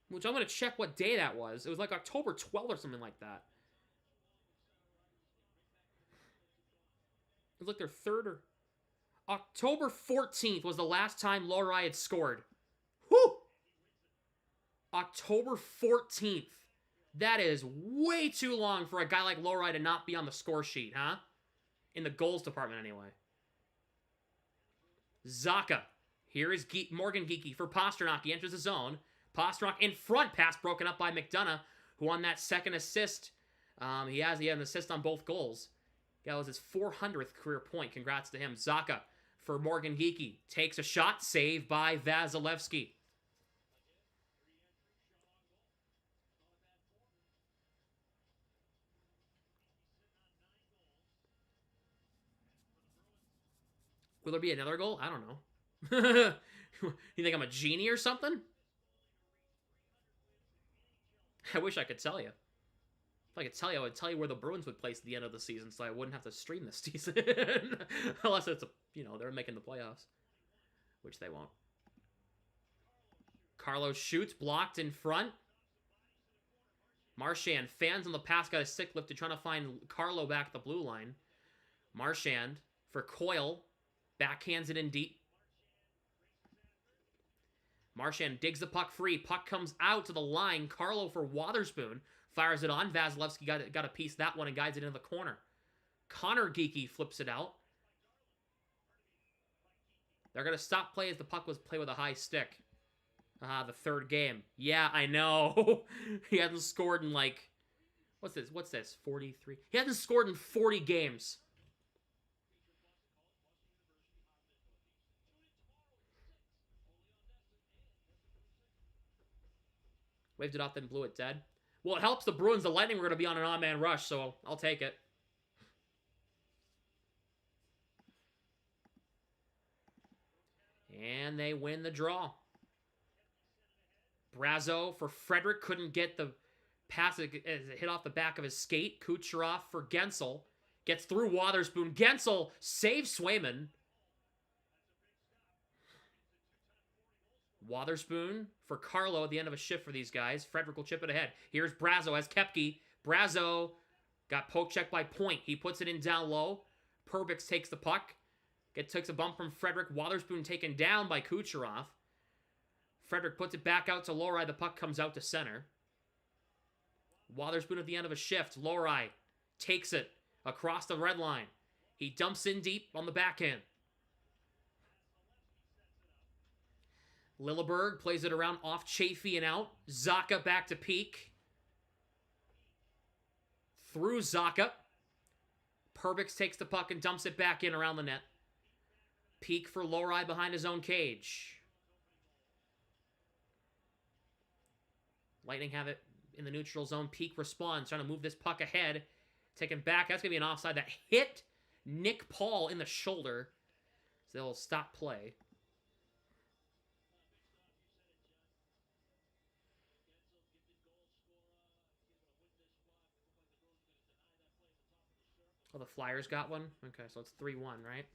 Which I'm going to check what day that was. It was like October 12th or something like that. It was like their third or... October 14th was the last time Lowry had scored. Whew! October 14th. That is way too long for a guy like Lowry to not be on the score sheet, huh? In the goals department, anyway. Zacha. Here is Morgan Geekie for Pasternak. He enters the zone. Pasternak in front. Pass broken up by McDonough, who on that second assist, he had an assist on both goals. That was his 400th career point. Congrats to him. Zacha for Morgan Geekie. Takes a shot. Saved by Vasilevsky. Will there be another goal? I don't know. You think I'm a genie or something? I wish I could tell you. If I could tell you, I would tell you where the Bruins would place at the end of the season, so I wouldn't have to stream this season. Unless it's, they're making the playoffs. Which they won't. Carlos shoots, blocked in front. Marchand, fans on the pass, got a stick lifted, trying to find Carlo back at the blue line. Marchand for Coyle. Backhands it in deep. Marchand digs the puck free. Puck comes out to the line. Carlo for Wotherspoon. Fires it on. Vasilevsky got a piece of that one and guides it into the corner. Connor Geekie flips it out. They're going to stop play as the puck was played with a high stick. The third game. Yeah, I know. He hasn't scored in like... What's this? 43? He hasn't scored in 40 games. Waved it off, then blew it dead. Well, it helps the Bruins. The Lightning were going to be on an odd-man rush, so I'll take it. And they win the draw. Brazo for Frederick. Couldn't get the pass as it hit off the back of his skate. Kucherov for Gensel. Gets through Wotherspoon. Gensel saves Swayman. Wotherspoon for Carlo at the end of a shift for these guys. Frederick will chip it ahead. Here's Brazo as Kepke. Brazo got poke checked by Point. He puts it in down low. Perbix takes the puck. Takes a bump from Frederick. Wotherspoon taken down by Kucherov. Frederick puts it back out to Lowry. The puck comes out to center. Wotherspoon at the end of a shift. Lowry takes it across the red line. He dumps in deep on the backhand. Lilleberg plays it around off Chafee and out. Zacha back to Peak. Through Zacha. Perbix takes the puck and dumps it back in around the net. Peak for Lowry behind his own cage. Lightning have it in the neutral zone. Peak responds, trying to move this puck ahead. Taken back. That's going to be an offside that hit Nick Paul in the shoulder. So they'll stop play. Oh, the Flyers got one? Okay, so it's 3-1, right?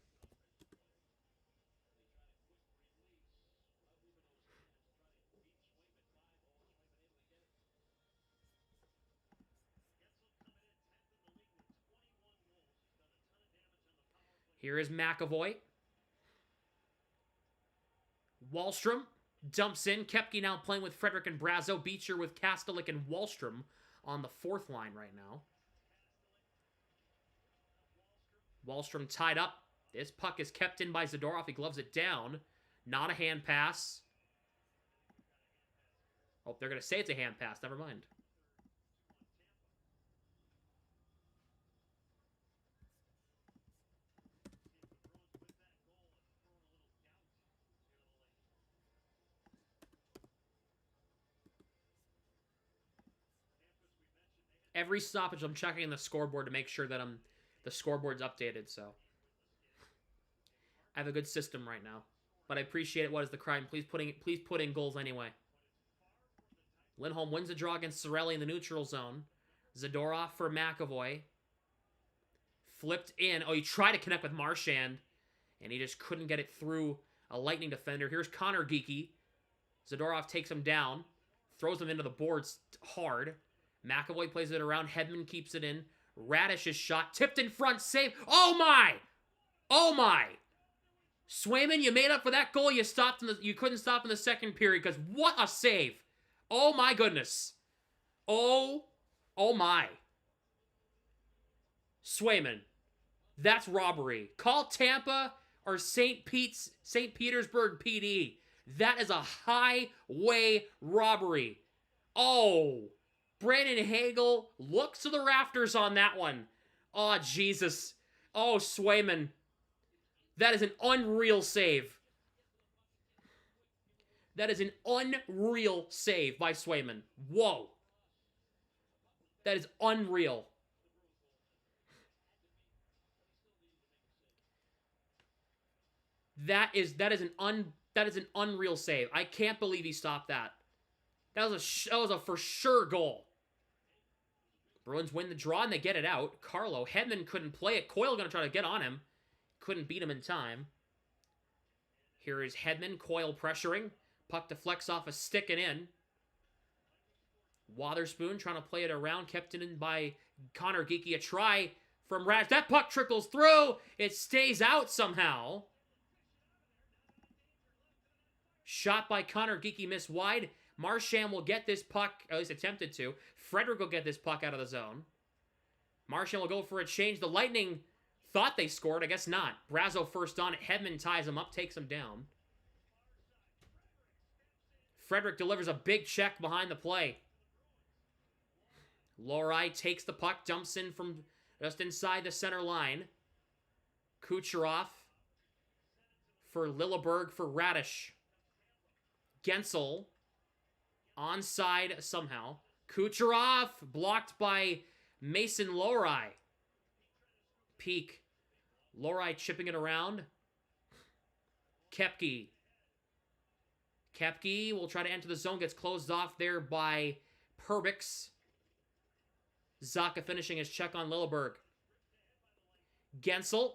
Here is McAvoy. Wahlstrom dumps in. Kepke now playing with Frederick and Brazo. Beecher with Kastelik and Wahlstrom on the fourth line right now. Wahlstrom tied up. This puck is kept in by Zadorov. He gloves it down. Not a hand pass. Oh, they're going to say it's a hand pass. Never mind. Every stoppage, I'm checking the scoreboard to make sure that the scoreboard's updated, so. I have a good system right now. But I appreciate it. What is the crime? Please put in goals anyway. Lindholm wins the draw against Cirelli in the neutral zone. Zadorov for McAvoy. Flipped in. Oh, he tried to connect with Marchand. and he just couldn't get it through a Lightning defender. Here's Connor Geekie. Zadorov takes him down, throws him into the boards hard. McAvoy plays it around. Hedman keeps it in. Radish's shot tipped in front, save. Oh my! Oh my! Swayman, you made up for that goal. You couldn't stop in the second period because what a save! Oh my goodness! Oh my! Swayman, that's robbery. Call Tampa or St. Petersburg PD. That is a highway robbery. Oh, Brandon Hagel looks to the rafters on that one. Oh, Jesus. Oh, Swayman. That is an unreal save. That is an unreal save by Swayman. Whoa. That is unreal. That is an unreal save. I can't believe he stopped that. That was a for sure goal. Bruins win the draw and they get it out. Carlo Hedman couldn't play it. Coyle gonna try to get on him. Couldn't beat him in time. Here is Hedman. Coyle pressuring. Puck deflects off a stick and in. Wotherspoon trying to play it around. Kept it in by Connor Geekie. A try from Raj. That puck trickles through. It stays out somehow. Shot by Connor Geekie, missed wide. Marchand will get this puck, at least attempted to. Frederick will get this puck out of the zone. Marchand will go for a change. The Lightning thought they scored. I guess not. Brazo first on it. Hedman ties him up, takes him down. Frederick delivers a big check behind the play. Lohrei takes the puck, dumps in from just inside the center line. Kucherov for Lilleberg for Radish. Gensel onside somehow. Kucherov blocked by Mason Lohrei. Peak. Lohrei chipping it around. Koepke. Koepke will try to enter the zone. Gets closed off there by Perbix. Zacha finishing his check on Lilleberg. Gensel.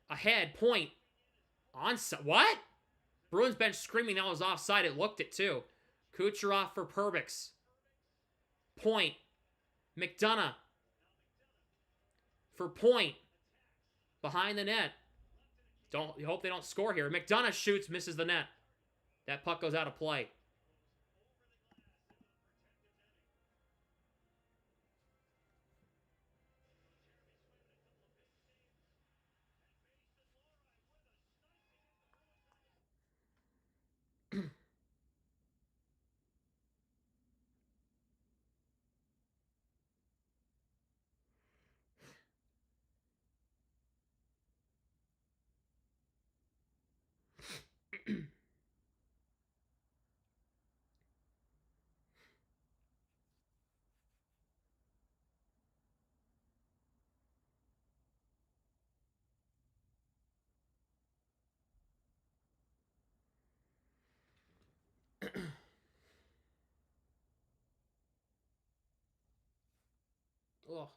Ahead. Point. Onside. What? Bruins bench screaming that was offside. It looked it too. Kucherov for Perbix. Point. McDonough. For Point. Behind the net. You hope they don't score here. McDonough shoots, misses the net. That puck goes out of play. Ugh.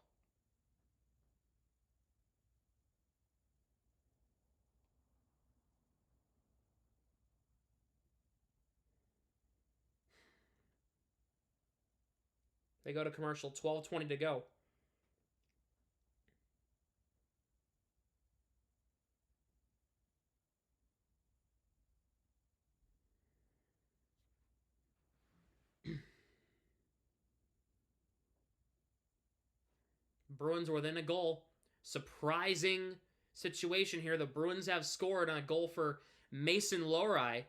They go to commercial, 12:20 to go. Bruins were within a goal. Surprising situation here. The Bruins have scored on a goal for Mason Lohrei.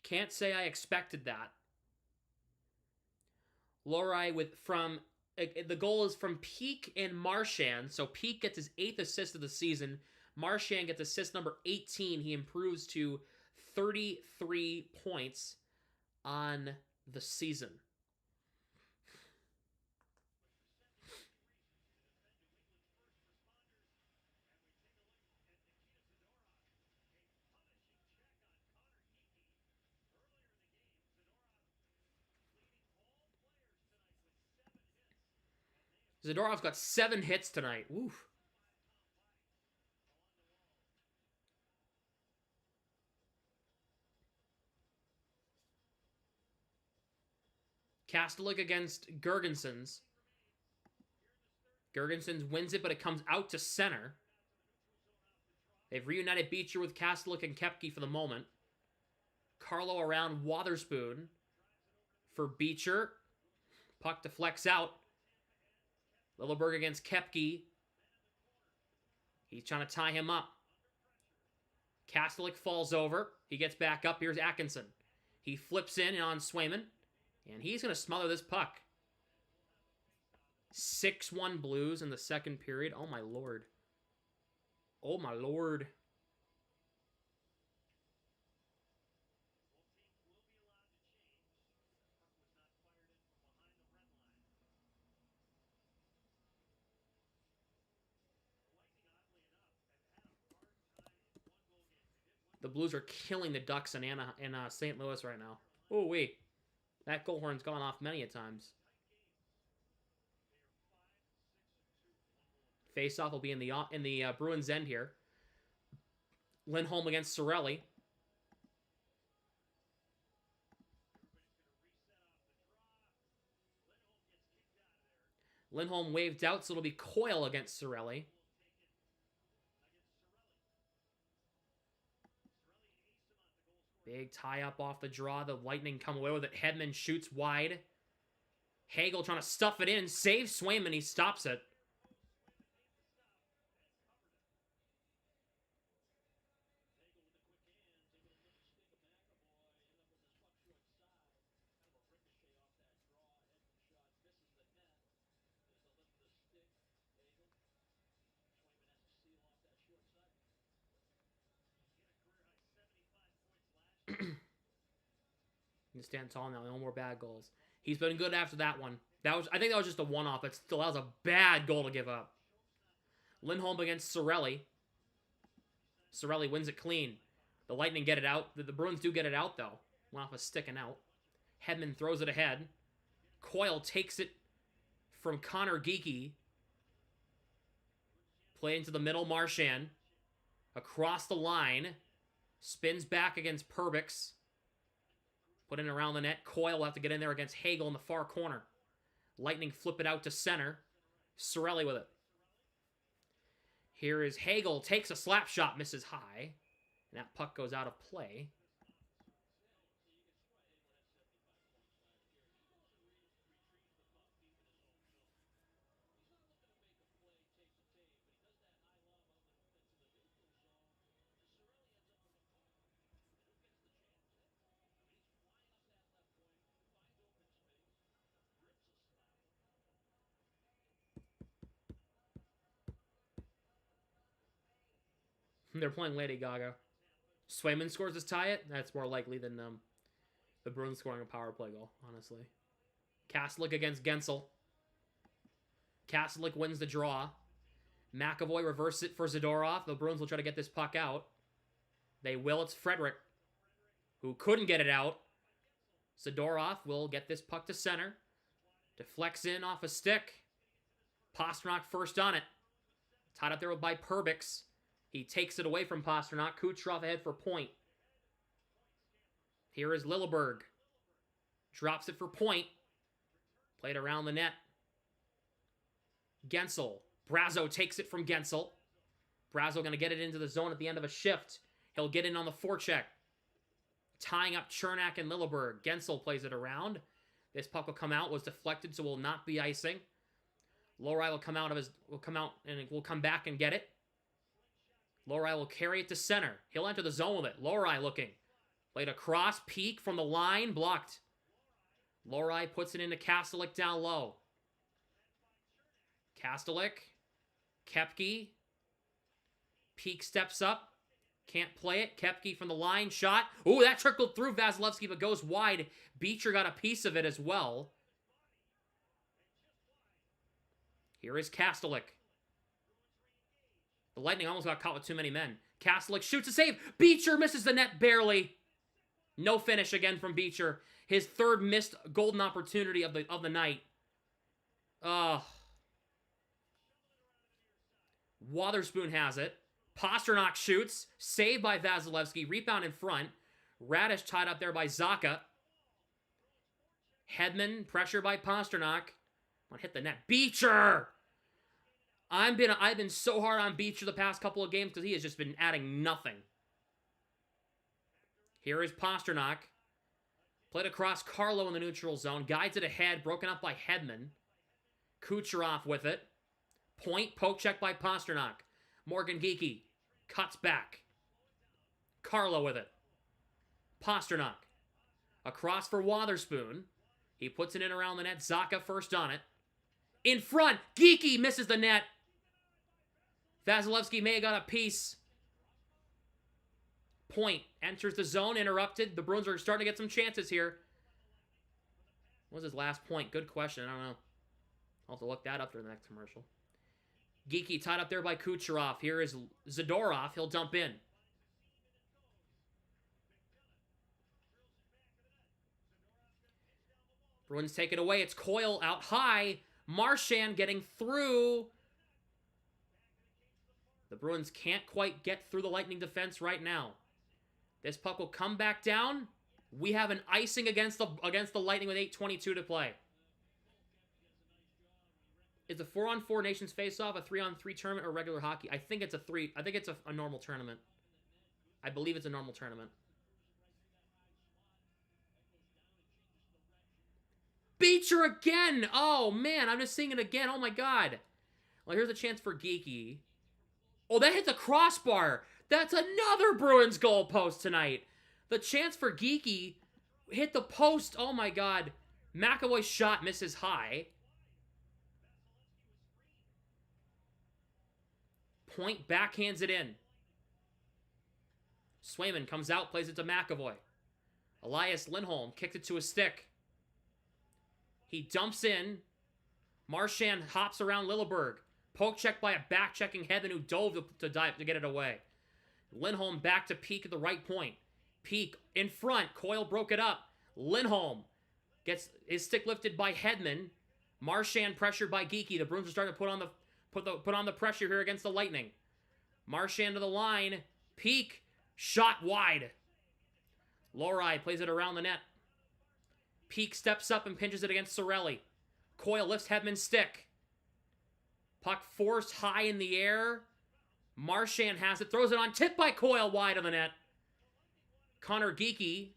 Can't say I expected that. Lohrei the goal is from Peak and Marchand. So Peak gets his 8th assist of the season. Marchand gets assist number 18. He improves to 33 points on the season. Zadorov's got 7 hits tonight. Oof. Kastelik against Gergensons. Gergensons wins it, but it comes out to center. They've reunited Beecher with Kastelik and Koepke for the moment. Carlo around Wotherspoon for Beecher. Puck deflects out. Lilleberg against Koepke. He's trying to tie him up. Kastelik falls over. He gets back up. Here's Atkinson. He flips in on Swayman. And he's going to smother this puck. 6-1 Blues in the second period. Oh, my Lord. Oh, my Lord. The Blues are killing the Ducks in St. Louis right now. Oh, wait. That goal horn's gone off many a times. Face-off will be in the Bruins' end here. Lindholm against Cirelli. Lindholm waved out, so it'll be Coyle against Cirelli. Big tie-up off the draw. The Lightning come away with it. Hedman shoots wide. Hagel trying to stuff it in. Saves Swayman. He stops it. You can stand tall now. No more bad goals. He's been good after that one. I think that was just a one-off, but still, that was a bad goal to give up. Lindholm against Cirelli. Cirelli wins it clean. The Lightning get it out. The Bruins do get it out, though. Went off a stick and out. Hedman throws it ahead. Coyle takes it from Connor Geekie. Play into the middle. Marchand. Across the line. Spins back against Perbix. Put in around the net. Coyle will have to get in there against Hagel in the far corner. Lightning flip it out to center. Cirelli with it. Here is Hagel. Takes a slap shot. Misses high. And that puck goes out of play. They're playing Lady Gaga. Swayman scores to tie it. That's more likely than the Bruins scoring a power play goal, honestly. Kastelik against Gensel. Kastelik wins the draw. McAvoy reverses it for Zadorov. The Bruins will try to get this puck out. They will. It's Frederick, who couldn't get it out. Zadorov will get this puck to center. Deflects in off a stick. Pastrnak first on it. Tied up there by Perbix. He takes it away from Pastrnak. Kucherov ahead for point. Here is Lilleberg. Drops it for point. Played around the net. Gensel. Brazo takes it from Gensel. Brazo going to get it into the zone at the end of a shift. He'll get in on the forecheck. Tying up Chernak and Lilleberg. Gensel plays it around. This puck will come out. Was deflected, so will not be icing. Lowry will come out and will come back and get it. Lowry will carry it to center. He'll enter the zone with it. Lowry looking. Played across. Peak from the line. Blocked. Lowry puts it into Kastelik down low. Kastelik. Koepke. Peak steps up. Can't play it. Koepke from the line. Shot. Ooh, that trickled through Vasilevsky, but goes wide. Beecher got a piece of it as well. Here is Kastelik. The Lightning almost got caught with too many men. Kastelik shoots a save. Beecher misses the net barely. No finish again from Beecher. His third missed golden opportunity of the night. Wotherspoon has it. Pasternak shoots. Saved by Vasilevsky. Rebound in front. Radish tied up there by Zacha. Hedman, pressure by Pasternak. Want to hit the net. Beecher! I've been so hard on Beecher the past couple of games because he has just been adding nothing. Here is Pasternak. Played across Carlo in the neutral zone. Guides it ahead. Broken up by Hedman. Kucherov with it. Point. Poke check by Pasternak. Morgan Geekie. Cuts back. Carlo with it. Pasternak. Across for Wotherspoon. He puts it in around the net. Zacha first on it. In front. Geekie misses the net. Vasilevsky may have got a piece. Point enters the zone, interrupted. The Bruins are starting to get some chances here. What was his last point? Good question. I don't know. I'll have to look that up during the next commercial. Geekie tied up there by Kucherov. Here is Zadorov. He'll dump in. Bruins take it away. It's Coyle out high. Marchand getting through. The Bruins can't quite get through the Lightning defense right now. This puck will come back down. We have an icing against the Lightning with 8:22 to play. Is the 4-on-4 Nations face-off a 3-on-3 tournament or regular hockey? I think it's a 3. I think it's a normal tournament. I believe it's a normal tournament. Beecher again! Oh, man, I'm just seeing it again. Oh, my God. Well, here's a chance for Geekie. Oh, that hit the crossbar. That's another Bruins goal post tonight. The chance for Geekie hit the post. Oh, my God. McAvoy's shot misses high. Point backhands it in. Swayman comes out, plays it to McAvoy. Elias Lindholm kicks it to a stick. He dumps in. Marchand hops around Lilleberg. Poke check by a back-checking Hedman who dove to get it away. Lindholm back to Peak at the right point. Peak in front. Coyle broke it up. Lindholm gets his stick lifted by Hedman. Marchand pressured by Geekie. The Bruins are starting to put on the pressure here against the Lightning. Marchand to the line. Peak. Shot wide. Lohrei plays it around the net. Peak steps up and pinches it against Cirelli. Coyle lifts Hedman's stick. Puck forced high in the air. Marchand has it. Throws it on. Tipped by Coyle wide of the net. Connor Geekie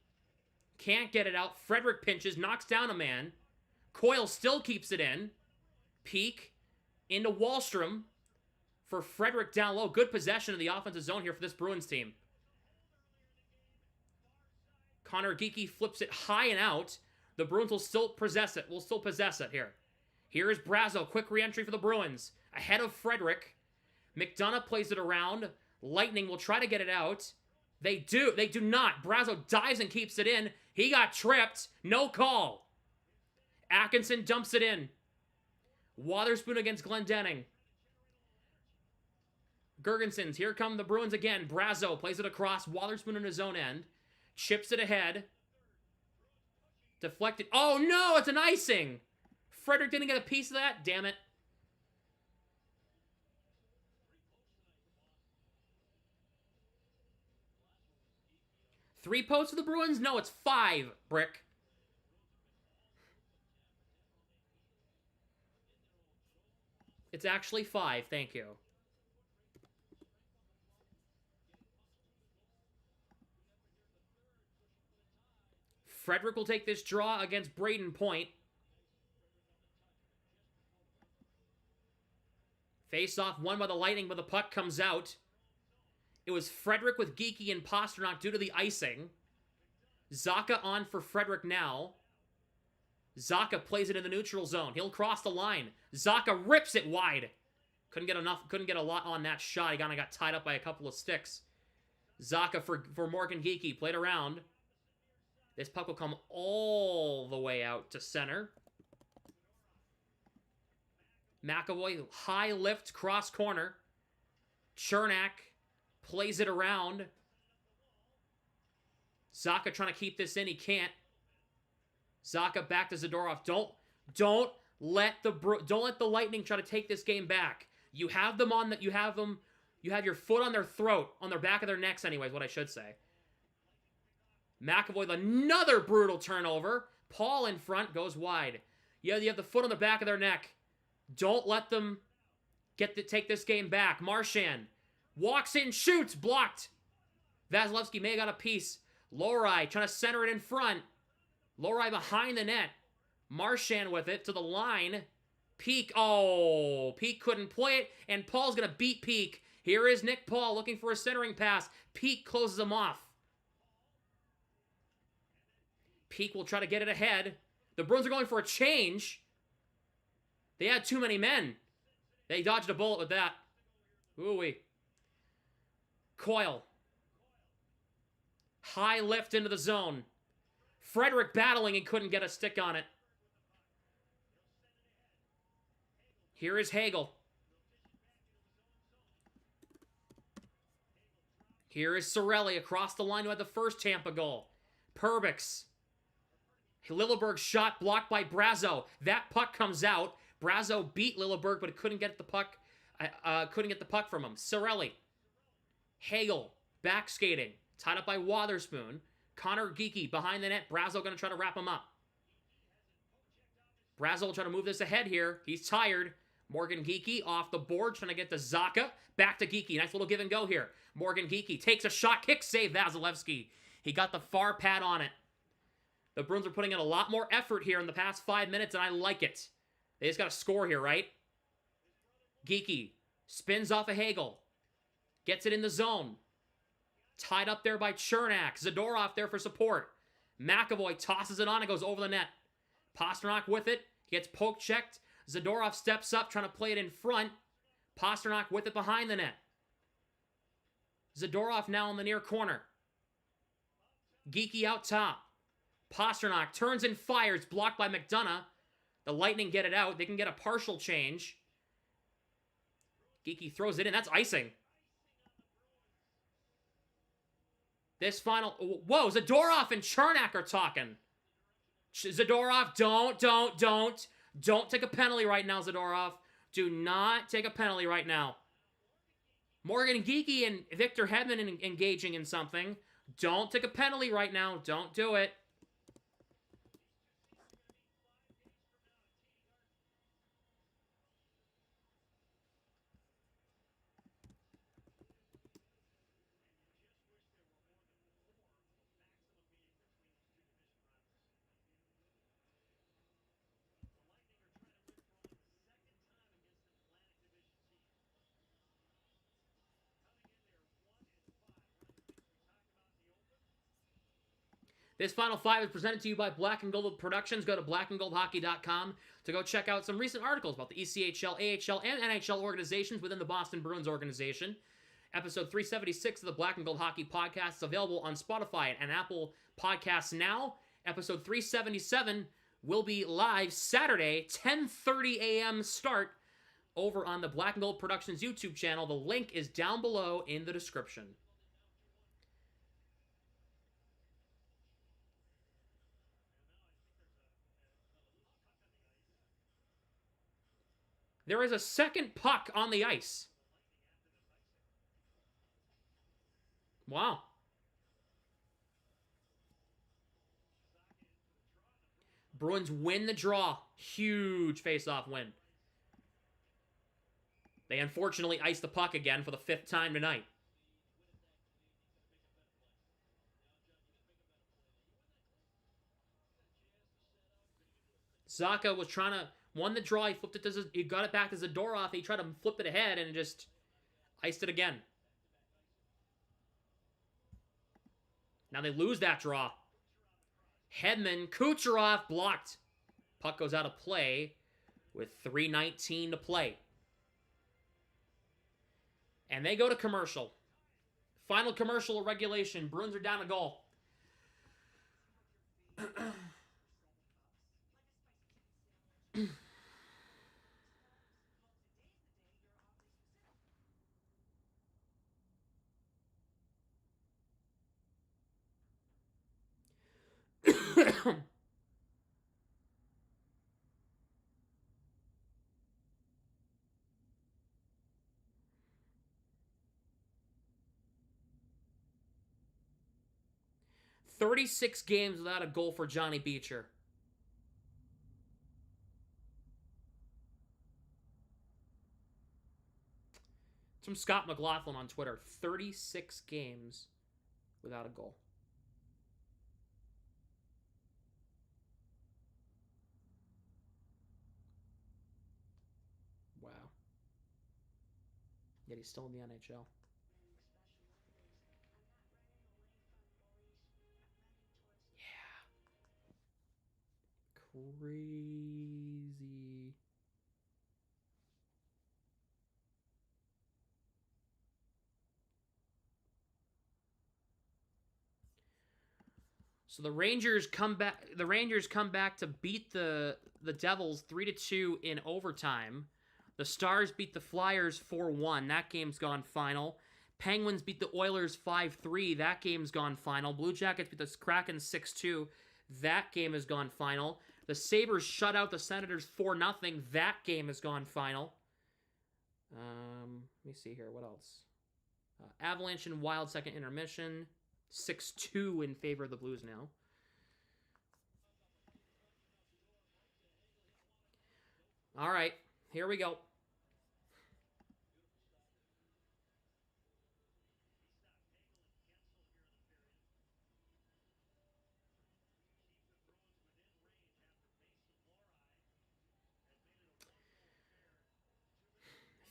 can't get it out. Frederick pinches. Knocks down a man. Coyle still keeps it in. Peak into Wahlstrom for Frederick down low. Good possession of the offensive zone here for this Bruins team. Connor Geekie flips it high and out. The Bruins will still possess it. Here. Here is Brazo. Quick re-entry for the Bruins. Ahead of Frederick. McDonough plays it around. Lightning will try to get it out. They do. They do not. Brazo dives and keeps it in. He got tripped. No call. Atkinson dumps it in. Wotherspoon against Glendening. Gergensons. Here come the Bruins again. Brazo plays it across. Wotherspoon in his own end. Chips it ahead. Deflected. Oh, no! It's an icing! Frederick didn't get a piece of that? Damn it. Three posts for the Bruins? No, it's 5, Brick. It's actually 5, thank you. Frederick will take this draw against Braden Point. Face-off won by the Lightning, but the puck comes out. It was Frederick with Geekie and Pasternak due to the icing. Zacha on for Frederick now. Zacha plays it in the neutral zone. He'll cross the line. Zacha rips it wide. Couldn't get a lot on that shot. He kind of got tied up by a couple of sticks. Zacha for Morgan Geekie. Played around. This puck will come all the way out to center. McAvoy, high lift, cross corner. Chernak plays it around. Zacha trying to keep this in. He can't. Zacha back to Zadorov. Don't let the Lightning try to take this game back. You have them on that. You have your foot on their throat, on their back of their necks. Anyways, what I should say. McAvoy with another brutal turnover. Paul in front goes wide. Yeah, you have the foot on the back of their neck. Don't let them take this game back. Marchand walks in, shoots, blocked. Vasilevsky may have got a piece. Lohrei trying to center it in front. Lohrei behind the net. Marchand with it to the line. Peak. Oh, Peak couldn't play it, and Paul's going to beat Peak. Here is Nick Paul looking for a centering pass. Peak closes him off. Peak will try to get it ahead. The Bruins are going for a change. They had too many men. They dodged a bullet with that. Ooh-wee. Coyle. High lift into the zone. Frederick battling and couldn't get a stick on it. Here is Hagel. Here is Cirelli across the line who had the first Tampa goal. Perbix. Lilleberg's shot blocked by Brazeau. That puck comes out. Brazeau beat Lilleberg, but couldn't get the puck. Couldn't get the puck from him. Cirelli. Hagel back skating, tied up by Wotherspoon. Connor Geekie behind the net. Brazeau going to try to wrap him up. Brazeau will try to move this ahead here. He's tired. Morgan Geekie off the board, trying to get to Zacha. Back to Geekie. Nice little give and go here. Morgan Geekie takes a shot, kick save, Vasilevsky. He got the far pad on it. The Bruins are putting in a lot more effort here in the past 5 minutes, and I like it. They just got to score here, right? Geekie spins off of Hagel. Gets it in the zone. Tied up there by Chernak. Zadorov there for support. McAvoy tosses it on and goes over the net. Pasternak with it. He gets poke checked. Zadorov steps up, trying to play it in front. Pasternak with it behind the net. Zadorov now in the near corner. Geekie out top. Pasternak turns and fires, blocked by McDonough. The Lightning get it out. They can get a partial change. Geekie throws it in. That's icing. This final... Whoa, Zadorov and Chernak are talking. Zadorov, don't take a penalty right now, Zadorov. Do not take a penalty right now. Morgan Geekie and Victor Hedman engaging in something. Don't take a penalty right now. Don't do it. This Final Five is presented to you by Black and Gold Productions. Go to blackandgoldhockey.com to go check out some recent articles about the ECHL, AHL, and NHL organizations within the Boston Bruins organization. Episode 376 of the Black and Gold Hockey Podcast is available on Spotify and Apple Podcasts now. Episode 377 will be live Saturday, 10:30 a.m. start over on the Black and Gold Productions YouTube channel. The link is down below in the description. There is a second puck on the ice. Wow. Bruins win the draw. Huge face-off win. They unfortunately iced the puck again for the 5th time tonight. Zacha was trying to... Won the draw, he got it back to Zadorov, he tried to flip it ahead and just iced it again. Now they lose that draw. Hedman, Kucherov blocked. Puck goes out of play with 3:19 to play. And they go to commercial. Final commercial of regulation. Bruins are down a goal. 36 games without a goal for Johnny Beecher. It's from Scott McLaughlin on Twitter. 36 games without a goal. Wow. Yet he's still in the NHL. Crazy. So the Rangers come back. The Rangers come back to beat the Devils 3-2 in overtime. The Stars beat the Flyers 4-1. That game's gone final. Penguins beat the Oilers 5-3. That game's gone final. Blue Jackets beat the Kraken 6-2. That game has gone final. The Sabres shut out the Senators 4-0. That game has gone final. Let me see here. What else? Avalanche and Wild second intermission. 6-2 in favor of the Blues now. All right. Here we go.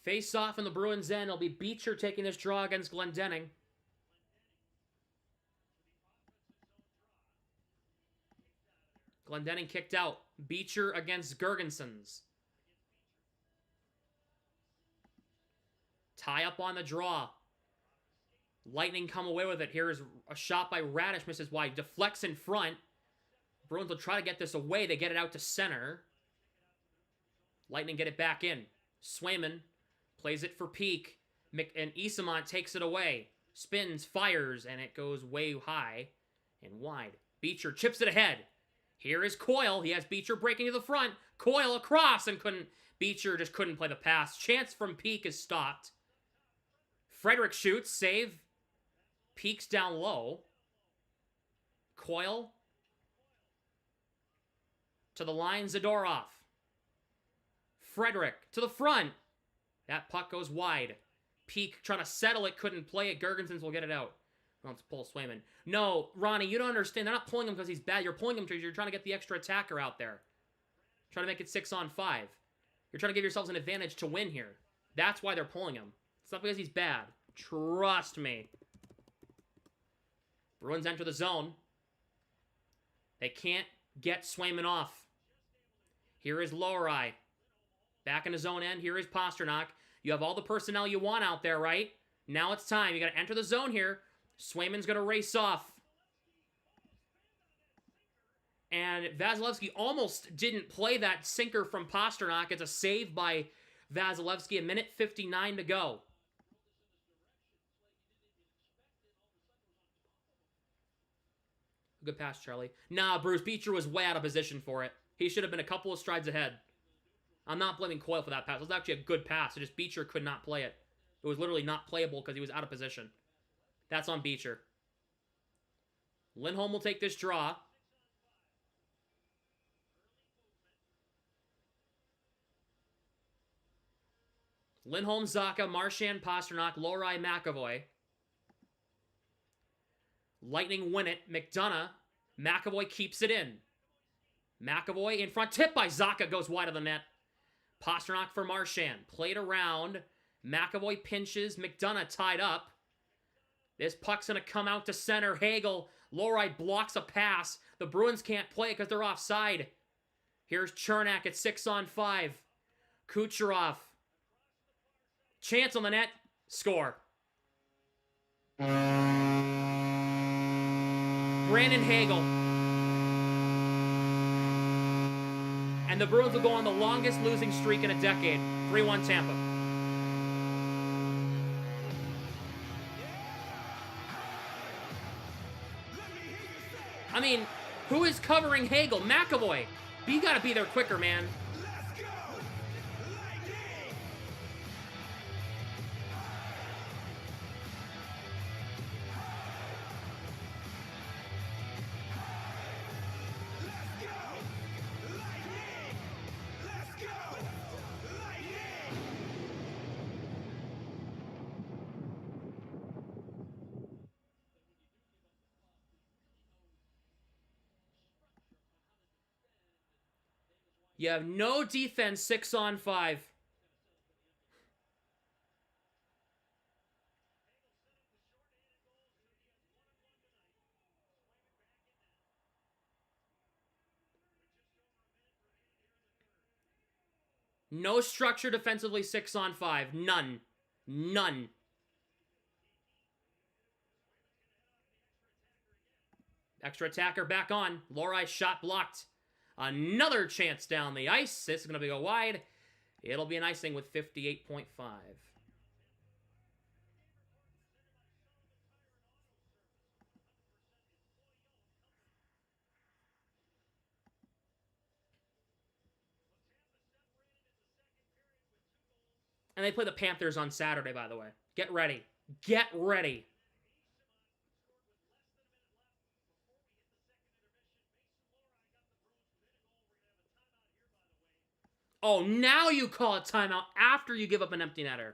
Face off in the Bruins' end. It'll be Beecher taking this draw against Glendening. Glendening kicked out. Beecher against Girgensons. Tie up on the draw. Lightning come away with it. Here's a shot by Radish, misses wide. Deflects in front. Bruins will try to get this away. They get it out to center. Lightning get it back in. Swayman plays it for Peak. And Isamont takes it away. Spins, fires, and it goes way high and wide. Beecher chips it ahead. Here is Coyle. He has Beecher breaking to the front. Coyle across and Beecher just couldn't play the pass. Chance from Peak is stopped. Frederick shoots, save. Peak's down low. Coyle to the line, Zadorov. Frederick to the front. That puck goes wide. Peak trying to settle it, couldn't play it. Girgensons will get it out. Let's pull Swayman. No, Ronnie, you don't understand. They're not pulling him because he's bad. You're pulling him because you're trying to get the extra attacker out there. Trying to make it 6-on-5. You're trying to give yourselves an advantage to win here. That's why they're pulling him. It's not because he's bad. Trust me. Bruins enter the zone. They can't get Swayman off. Here is Lowry. Back in his zone end. Here is Pasternak. You have all the personnel you want out there, right? Now it's time. You got to enter the zone here. Swayman's going to race off. And Vasilevsky almost didn't play that sinker from Pasternak. It's a save by Vasilevsky. 1:59 to go. Good pass, Charlie. Nah, Bruce. Beecher was way out of position for it. He should have been a couple of strides ahead. I'm not blaming Coyle for that pass. It was actually a good pass. It just Beecher could not play it. It was literally not playable because he was out of position. That's on Beecher. Lindholm will take this draw. Lindholm, Zacha, Marchand, Pasternak, Lowry, McAvoy. Lightning win it. McDonough. McAvoy keeps it in. McAvoy in front. Tip by Zacha goes wide of the net. Pasternak for Marchand. Played around. McAvoy pinches. McDonough tied up. This puck's going to come out to center. Hagel. Lowry blocks a pass. The Bruins can't play it because they're offside. Here's Chernak at 6-on-5. Kucherov. Chance on the net. Score. Brandon Hagel. And the Bruins will go on the longest losing streak in a decade. 3-1 Tampa. I mean, who is covering Hagel? McAvoy. But you gotta be there quicker, man. You have no defense 6-on-5. No structure defensively 6-on-5. None. None. Extra attacker back on. Lohrei shot blocked. Another chance down the ice. This is going to go wide. It'll be an icing with 58.5. And they play the Panthers on Saturday, by the way. Get ready. Get ready. Oh, now you call a timeout after you give up an empty netter.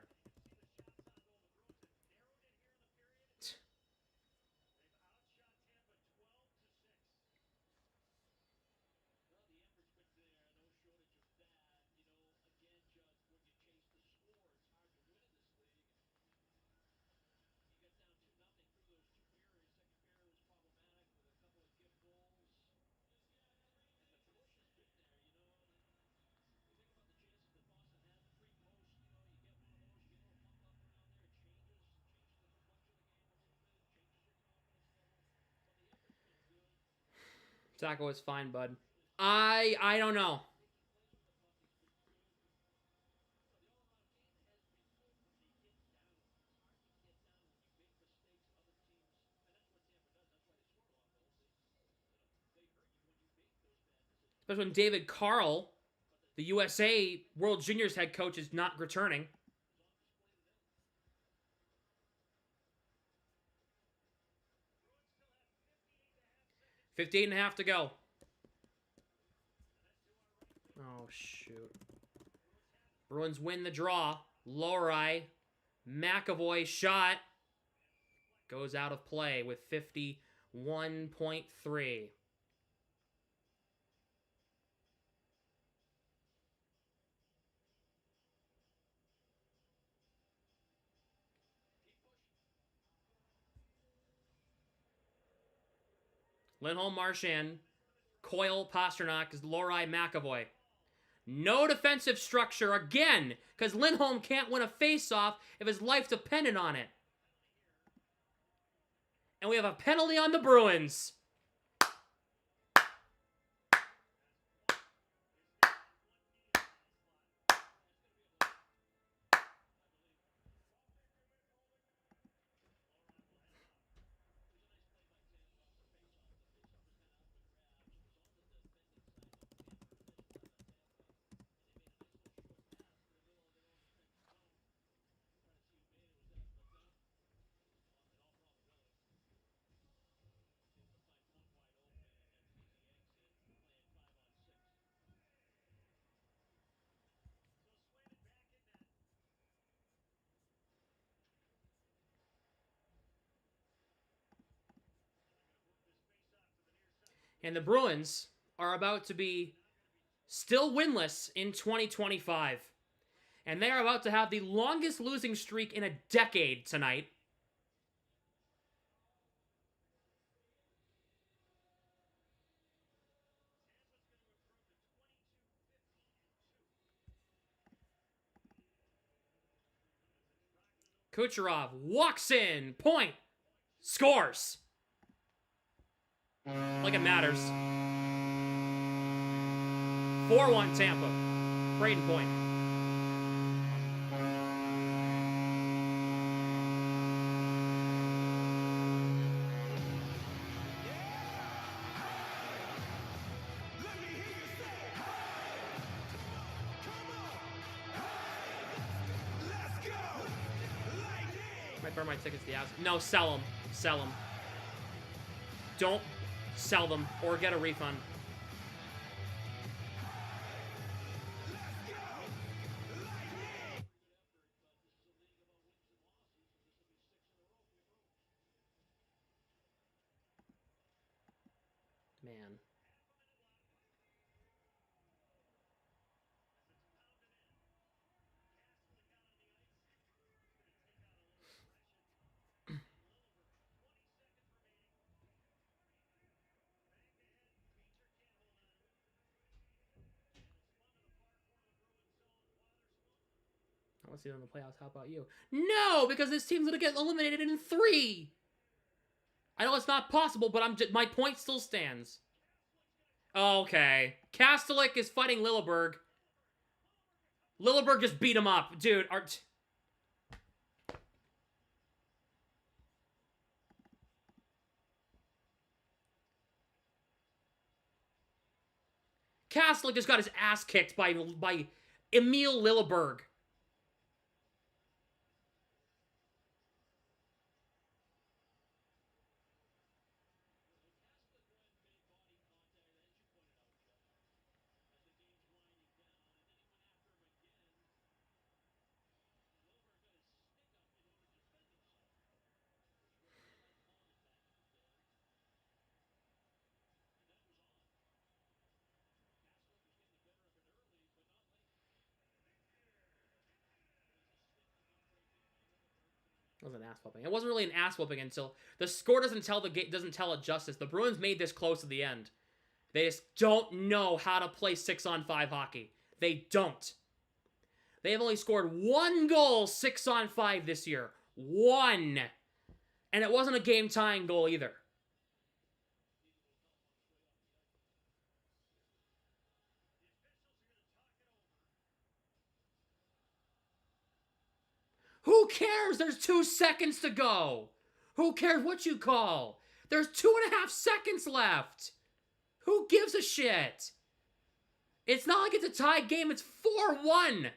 Taco is fine, bud. I don't know. Especially when David Carl, the USA World Juniors head coach, is not returning. 58.5 to go. Oh, shoot. Bruins win the draw. Lohrei. McAvoy shot. Goes out of play with 51.3. Lindholm, Marchand, Coyle, Pasternak, Lohrei, McAvoy. No defensive structure again, because Lindholm can't win a faceoff if his life depended on it. And we have a penalty on the Bruins. And the Bruins are about to be still winless in 2025. And they are about to have the longest losing streak in a decade tonight. Kucherov walks in, point, scores. Like it matters. 4-1 Tampa. Braden Point. Might burn my tickets to the house. No, sell them. Sell them. Don't sell them or get a refund. Man. Let's see them in the playoffs. How about you? No, because this team's gonna get eliminated in 3. I know it's not possible, but my point still stands. Okay. Kastelik is fighting Lilleberg. Lilleberg just beat him up. Dude, Kastelik just got his ass kicked by Emil Lilleberg. It was an ass whooping. It wasn't really an ass whooping until the score doesn't tell it justice. The Bruins made this close at the end. They just don't know how to play 6-on-5 hockey. They don't. They have only scored 1 goal 6-on-5 this year. 1. And it wasn't a game-tying goal either. Who cares? There's 2 seconds to go. Who cares what you call? There's 2.5 seconds left. Who gives a shit? It's not like it's a tied game. It's 4-1.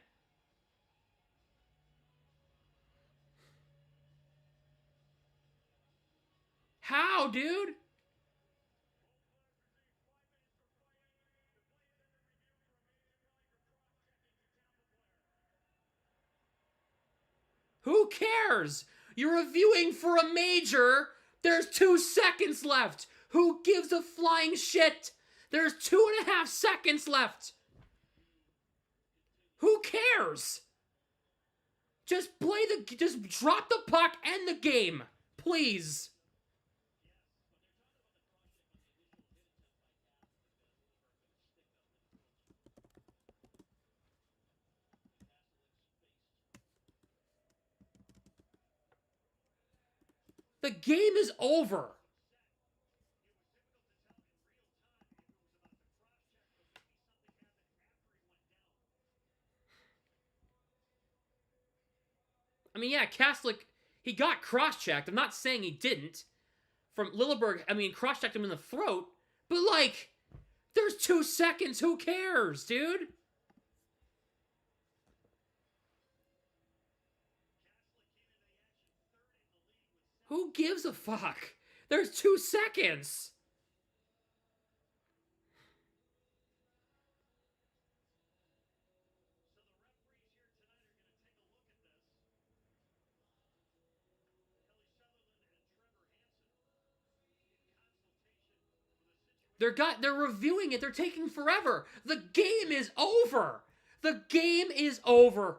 How, dude? Who cares? You're reviewing for a major. There's 2 seconds left. Who gives a flying shit? There's 2.5 seconds left. Who cares? Just drop the puck, end the game. Please. The game is over. I mean, yeah, Kastelik, he got cross-checked. I'm not saying he didn't. From Lilleberg, I mean, cross-checked him in the throat. But, like, there's 2 seconds. Who cares, dude? Who gives a fuck? There's 2 seconds. They're reviewing it. They're taking forever. The game is over. The game is over.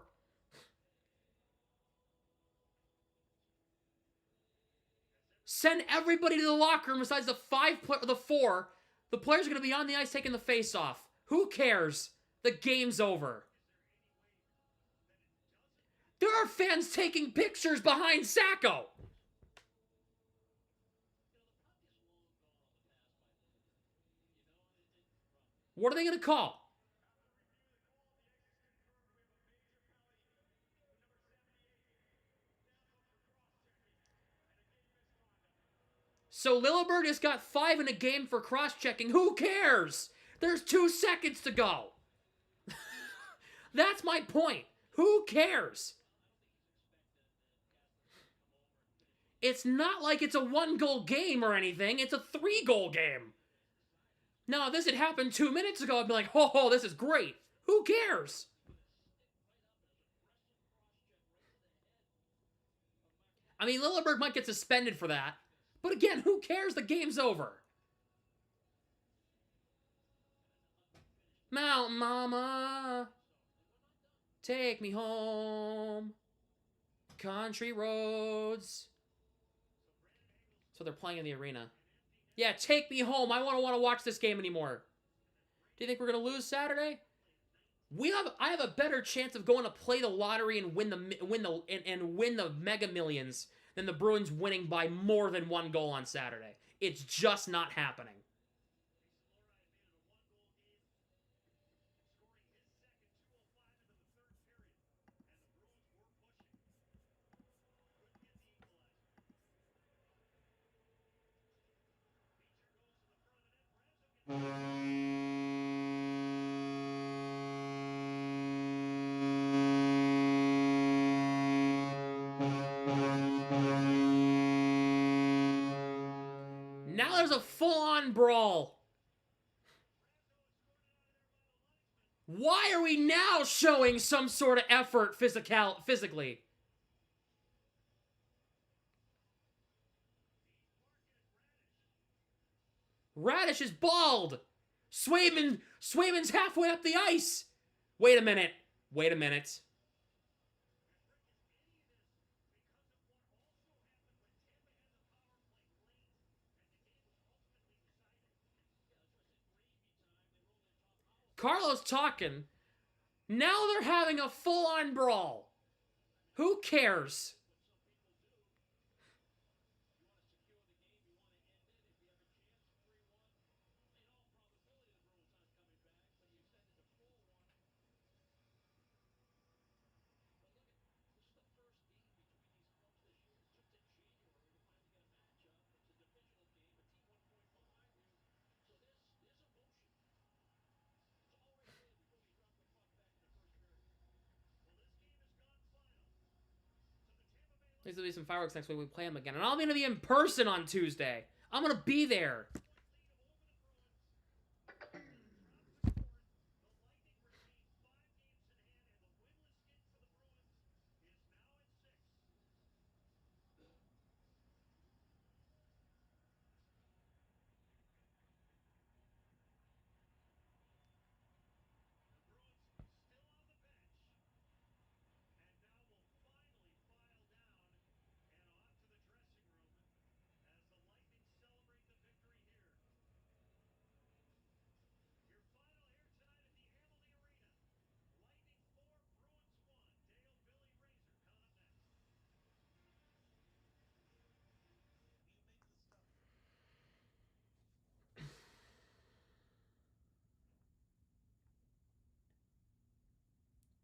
Send everybody to the locker room besides the 4. The players are going to be on the ice taking the face off. Who cares? The game's over. There are fans taking pictures behind Sacco. What are they going to call? So Lilleberg has got 5 in a game for cross-checking. Who cares? There's 2 seconds to go. That's my point. Who cares? It's not like it's a 1-goal game or anything. It's a 3-goal game. Now, if this had happened 2 minutes ago, I'd be like, oh, this is great. Who cares? I mean, Lilleberg might get suspended for that. But again, who cares? The game's over. Mountain Mama, take me home. Country roads. So they're playing in the arena. Yeah, take me home. I don't want to watch this game anymore. Do you think we're going to lose Saturday? I have a better chance of going to play the lottery and win the Mega Millions than the Bruins winning by more than 1 goal on Saturday. It's just not happening. Now there's a full-on brawl. Why are we now showing some sort of effort physically? Radish is bald. Swayman's halfway up the ice. Wait a minute. Carlos talking. Now they're having a full-on brawl. Who cares? There's gonna be some fireworks next week. We play them again, and I'm gonna be in person on Tuesday. I'm gonna be there.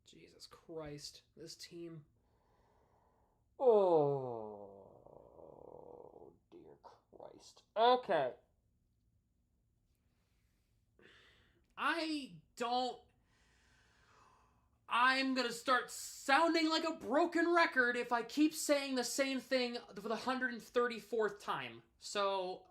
Jesus Christ, this team. Oh, dear Christ. Okay. I'm gonna start sounding like a broken record if I keep saying the same thing for the 134th time. So...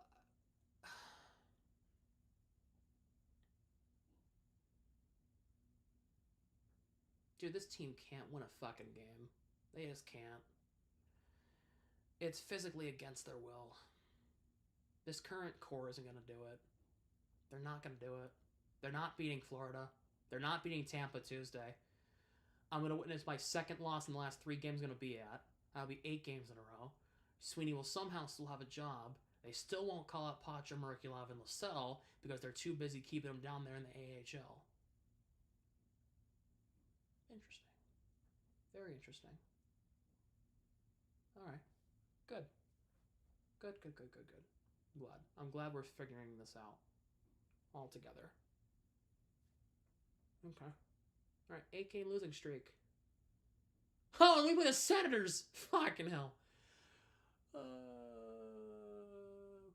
Dude, this team can't win a fucking game. They just can't. It's physically against their will. This current core isn't going to do it. They're not going to do it. They're not beating Florida. They're not beating Tampa Tuesday. I'm going to witness my second loss in the last 3 games going to be at. That'll be 8 games in a row. Sweeney will somehow still have a job. They still won't call up Pacha, Merkulov, and LaSalle because they're too busy keeping them down there in the AHL. Interesting. Very interesting. Alright. Good. Good. I'm glad we're figuring this out. All together. Okay. Alright, 8-game losing streak. Oh, and we play the Senators! Fucking hell.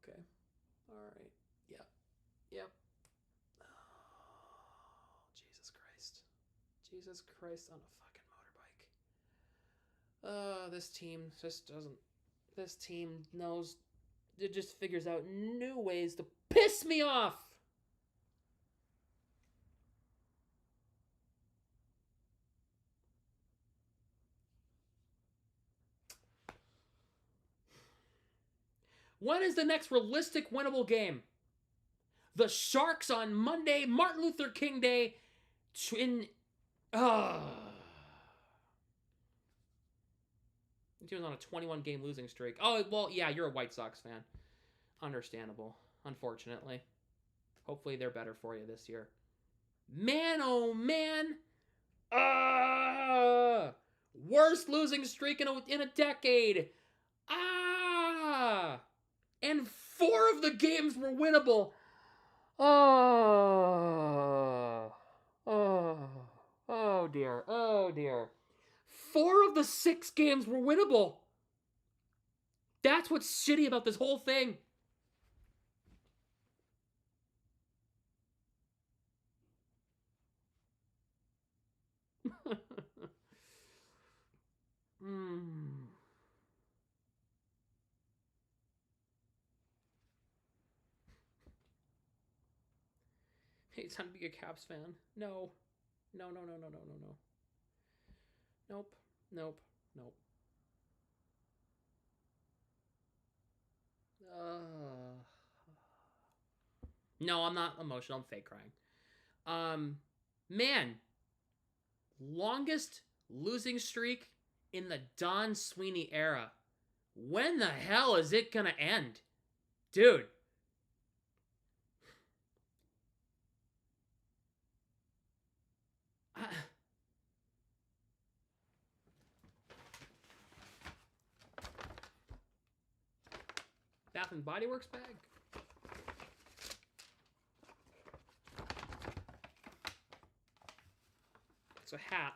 Okay. Alright. Yep. Oh, Jesus Christ on a fucking motorbike. This team just doesn't... This team knows... It just figures out new ways to piss me off! When is the next realistic winnable game? The Sharks on Monday, Martin Luther King Day, in... He was on a 21-game losing streak. Oh, well, yeah, you're a White Sox fan. Understandable, unfortunately. Hopefully they're better for you this year. Man, oh man, Worst losing streak in a decade. And 4 of the games were winnable. Oh dear. 4 of the 6 games were winnable. That's what's shitty about this whole thing. Hey, it's time to be a Caps fan. No. Nope. No, I'm not emotional. I'm fake crying. Man, longest losing streak in the Don Sweeney era. When the hell is it gonna end? Dude. Bath and Body Works bag. It's a hat.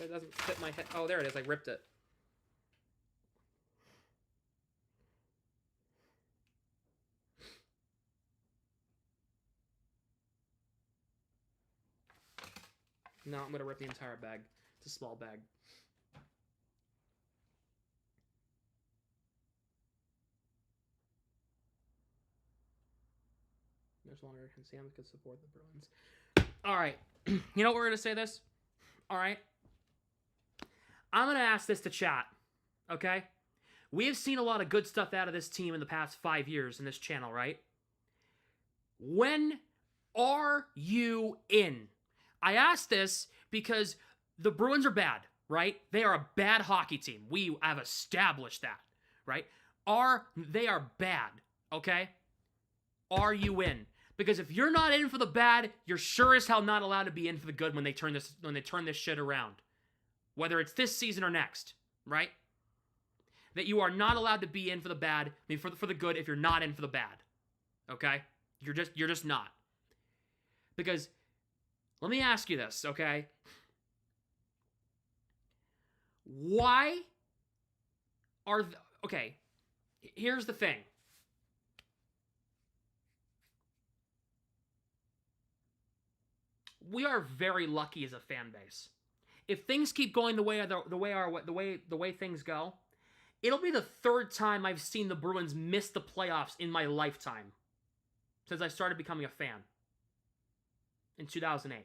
It doesn't fit my head. Oh, there it is. I ripped it. No, I'm going to rip the entire bag. It's a small bag. There's longer can Sam could support the Bruins. All right. You know what we're going to say this? All right. I'm going to ask this to chat. Okay? We have seen a lot of good stuff out of this team in the past 5 years in this channel, right? When are you in? I ask this because the Bruins are bad, right? They are a bad hockey team. We have established that, right? They are bad, okay? Are you in? Because if you're not in for the bad, you're sure as hell not allowed to be in for the good when they turn this shit around. Whether it's this season or next, right? That you are not allowed to be in for the bad, I mean for the good if you're not in for the bad. Okay? You're just not. Because let me ask you this, okay? Why are okay, here's the thing. We are very lucky as a fan base. If things keep going the way things go, it'll be the 3rd time I've seen the Bruins miss the playoffs in my lifetime since I started becoming a fan in 2008.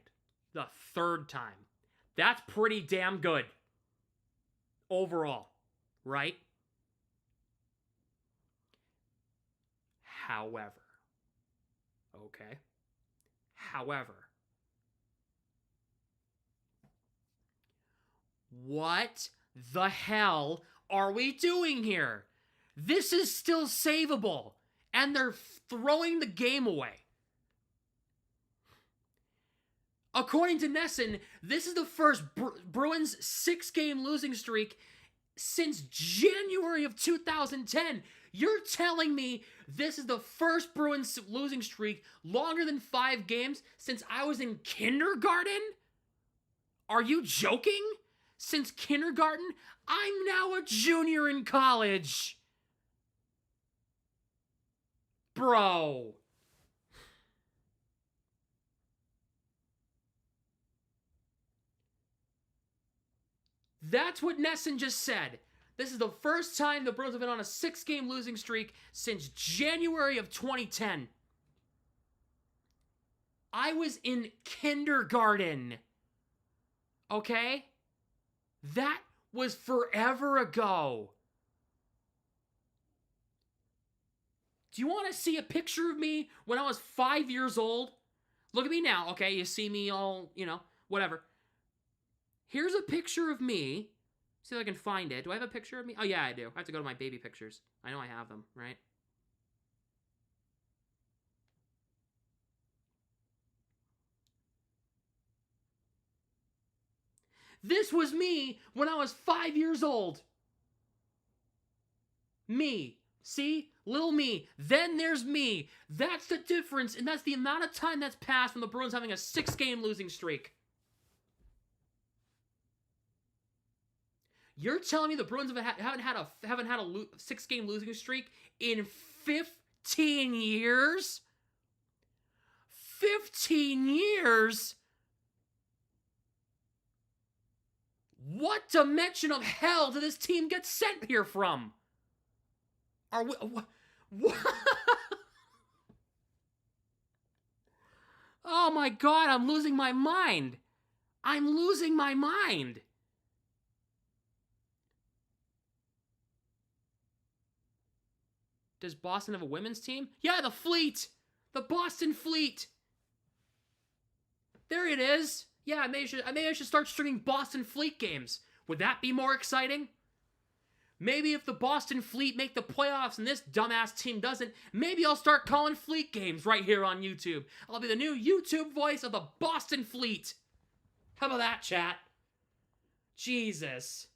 The 3rd time. That's pretty damn good overall, right? However, what the hell are we doing here? This is still savable, and they're throwing the game away. According to Nesson, this is the first Bruins 6-game losing streak since January of 2010. You're telling me this is the first Bruins losing streak longer than 5 games since I was in kindergarten? Are you joking? Since kindergarten? I'm now a junior in college. Bro. That's what Nesson just said. This is the first time the Bruins have been on a 6-game losing streak since January of 2010. I was in kindergarten. Okay? That was forever ago. Do you want to see a picture of me when I was 5 years old? Look at me now, okay? You see me all, whatever. Here's a picture of me. See if I can find it. Do I have a picture of me? Oh, yeah, I do. I have to go to my baby pictures. I know I have them, right? This was me when I was 5 years old. Me. See? Little me. Then there's me. That's the difference, and that's the amount of time that's passed from the Bruins having a 6-game losing streak. You're telling me the Bruins haven't had a 6-game losing streak in 15 years? 15 years? What dimension of hell did this team get sent here from? Are we... What? Oh my God, I'm losing my mind. I'm losing my mind. Does Boston have a women's team? Yeah, the Fleet! The Boston Fleet! There it is. Yeah, maybe I should start stringing Boston Fleet games. Would that be more exciting? Maybe if the Boston Fleet make the playoffs and this dumbass team doesn't, maybe I'll start calling Fleet games right here on YouTube. I'll be the new YouTube voice of the Boston Fleet. How about that, chat? Jesus.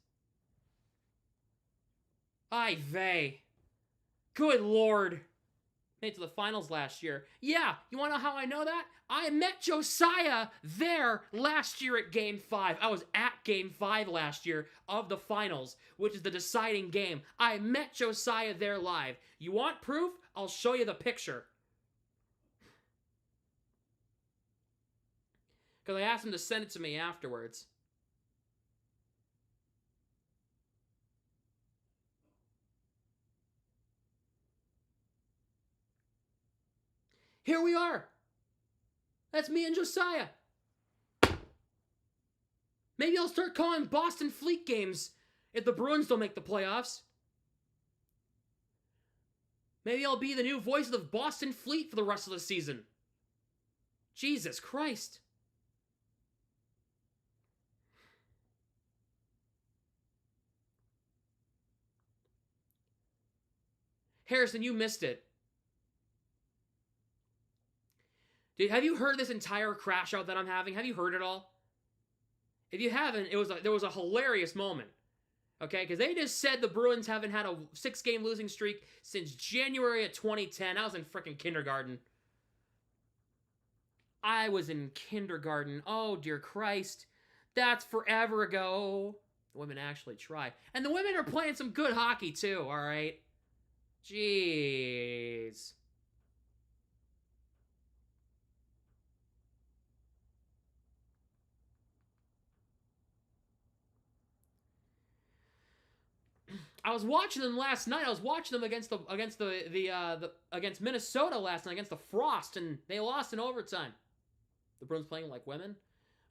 Ay vey. Good Lord. Made it to the finals last year. Yeah, you want to know how I know that? I met Josiah there last year at Game 5. I was at Game 5 last year of the finals, which is the deciding game. I met Josiah there live. You want proof? I'll show you the picture. Because I asked him to send it to me afterwards. Here we are. That's me and Josiah. Maybe I'll start calling Boston Fleet games if the Bruins don't make the playoffs. Maybe I'll be the new voice of the Boston Fleet for the rest of the season. Jesus Christ. Harrison, you missed it. Dude, have you heard this entire crash out that I'm having? Have you heard it all? If you haven't, there was a hilarious moment. Okay, because they just said the Bruins haven't had a 6-game losing streak since January of 2010. I was in frickin' kindergarten. I was in kindergarten. Oh, dear Christ. That's forever ago. The women actually try. And the women are playing some good hockey, too, alright? Jeez. I was watching them last night. I was watching them against Minnesota last night against the Frost, and they lost in overtime. The Bruins playing like women?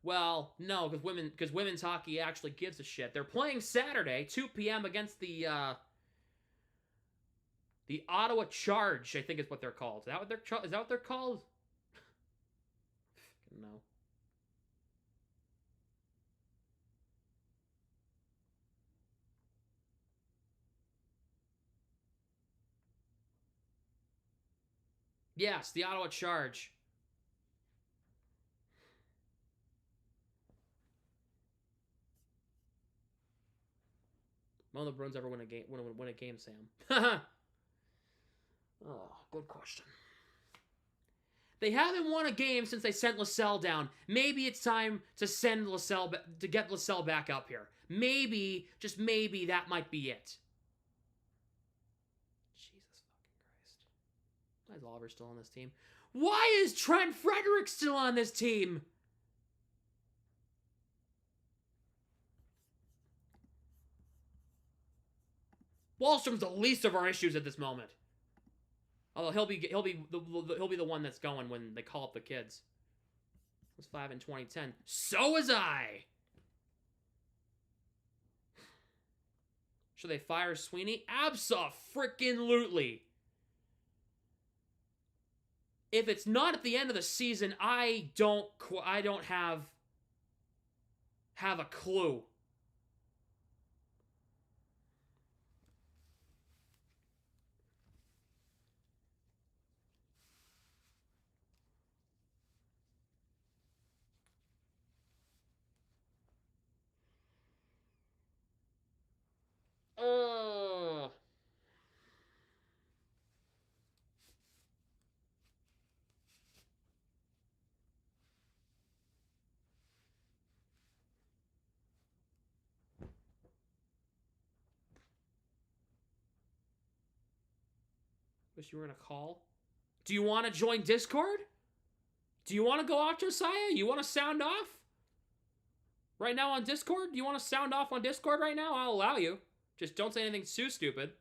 Well, no, because women's hockey actually gives a shit. They're playing Saturday, 2 p.m. against the Ottawa Charge, I think is what they're called. Is that what they're called? No. Yes, the Ottawa Charge. Will the Bruins ever win a game? Win a game, Sam? Oh, good question. They haven't won a game since they sent LaSalle down. Maybe it's time to send LaSalle to get LaSalle back up here. Maybe, just maybe, that might be it. Jesus fucking Christ. Why is Oliver still on this team? Why is Trent Frederick still on this team? Wallstrom's the least of our issues at this moment. Although he'll be the one that's going when they call up the kids. I was 5 in 2010. So was I. Should they fire Sweeney? Abso-freaking-lutely. If it's not at the end of the season, I don't have a clue. Wish you were in a call. Do you want to join Discord? Do you want to go off, Josiah? You want to sound off? Right now on Discord? Do you want to sound off on Discord right now? I'll allow you. Just don't say anything too stupid.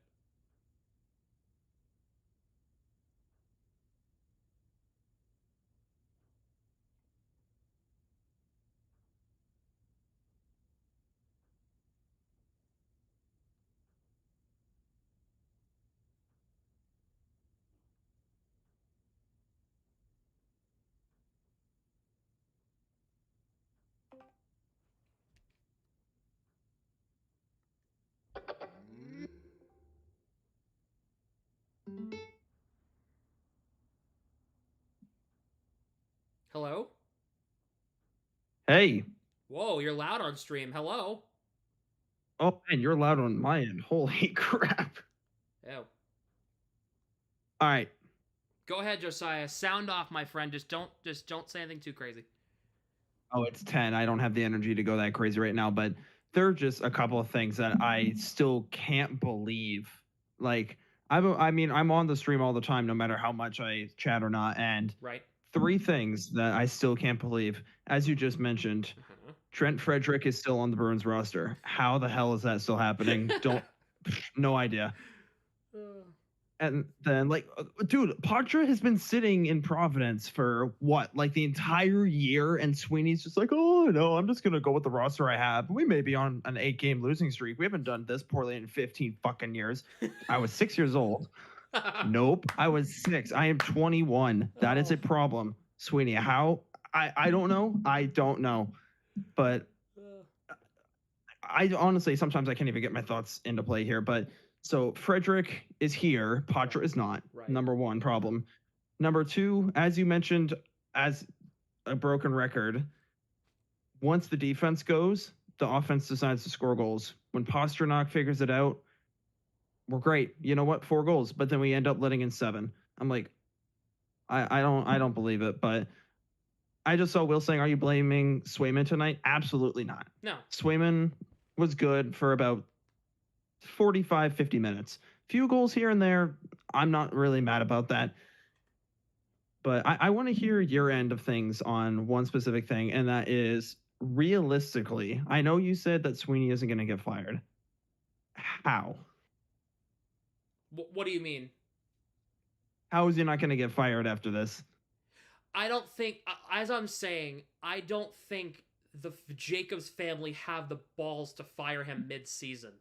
Hello? Hey. Whoa, you're loud on stream. Hello? Oh, man, you're loud on my end. Holy crap. Ew. All right. Go ahead, Josiah. Sound off, my friend. Just don't say anything too crazy. Oh, it's 10. I don't have the energy to go that crazy right now, but there are just a couple of things that I still can't believe. Like, I mean, I'm on the stream all the time, no matter how much I chat or not, and Right. 3 things that I still can't believe. As you just mentioned, Trent Frederick is still on the Bruins roster. How the hell is that still happening? No idea. And then, like, dude, Patra has been sitting in Providence for what, like the entire year, and Sweeney's just like, oh no, I'm just gonna go with the roster I have. We may be on an 8-game losing streak. We haven't done this poorly in 15 fucking years. I was 6 years old. Nope, I was 6. I am 21. That is a problem, Sweeney. How? I don't know. I don't know, but I honestly sometimes I can't even get my thoughts into play here. But so Frederick is here, Patra is not. Right. Number 1 problem. Number 2, as you mentioned, as a broken record, once the defense goes, the offense decides to score goals. When Pasternak figures it out, we're great. You know what? 4 goals, but then we end up letting in 7. I'm like, I don't believe it. But I just saw Will saying, "Are you blaming Swayman tonight?" Absolutely not. No. Swayman was good for about 45, 50 minutes. Few goals here and there. I'm not really mad about that. But I want to hear your end of things on one specific thing, and that is realistically, I know you said that Sweeney isn't going to get fired. How? What do you mean? How is he not going to get fired after this? I don't think, as I'm saying, I don't think the Jacobs family have the balls to fire him mid-season.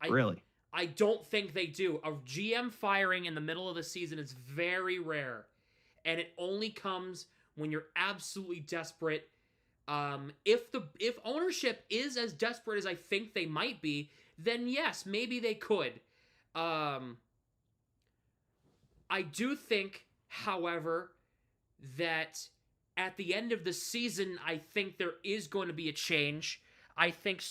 Really? I don't think they do. A GM firing in the middle of the season is very rare, and it only comes when you're absolutely desperate. If ownership is as desperate as I think they might be, then yes, maybe they could. I do think, however, that at the end of the season, I think there is going to be a change. I think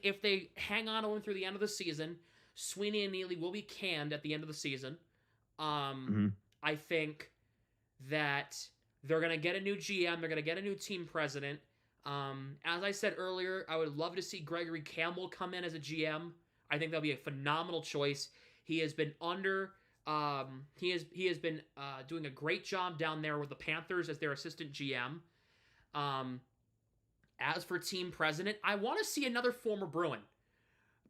if they hang on to him through the end of the season, Sweeney and Neely will be canned at the end of the season. I think that they're going to get a new GM. They're going to get a new team president. As I said earlier, I would love to see Gregory Campbell come in as a GM. I think that'll be a phenomenal choice. He has been he has been doing a great job down there with the Panthers as their assistant GM. As for team president, I want to see another former Bruin.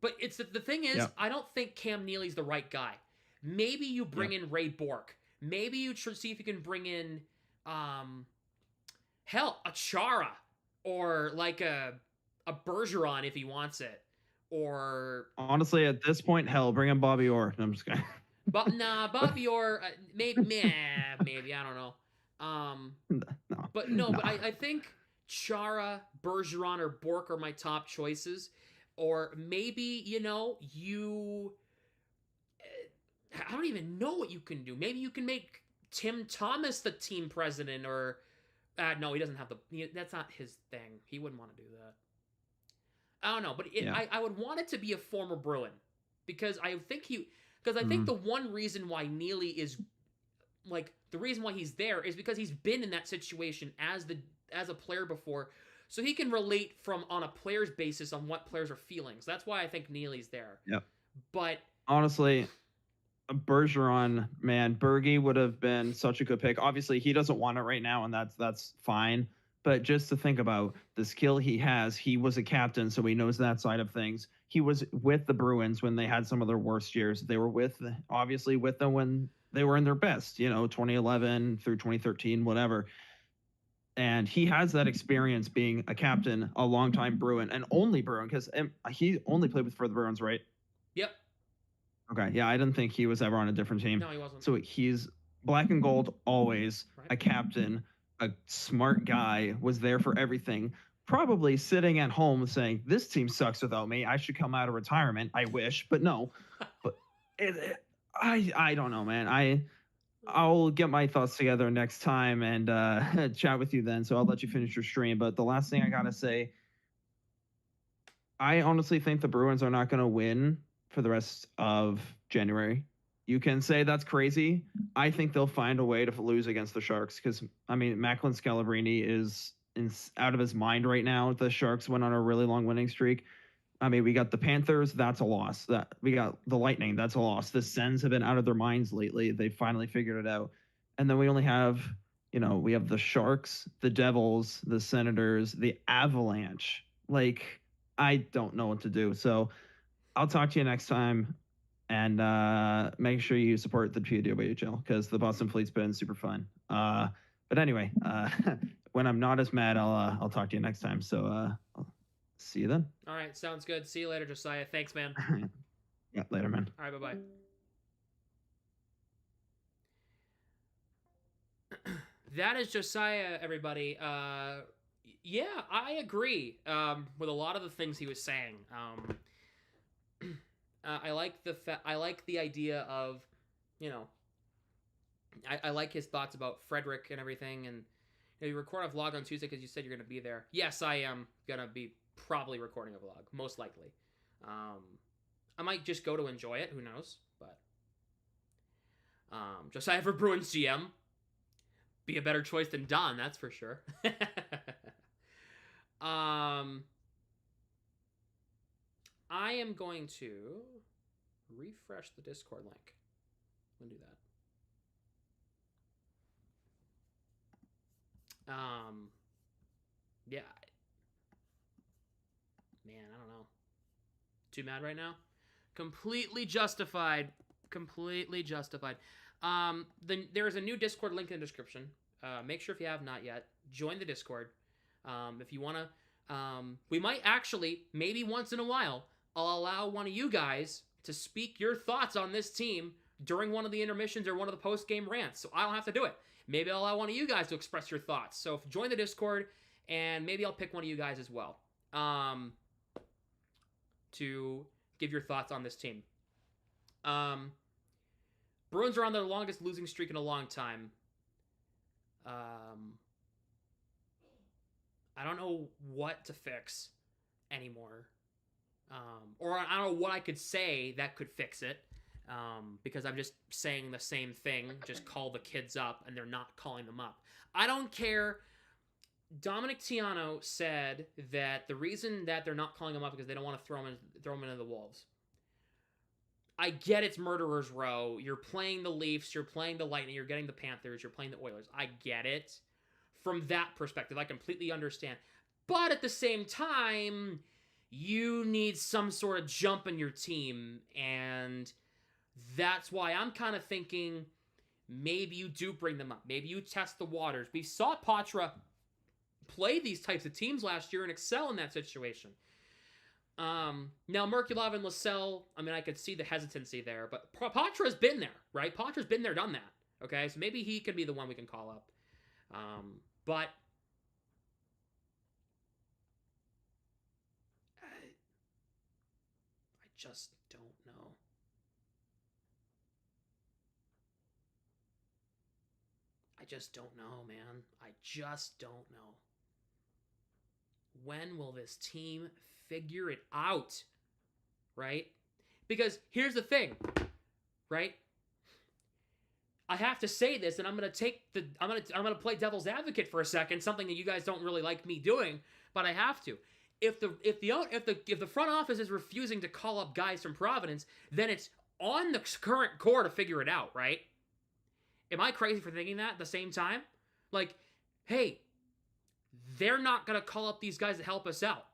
But it's the thing is, I don't think Cam Neely's the right guy. Maybe you bring in Ray Bork. Maybe you see if you can bring in, a Chara, or like a Bergeron if he wants it. Or honestly, at this point, bring in Bobby Orr. No, I'm just kidding. But Bobby Orr, maybe I don't know. But I think Chara, Bergeron, or Bork are my top choices. Or maybe, I don't even know what you can do. Maybe you can make Tim Thomas the team president, or no, he doesn't have that's not his thing. He wouldn't want to do that. I don't know, but I would want it to be a former Bruin, because I think the one reason why Neely is, like, the reason why he's there is because he's been in that situation as a player before, so he can relate on a player's basis on what players are feeling. So that's why I think Neely's there. Yep. But honestly, Bergeron, man, Bergie would have been such a good pick. Obviously, he doesn't want it right now, and that's fine. But just to think about the skill he has, he was a captain, so he knows that side of things. He was with the Bruins when they had some of their worst years. They were obviously with them when they were in their best, 2011 through 2013, whatever. And he has that experience being a captain, a longtime Bruin, and only Bruin, because he only played for the Bruins, right? Yep. Okay, yeah, I didn't think he was ever on a different team. No, he wasn't. So he's black and gold always, Right. a captain, a smart guy, was there for everything. Probably sitting at home saying, "This team sucks without me. I should come out of retirement. I wish, but no." But I don't know, man. I'll get my thoughts together next time and chat with you then. So I'll let you finish your stream. But the last thing I gotta say, I honestly think the Bruins are not going to win for the rest of January. You can say that's crazy. I think they'll find a way to lose against the Sharks because, Macklin Scalabrini is out of his mind right now. The Sharks went on a really long winning streak. We got the Panthers. That's a loss. We got the Lightning. That's a loss. The Sens have been out of their minds lately. They finally figured it out. And then we only have, we have the Sharks, the Devils, the Senators, the Avalanche. I don't know what to do. So I'll talk to you next time. And make sure you support the PWHL because the Boston Fleet's been super fun. But anyway, when I'm not as mad, I'll talk to you next time. So I'll see you then. All right, sounds good. See you later, Josiah. Thanks, man. Yeah, later, man. All right, bye-bye. That is Josiah, everybody. Yeah, I agree with a lot of the things he was saying. I like the idea of, I like his thoughts about Frederick and everything. And you record a vlog on Tuesday because you said you're going to be there. Yes, I am going to be probably recording a vlog, most likely. I might just go to enjoy it. Who knows? But Josiah for Bruins GM. Be a better choice than Don, that's for sure. I am going to refresh the Discord link. I'm going to do that. Yeah. Man, I don't know. Too mad right now? Completely justified. Completely justified. There is a new Discord link in the description. Make sure if you have not yet, join the Discord. If you want to, we might actually, maybe once in a while, I'll allow one of you guys to speak your thoughts on this team during one of the intermissions or one of the post-game rants, so I don't have to do it. Maybe I'll allow one of you guys to express your thoughts. So join the Discord, and maybe I'll pick one of you guys as well to give your thoughts on this team. Bruins are on their longest losing streak in a long time. I don't know what to fix anymore. Or I don't know what I could say that could fix it. Because I'm just saying the same thing. Just call the kids up, and they're not calling them up. I don't care. Dominic Tiano said that the reason that they're not calling them up is because they don't want to throw them into the Wolves. I get it's Murderer's Row. You're playing the Leafs. You're playing the Lightning. You're getting the Panthers. You're playing the Oilers. I get it. From that perspective, I completely understand. But at the same time, you need some sort of jump in your team. And that's why I'm kind of thinking maybe you do bring them up. Maybe you test the waters. We saw Patra play these types of teams last year and excel in that situation. Now, Merkulov and Lassell, I could see the hesitancy there, but Patra's been there, right? Patra's been there, done that, okay? So maybe he could be the one we can call up. But I just don't know. I just don't know, man. I just don't know. When will this team figure it out? Right? Because here's the thing, right? I have to say this, and I'm gonna play devil's advocate for a second, something that you guys don't really like me doing, but I have to. If the front office is refusing to call up guys from Providence, then it's on the current core to figure it out, right? Am I crazy for thinking that at the same time? Like, hey, they're not going to call up these guys to help us out.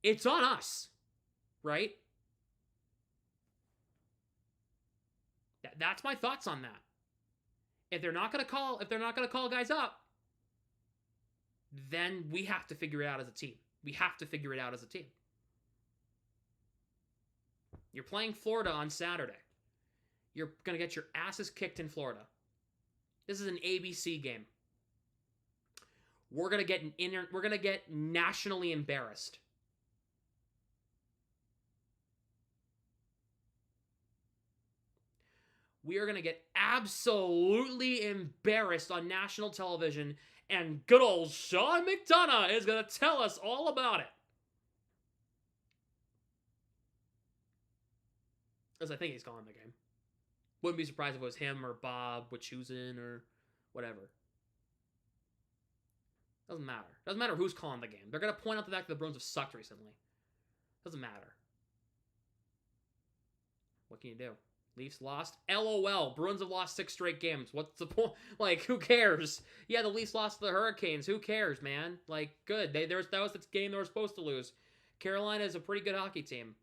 It's on us, right? That's my thoughts on that. If they're not going to call guys up, then we have to figure it out as a team. We have to figure it out as a team. You're playing Florida on Saturday. You're going to get your asses kicked in Florida. This is an ABC game. We're going to get nationally embarrassed. We are going to get absolutely embarrassed on national television, and good old Sean McDonough is going to tell us all about it. As I think he's calling the game. Wouldn't be surprised if it was him or Bob Wischusen or whatever. Doesn't matter. Doesn't matter who's calling the game. They're going to point out the fact that the Bruins have sucked recently. Doesn't matter. What can you do? Leafs lost? LOL. Bruins have lost 6 straight games. What's the point? Like, who cares? Yeah, the Leafs lost to the Hurricanes. Who cares, man? Like, good. That was the game they were supposed to lose. Carolina is a pretty good hockey team.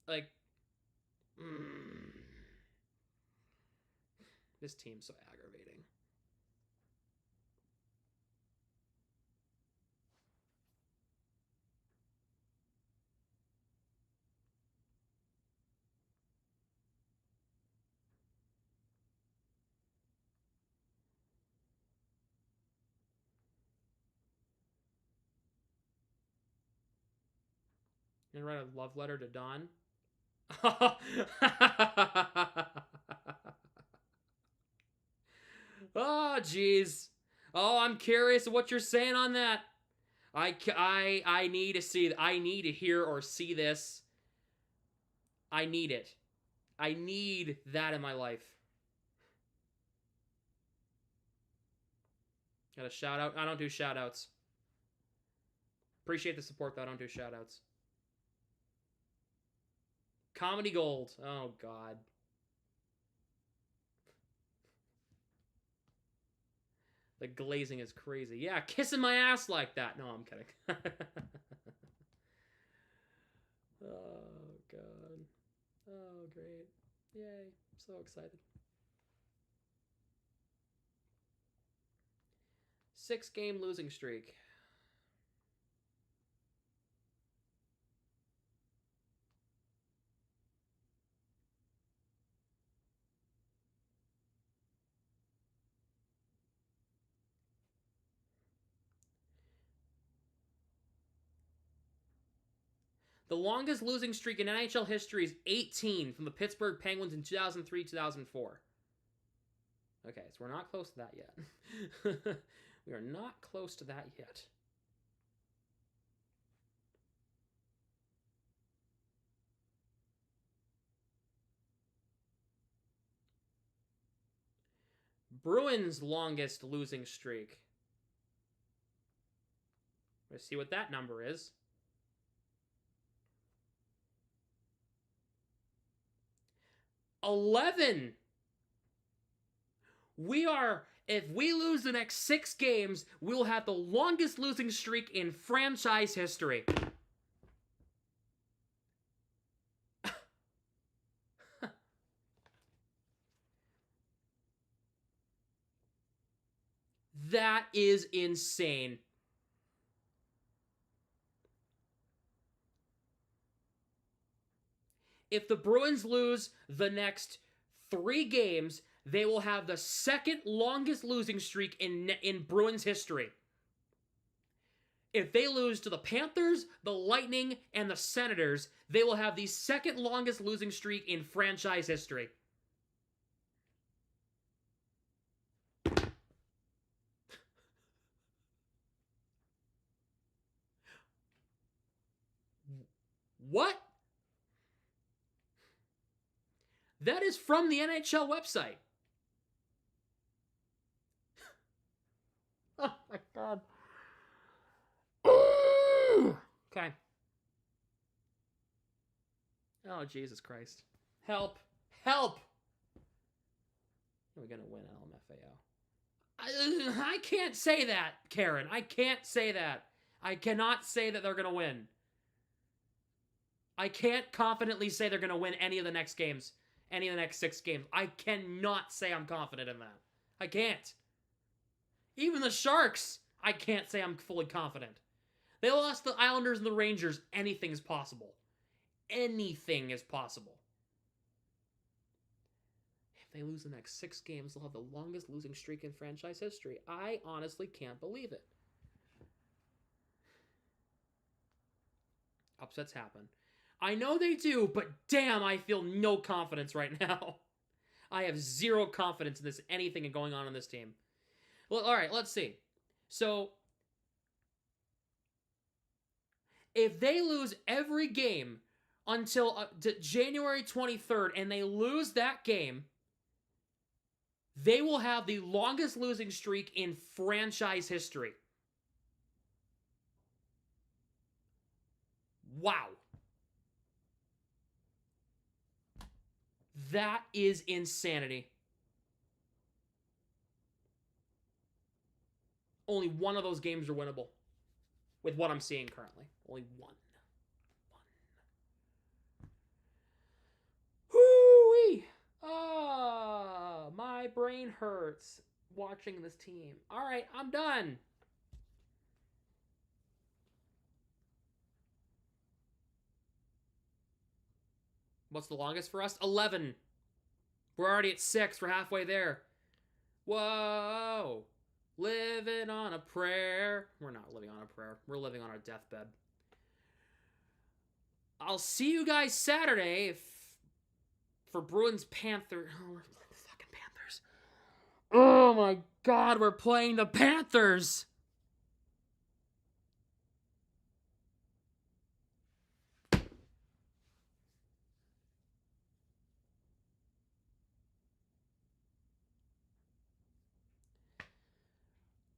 Like, this team's so aggravating. And write a love letter to Don. Oh, jeez. Oh, I'm curious what you're saying on that. I need to see. I need to hear or see this. I need it. I need that in my life. Got a shout out. I don't do shout outs. Appreciate the support, though. I don't do shout outs. Comedy Gold. Oh, God. The glazing is crazy. Yeah, kissing my ass like that. No, I'm kidding. Oh, God. Oh, great. Yay. I'm so excited. 6-game losing streak. The longest losing streak in NHL history is 18 from the Pittsburgh Penguins in 2003-2004. Okay, so we're not close to that yet. We are not close to that yet. Bruins' longest losing streak. Let's see what that number is. 11. If we lose the next 6 games, we'll have the longest losing streak in franchise history. That is insane. If the Bruins lose the next 3 games, they will have the second longest losing streak in Bruins history. If they lose to the Panthers, the Lightning, and the Senators, they will have the second longest losing streak in franchise history. What? That is from the NHL website. Oh my God. Okay. Oh, Jesus Christ. Help. Help! We're going to win LMFAO. I can't say that, Karen. I can't say that. I cannot say that they're going to win. I can't confidently say they're going to win any of the next games. Any of the next 6 games. I cannot say I'm confident in that. I can't. Even the Sharks, I can't say I'm fully confident. They lost the Islanders and the Rangers. Anything is possible. Anything is possible. If they lose the next 6 games, they'll have the longest losing streak in franchise history. I honestly can't believe it. Upsets happen. I know they do, but damn, I feel no confidence right now. I have zero confidence in this, anything going on in this team. Well, all right, let's see. So, if they lose every game until January 23rd and they lose that game, they will have the longest losing streak in franchise history. Wow. That is insanity. Only one of those games are winnable. With what I'm seeing currently. Only one. Whoo-wee! Ah, my brain hurts watching this team. All right, I'm done. What's the longest for us? 11. We're already at 6. We're halfway there. Whoa. Living on a prayer. We're not living on a prayer. We're living on our deathbed. I'll see you guys Saturday for Bruins Panthers. Oh, we're playing the fucking Panthers. Oh my God, we're playing the Panthers.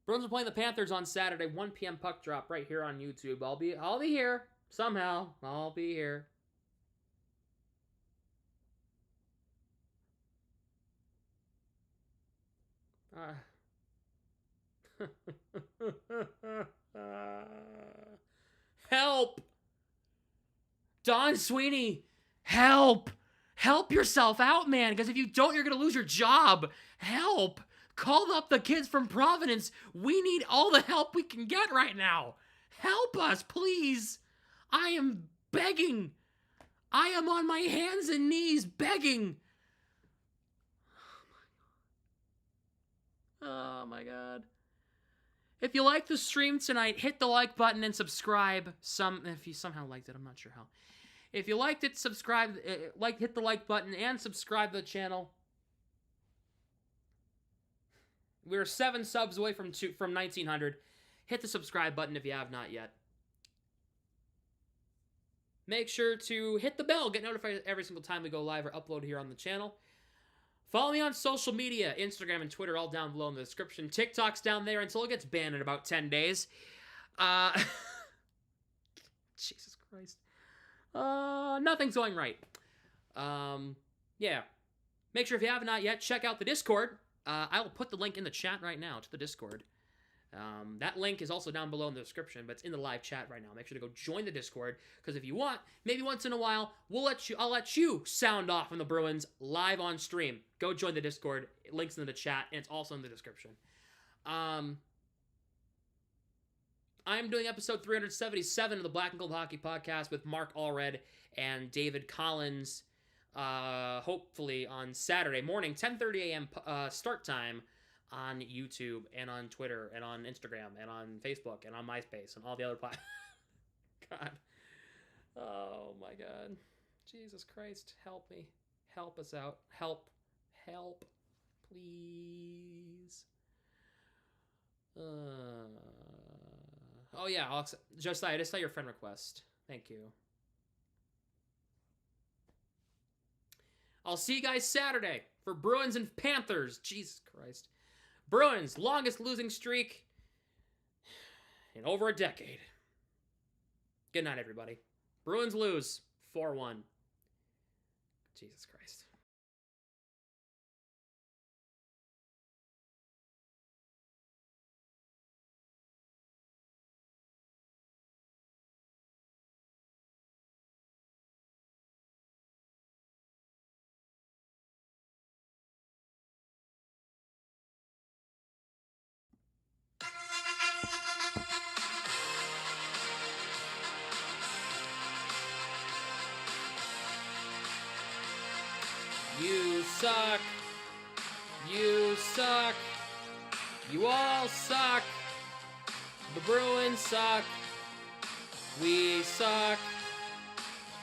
Bruins are playing the Panthers on Saturday, 1 p.m. puck drop right here on YouTube. I'll be here somehow. I'll be here. Help! Don Sweeney, help! Help yourself out, man, because if you don't, you're going to lose your job. Help! Call up the kids from Providence. We need all the help we can get right now. Help us, please. I am begging. I am on my hands and knees begging. Oh my God. If you like the stream tonight, hit the like button and subscribe. If you somehow liked it, I'm not sure how. If you liked it, subscribe. Hit the like button and subscribe to the channel. We're 7 subs away from 1900. Hit the subscribe button if you have not yet. Make sure to hit the bell. Get notified every single time we go live or upload here on the channel. Follow me on social media, Instagram and Twitter, all down below in the description. TikTok's down there until it gets banned in about 10 days. Jesus Christ. Nothing's going right. Yeah. Make sure if you have not yet, check out the Discord. I will put the link in the chat right now to the Discord. That link is also down below in the description, but it's in the live chat right now. Make sure to go join the Discord, because if you want, maybe once in a while, I'll let you sound off on the Bruins live on stream. Go join the Discord. Link's in the chat, and it's also in the description. I'm doing episode 377 of the Black and Gold Hockey Podcast with Mark Allred and David Collins, hopefully on Saturday morning, 10:30 a.m. Start time on YouTube and on Twitter and on Instagram and on Facebook and on MySpace and all the other platforms. God. Oh my God. Jesus Christ. Help me. Help us out. Help. Help. Please. Oh yeah, Alex. I just saw your friend request. Thank you. I'll see you guys Saturday for Bruins and Panthers. Jesus Christ. Bruins, longest losing streak in over a decade. Good night, everybody. Bruins lose 4-1. Jesus Christ. You suck. You suck. You all suck. The Bruins suck. We suck.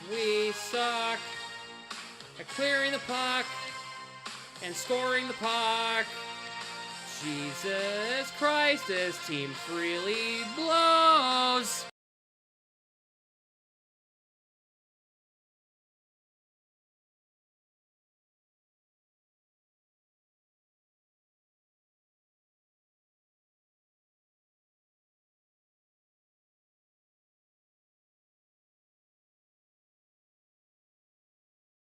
We suck. At clearing the puck and scoring the puck. Jesus Christ, this team freely blows.